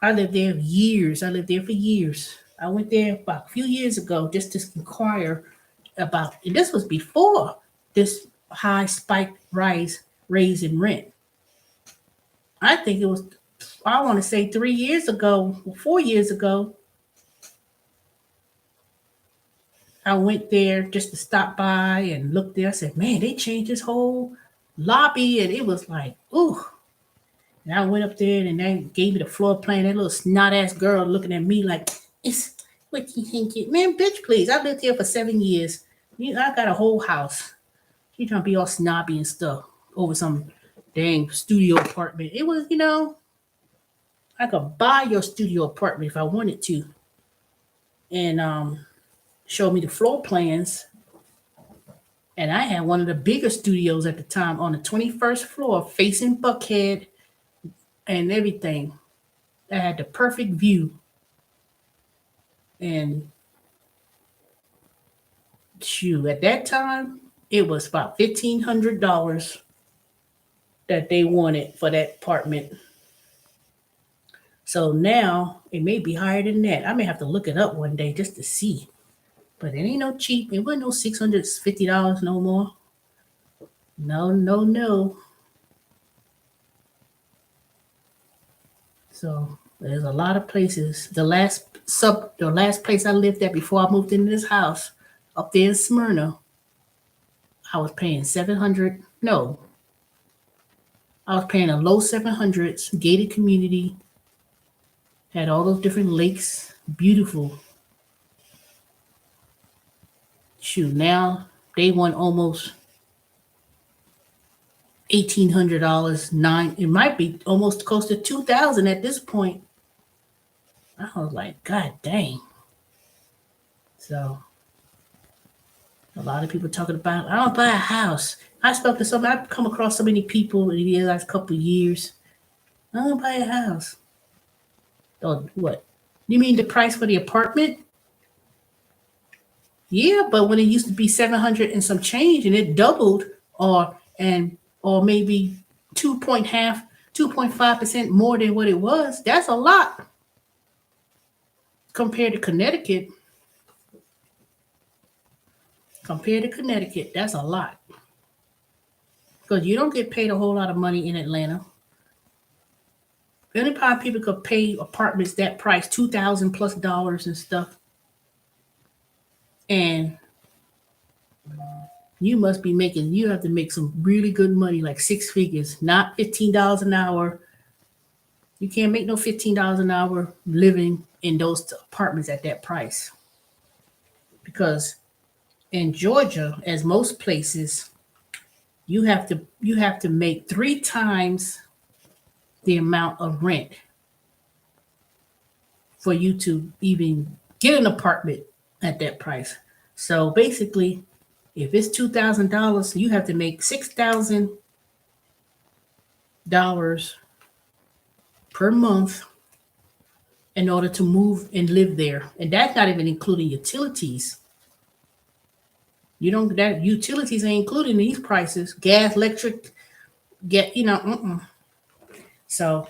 Speaker 1: I lived there years. I lived there for years. I went there about a few years ago just to inquire about, and this was before this high spike raise in rent. I think it was, I want to say 3 years ago, 4 years ago, I went there just to stop by and look there. I said, man, they changed this whole lobby, and it was like, ooh. And I went up there and they gave me the floor plan. That little snot ass girl looking at me like, it's what you think it, man, bitch, please. I lived here for 7 years. I got a whole house. You trying to be all snobby and stuff over some dang studio apartment. It was, I could buy your studio apartment if I wanted to. And showed me the floor plans. And I had one of the bigger studios at the time on the 21st floor facing Buckhead and everything. I had the perfect view. And shoot, at that time, it was about $1,500 that they wanted for that apartment. So now it may be higher than that. I may have to look it up one day just to see. But it ain't no cheap. It wasn't no $650 no more. No, no, no. So there's a lot of places. The last place I lived at before I moved into this house, up there in Smyrna, I was paying 700. No, I was paying a low 700s, gated community, had all those different lakes, beautiful. Shoot, now they want almost $1,800. It might be almost close to 2,000 at this point. I was like, God dang. So a lot of people talking about, I don't buy a house. I spoke to somebody, I've come across so many people in the last couple of years. I don't buy a house. Oh, what? You mean the price for the apartment? Yeah, but when it used to be 700 and some change and it doubled or maybe 2.5% more than what it was, that's a lot compared to Connecticut. That's a lot. Because you don't get paid a whole lot of money in Atlanta. The only time people could pay apartments that price, $2,000 plus and stuff. And you have to make some really good money, like 6 figures, not $15 an hour. You can't make no $15 an hour living in those apartments at that price. Because in Georgia, as most places, you have to make 3 times the amount of rent for you to even get an apartment at that price. So basically, if it's $2,000, you have to make $6,000 per month in order to move and live there. And that's not even including utilities. Utilities ain't included in these prices. Gas, electric, So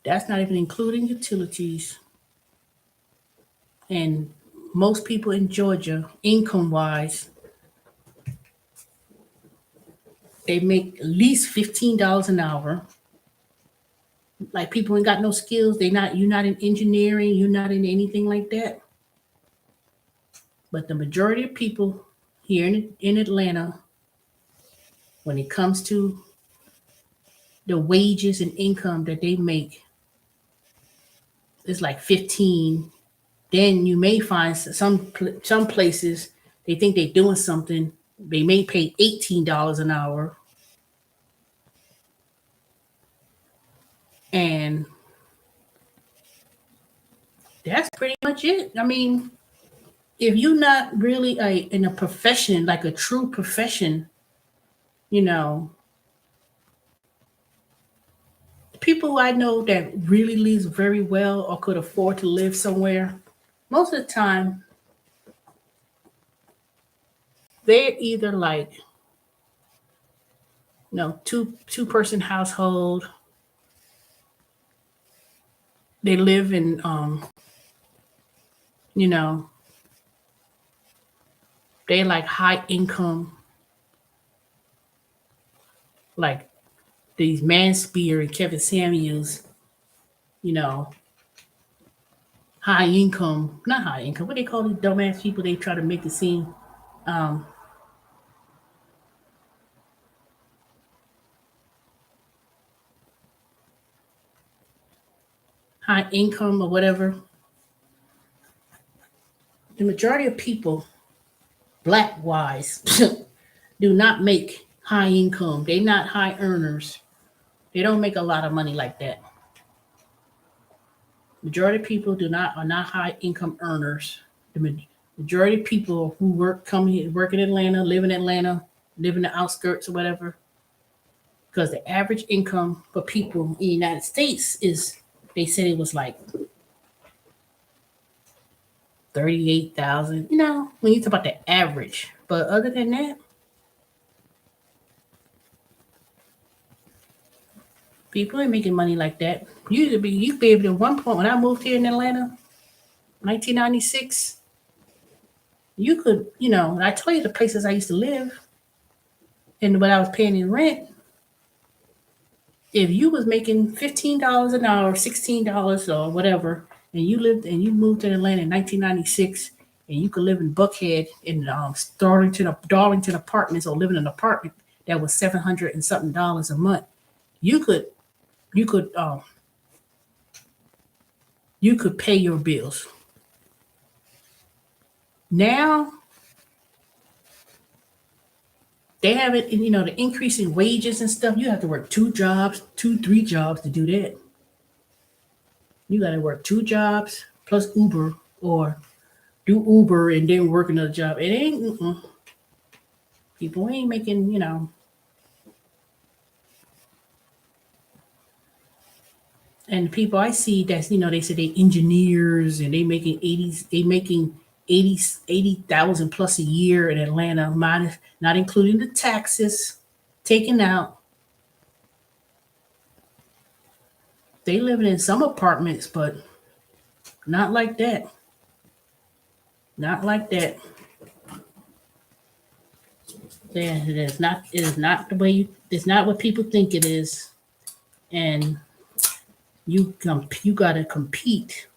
Speaker 1: that's not even including utilities. And most people in Georgia, income-wise, they make at least $15 an hour. Like people ain't got no skills. You're not in engineering. You're not in anything like that. But the majority of people here in Atlanta, when it comes to the wages and income that they make, it's like 15. Then you may find some places they think they're doing something. They may pay $18 an hour, and that's pretty much it. I mean, if you're not really in a profession, like a true profession, you know, people I know that really lives very well or could afford to live somewhere, most of the time they're either like, two person household. They live in you know, they like high income, like these Manspear and Kevin Samuels, you know, high income, not high income, what they call these dumbass people they try to make it seem um high income or whatever. The majority of people, black wise, do not make high income. They're not high earners. They don't make a lot of money like that. Majority of people do not are not high income earners. The majority of people who come here, work in Atlanta, live in the outskirts or whatever, because the average income for people in the United States is, they said it was like 38,000. When you talk about the average, but other than that, people ain't making money like that. You be able to, at one point when I moved here in Atlanta, 1996, you could, I tell you the places I used to live and what I was paying in rent. If you was making $15 an hour, $16 or whatever, and you moved to Atlanta in 1996, and you could live in Buckhead in Darlington apartments, or live in an apartment that was $700 and something dollars a month, you could you could you could pay your bills. Now they have it, the increase in wages and stuff. You have to work two jobs, two, three jobs to do that. You got to work two jobs plus Uber, or do Uber and then work another job. It ain't, people ain't making, and people I see that's, they say they engineers and they making 80,000 plus a year in Atlanta, minus, not including the taxes taken out. They living in some apartments, but not like that. Not like that. Yeah, it is not the way it's not what people think it is. And you gotta compete.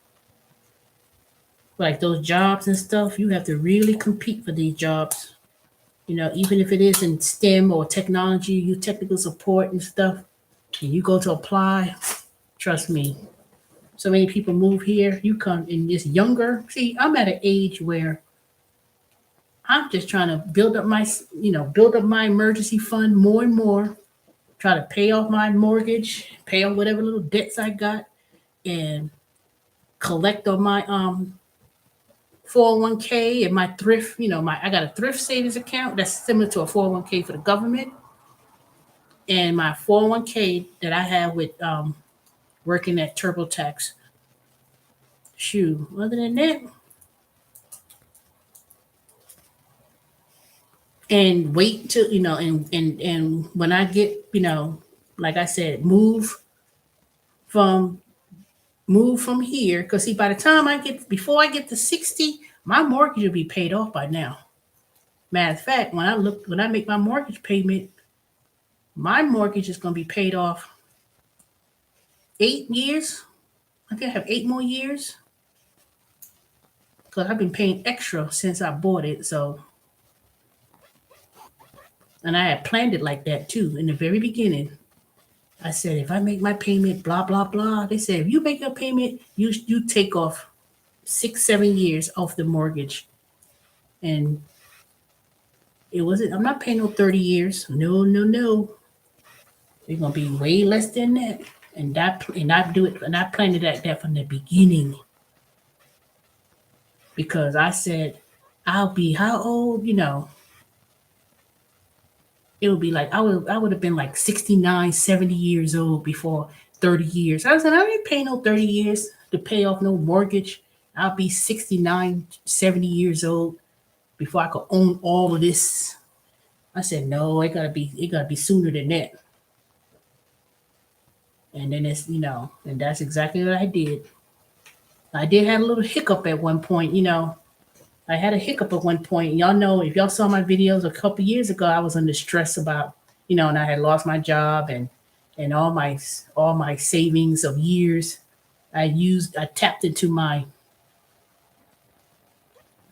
Speaker 1: Like those jobs and stuff, you have to really compete for these jobs. Even if it is in STEM or technology, you technical support and stuff, and you go to apply, trust me. So many people move here, you come in this younger. See, I'm at an age where I'm just trying to build up my emergency fund more and more, try to pay off my mortgage, pay off whatever little debts I got, and collect on my 401k and my thrift. My I got a thrift savings account that's similar to a 401k for the government, and my 401k that I have with working at TurboTax. Shoot, other than that, and wait till and when I get, like I said, from move from here, because see, by the time before I get to 60, my mortgage will be paid off by now. Matter of fact, when I make my mortgage payment, my mortgage is going to be paid off 8 years. I think I have 8 more years, because I've been paying extra since I bought it. So And I had planned it like that too in the very beginning. I said, if I make my payment, blah blah blah. They said, if you make a payment, you take off 6 7 years off the mortgage, and it wasn't. I'm not paying no 30 years. No, no, no. It's gonna be way less than that. And I do it, and I planned it like that from the beginning because I said, I'll be how old? It would be like I would have been like 69, 70 years old before 30 years. I said, I ain't paying no 30 years to pay off no mortgage. I'll be 69, 70 years old before I could own all of this. I said, no, it gotta be sooner than that. And then and that's exactly what I did. I did have a little hiccup at one point. I had a hiccup at one point. Y'all know, if y'all saw my videos a couple years ago, I was under stress about, and I had lost my job and all my savings of years. I tapped into my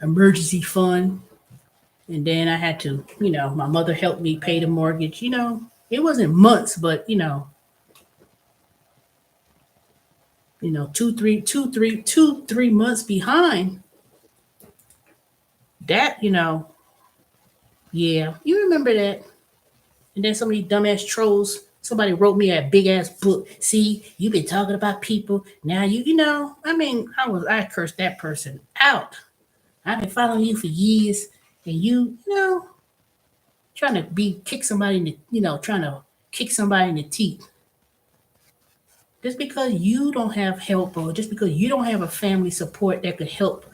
Speaker 1: emergency fund, and then I had to, my mother helped me pay the mortgage. It wasn't months, but 2 3 months behind that. Yeah, you remember that. And then some of these dumbass trolls, somebody wrote me a big ass book. See, you've been talking about people. Now I cursed that person out. I've been following you for years, and trying to kick somebody in the teeth. Just because you don't have help, or just because you don't have a family support that could help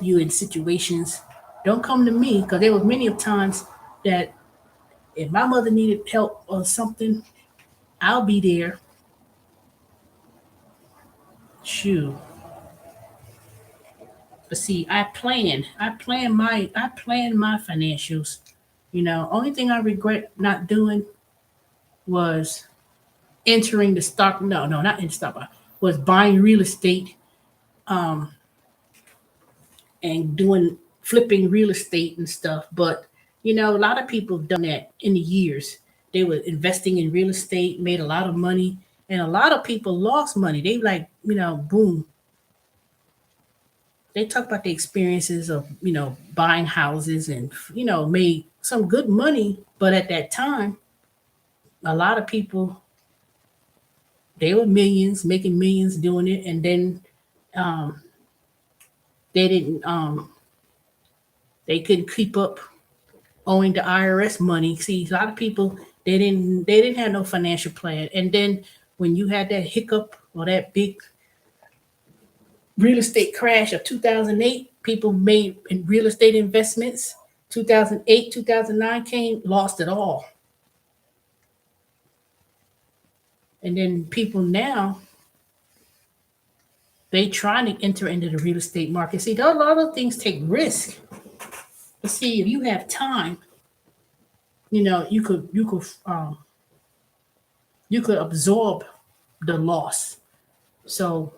Speaker 1: you in situations, don't come to me, because there were many of times that if my mother needed help or something, I'll be there. Shoo. But see, I plan my financials. Only thing I regret not doing was entering the stock. No, no, not in the stock market. Was buying real estate, and doing flipping real estate and stuff. But a lot of people have done that in the years. They were investing in real estate, made a lot of money, and a lot of people lost money. They like, boom. They talk about the experiences of buying houses and made some good money. But at that time, a lot of people, they were millions, making millions doing it, and then um, they didn't they couldn't keep up owing the IRS money. See, a lot of people, they didn't have no financial plan. And then when you had that hiccup or that big real estate crash of 2008, people made in real estate investments. 2008, 2009 came, lost it all. And then people now, they trying to enter into the real estate market. See, a lot of things take risk. But see, if you have time, you could absorb the loss. So,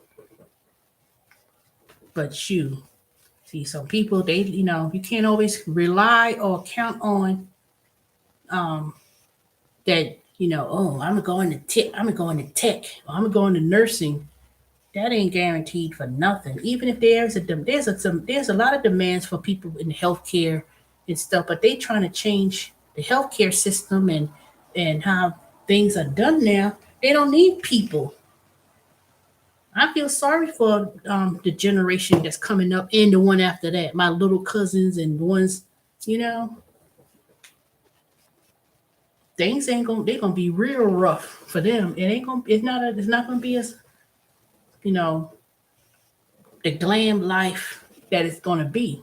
Speaker 1: but you see, some people, you can't always rely or count on that. Oh, I'm going to tech, or I'm going to nursing. That ain't guaranteed for nothing. Even if there's a lot of demands for people in healthcare and stuff, but they trying to change the healthcare system and how things are done now. They don't need people. I feel sorry for the generation that's coming up and the one after that. My little cousins and the ones, you know, things ain't gonna they're gonna be real rough for them. It ain't gonna it's not gonna be as you know the glam life that it's gonna be.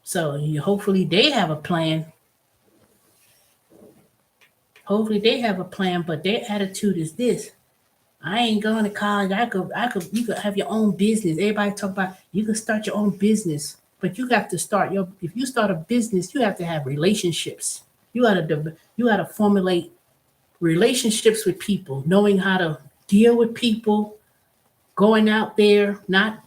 Speaker 1: So hopefully they have a plan. Hopefully they have a plan, but their attitude is this. I ain't going to college. You could have your own business. Everybody talk about you can start your own business, but you have to if you start a business, you have to have relationships. You gotta formulate relationships with people, knowing how to deal with people, going out there, not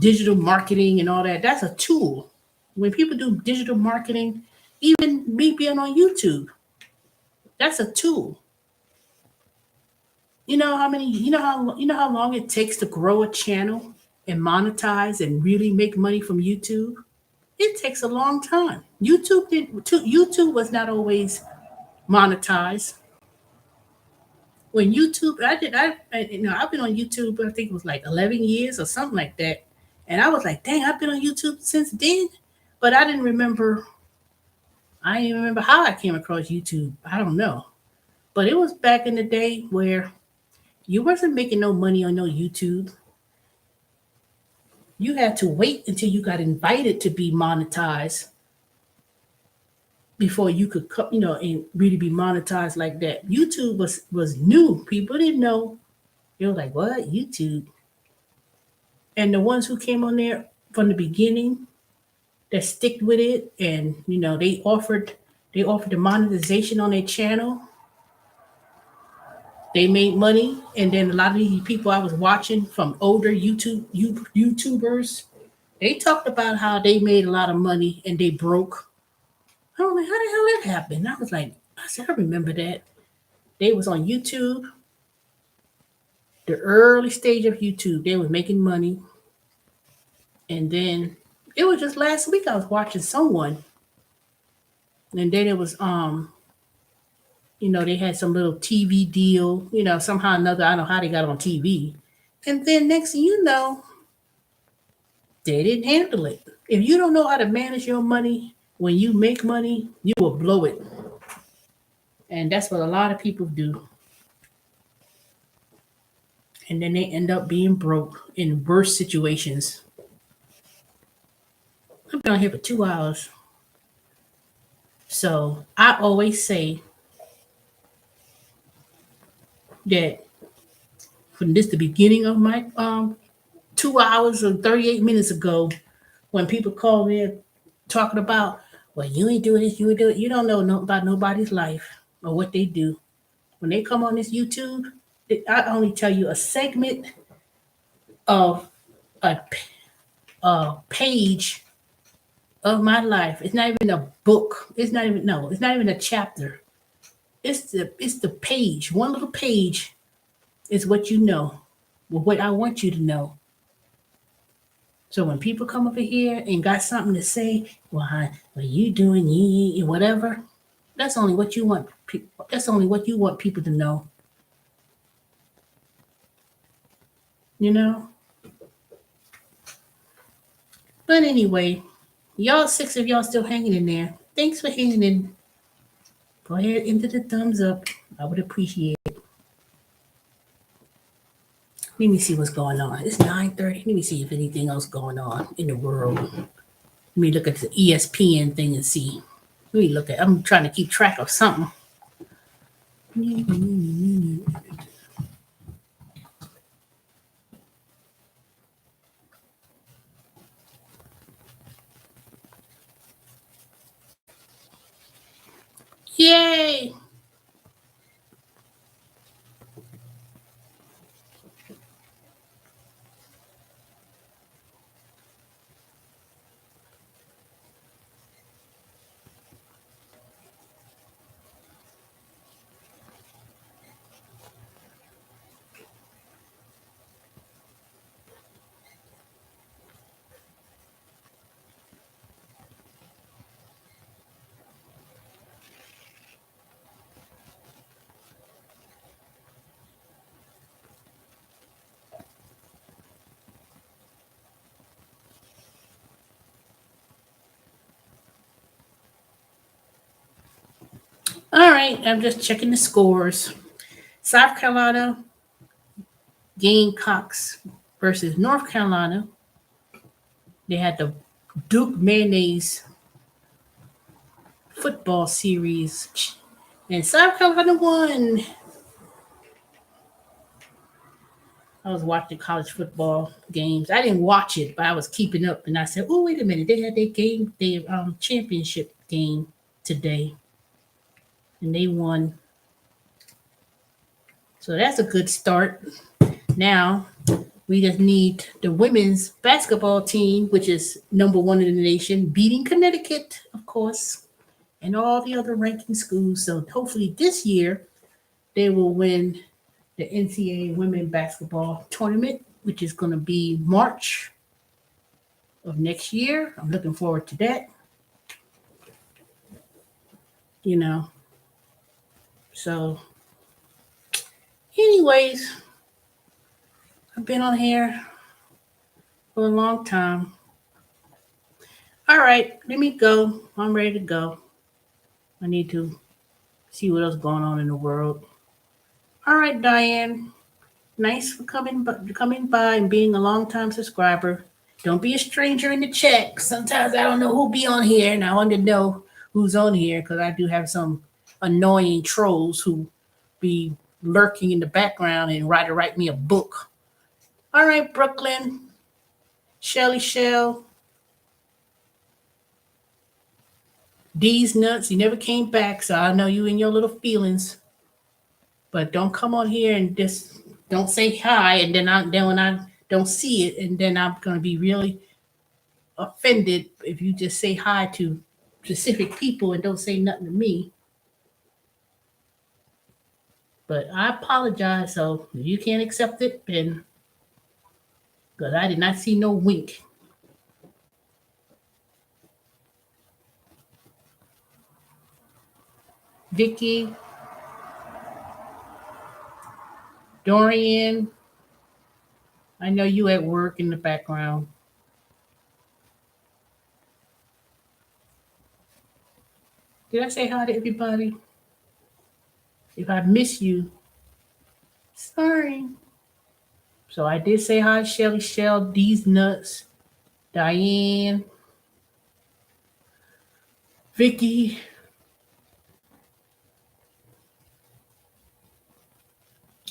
Speaker 1: digital marketing and all that. That's a tool. When people do digital marketing, Even me being on YouTube, that's a tool. You know how long it takes to grow a channel and monetize and really make money from YouTube? It takes a long time. YouTube was not always monetized. When YouTube, I've been on YouTube. I think it was like 11 years or something like that, and I was like, dang, I've been on YouTube since then. But I didn't remember. I didn't remember how I came across YouTube. I don't know, but it was back in the day where you wasn't making no money on no YouTube. You had to wait until you got invited to be monetized before you could and really be monetized like that. YouTube was new. People didn't know. They were like, what? YouTube? And the ones who came on there from the beginning that stick with it, and they offered the monetization on their channel. They made money, and then a lot of these people I was watching from older YouTubers, they talked about how they made a lot of money and they broke. I was like, how the hell that happened? I said, I remember that. They was on YouTube, the early stage of YouTube. They was making money, and then it was just last week I was watching someone, and then it was they had some little TV deal, somehow or another. I don't know how they got on TV, and then next thing you know, they didn't handle it. If you don't know how to manage your money when you make money, you will blow it, and that's what a lot of people do. And then they end up being broke in worse situations. I've been on here for 2 hours. So I always say that from the beginning of my 2 hours and 38 minutes ago, when people call me talking about, well, you ain't doing this, you ain't doing it, you don't know about nobody's life or what they do. When they come on this YouTube, I only tell you a segment of a page of my life. It's not even a book. It's not even a chapter. It's the page. One little page is what you know, what I want you to know. So when people come over here and got something to say, well, what you doing, whatever, that's only what you want. That's only what you want people to know. You know. But anyway, y'all 6 of y'all still hanging in there. Thanks for hanging in. Go ahead into the thumbs up. I would appreciate it. Let me see what's going on. It's 9:30. Let me see if anything else going on in the world. Let me look at the ESPN thing and see. I'm trying to keep track of something. Yay! All right, I'm just checking the scores. South Carolina Gamecocks versus North Carolina. They had the Duke Mayonnaise football series, and South Carolina won. I was watching college football games. I didn't watch it, but I was keeping up, and I said, "Oh, wait a minute! They had their championship game today, and they won. So that's a good start. Now we just need the women's basketball team, which is number one in the nation, beating Connecticut, of course, and all the other ranking schools. So hopefully this year they will win the NCAA women basketball tournament, which is going to be March of next year. I'm looking forward to that. You know, so anyways, I've been on here for a long time. All right, let me go. I'm ready to go. I need to see what else going on in the world. All right, Diane. Nice for coming by and being a long time subscriber. Don't be a stranger in the chat. Sometimes I don't know who be on here, and I want to know who's on here because I do have some annoying trolls who be lurking in the background and write me a book. All right, Brooklyn, Shelly Shell, D's nuts. You never came back, so I know you in your little feelings. But don't come on here and just don't say hi, and then when I don't see it, and then I'm gonna be really offended if you just say hi to specific people and don't say nothing to me. But I apologize. So if you can't accept it, then because I did not see no wink. Vicky, Dorian, I know you at work in the background. Did I say hi to everybody? If I miss you, sorry. So I did say hi, Shelly Shell, D's Nuts, Diane, Vicky,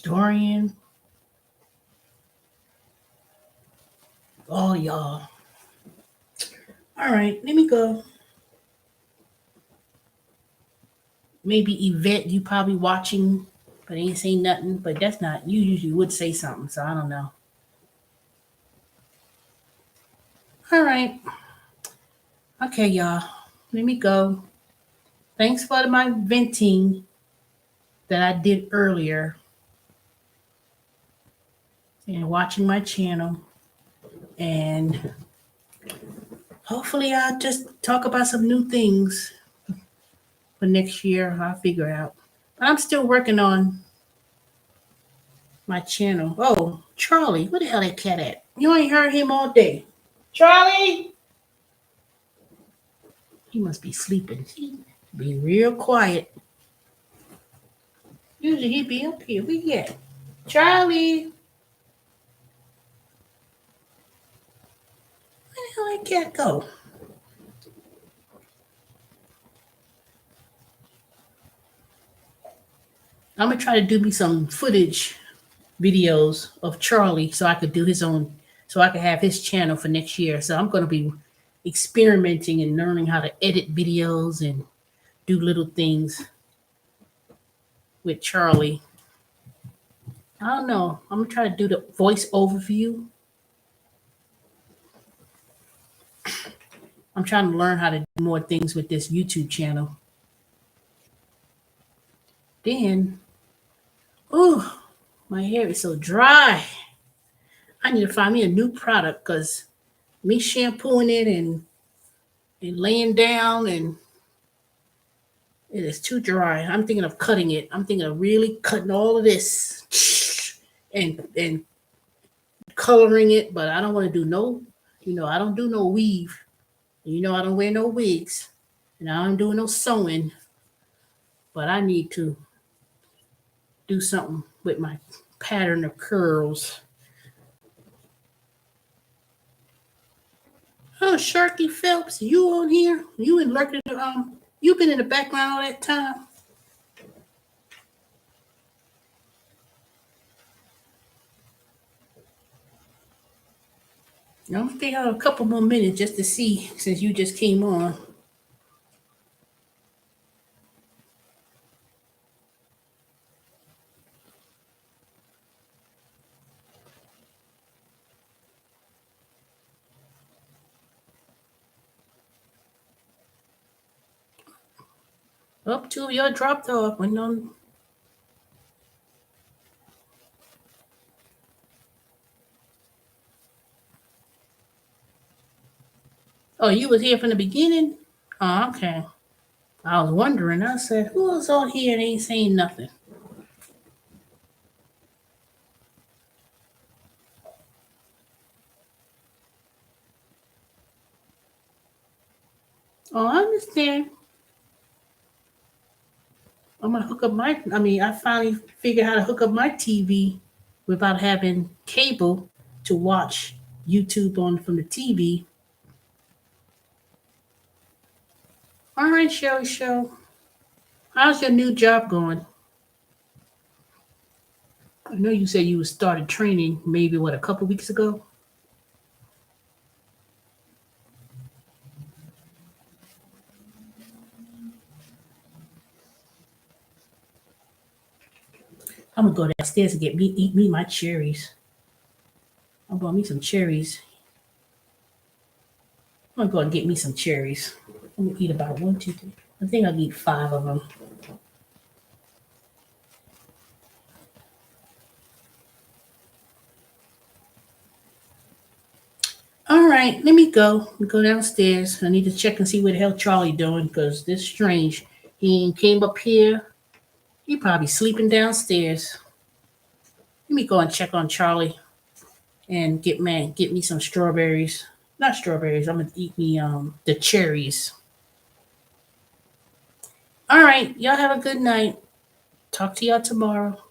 Speaker 1: Dorian, all y'all. All right, let me go. Maybe Yvette, you probably watching, but ain't saying nothing. But that's not, you usually would say something, so I don't know. All right. Okay, y'all. Let me go. Thanks for my venting that I did earlier and watching my channel. And hopefully I'll just talk about some new things for next year. I'll figure it out. But I'm still working on my channel. Oh, Charlie, where the hell that cat at? You ain't heard him all day. Charlie! He must be sleeping. He be real quiet. Usually he be up here. Where he at? Charlie! Where the hell that cat go? I'm gonna try to do me some footage videos of Charlie so I could do his own, so I could have his channel for next year. So I'm gonna be experimenting and learning how to edit videos and do little things with Charlie. I don't know. I'm gonna try to do the voice overview. I'm trying to learn how to do more things with this YouTube channel. Then, ooh, my hair is so dry. I need to find me a new product because me shampooing it and laying down and it is too dry. I'm thinking of cutting it. I'm thinking of really cutting all of this and coloring it, but I don't want to do no, I don't do no weave. I don't wear no wigs. And I don't do no sewing. But I need to do something with my pattern of curls. Oh, Sharky Phelps, you on here? You in lurking? You been in the background all that time? I'm gonna stay out a couple more minutes just to see since you just came on. Up to your dropped off. Went on. Oh, you was here from the beginning? Oh, okay. I was wondering. I said, who else on here and ain't saying nothing? Oh, I understand. I'm gonna hook up my. I mean, I finally figured how to hook up my TV without having cable to watch YouTube on from the TV. All right, Shelly Show. How's your new job going? I know you said you started training maybe what a couple weeks ago. I'm gonna go downstairs and eat me my cherries. I bought me some cherries. I'm gonna go and get me some cherries. I'm gonna eat about one, two, three. I think I'll eat five of them. All right, let me go. Let me go downstairs. I need to check and see what the hell Charlie doing because this strange. He ain't came up here. He probably sleeping downstairs. Let me go and check on Charlie and get me some strawberries. Not strawberries. I'm gonna eat me the cherries. All right, y'all have a good night. Talk to y'all tomorrow.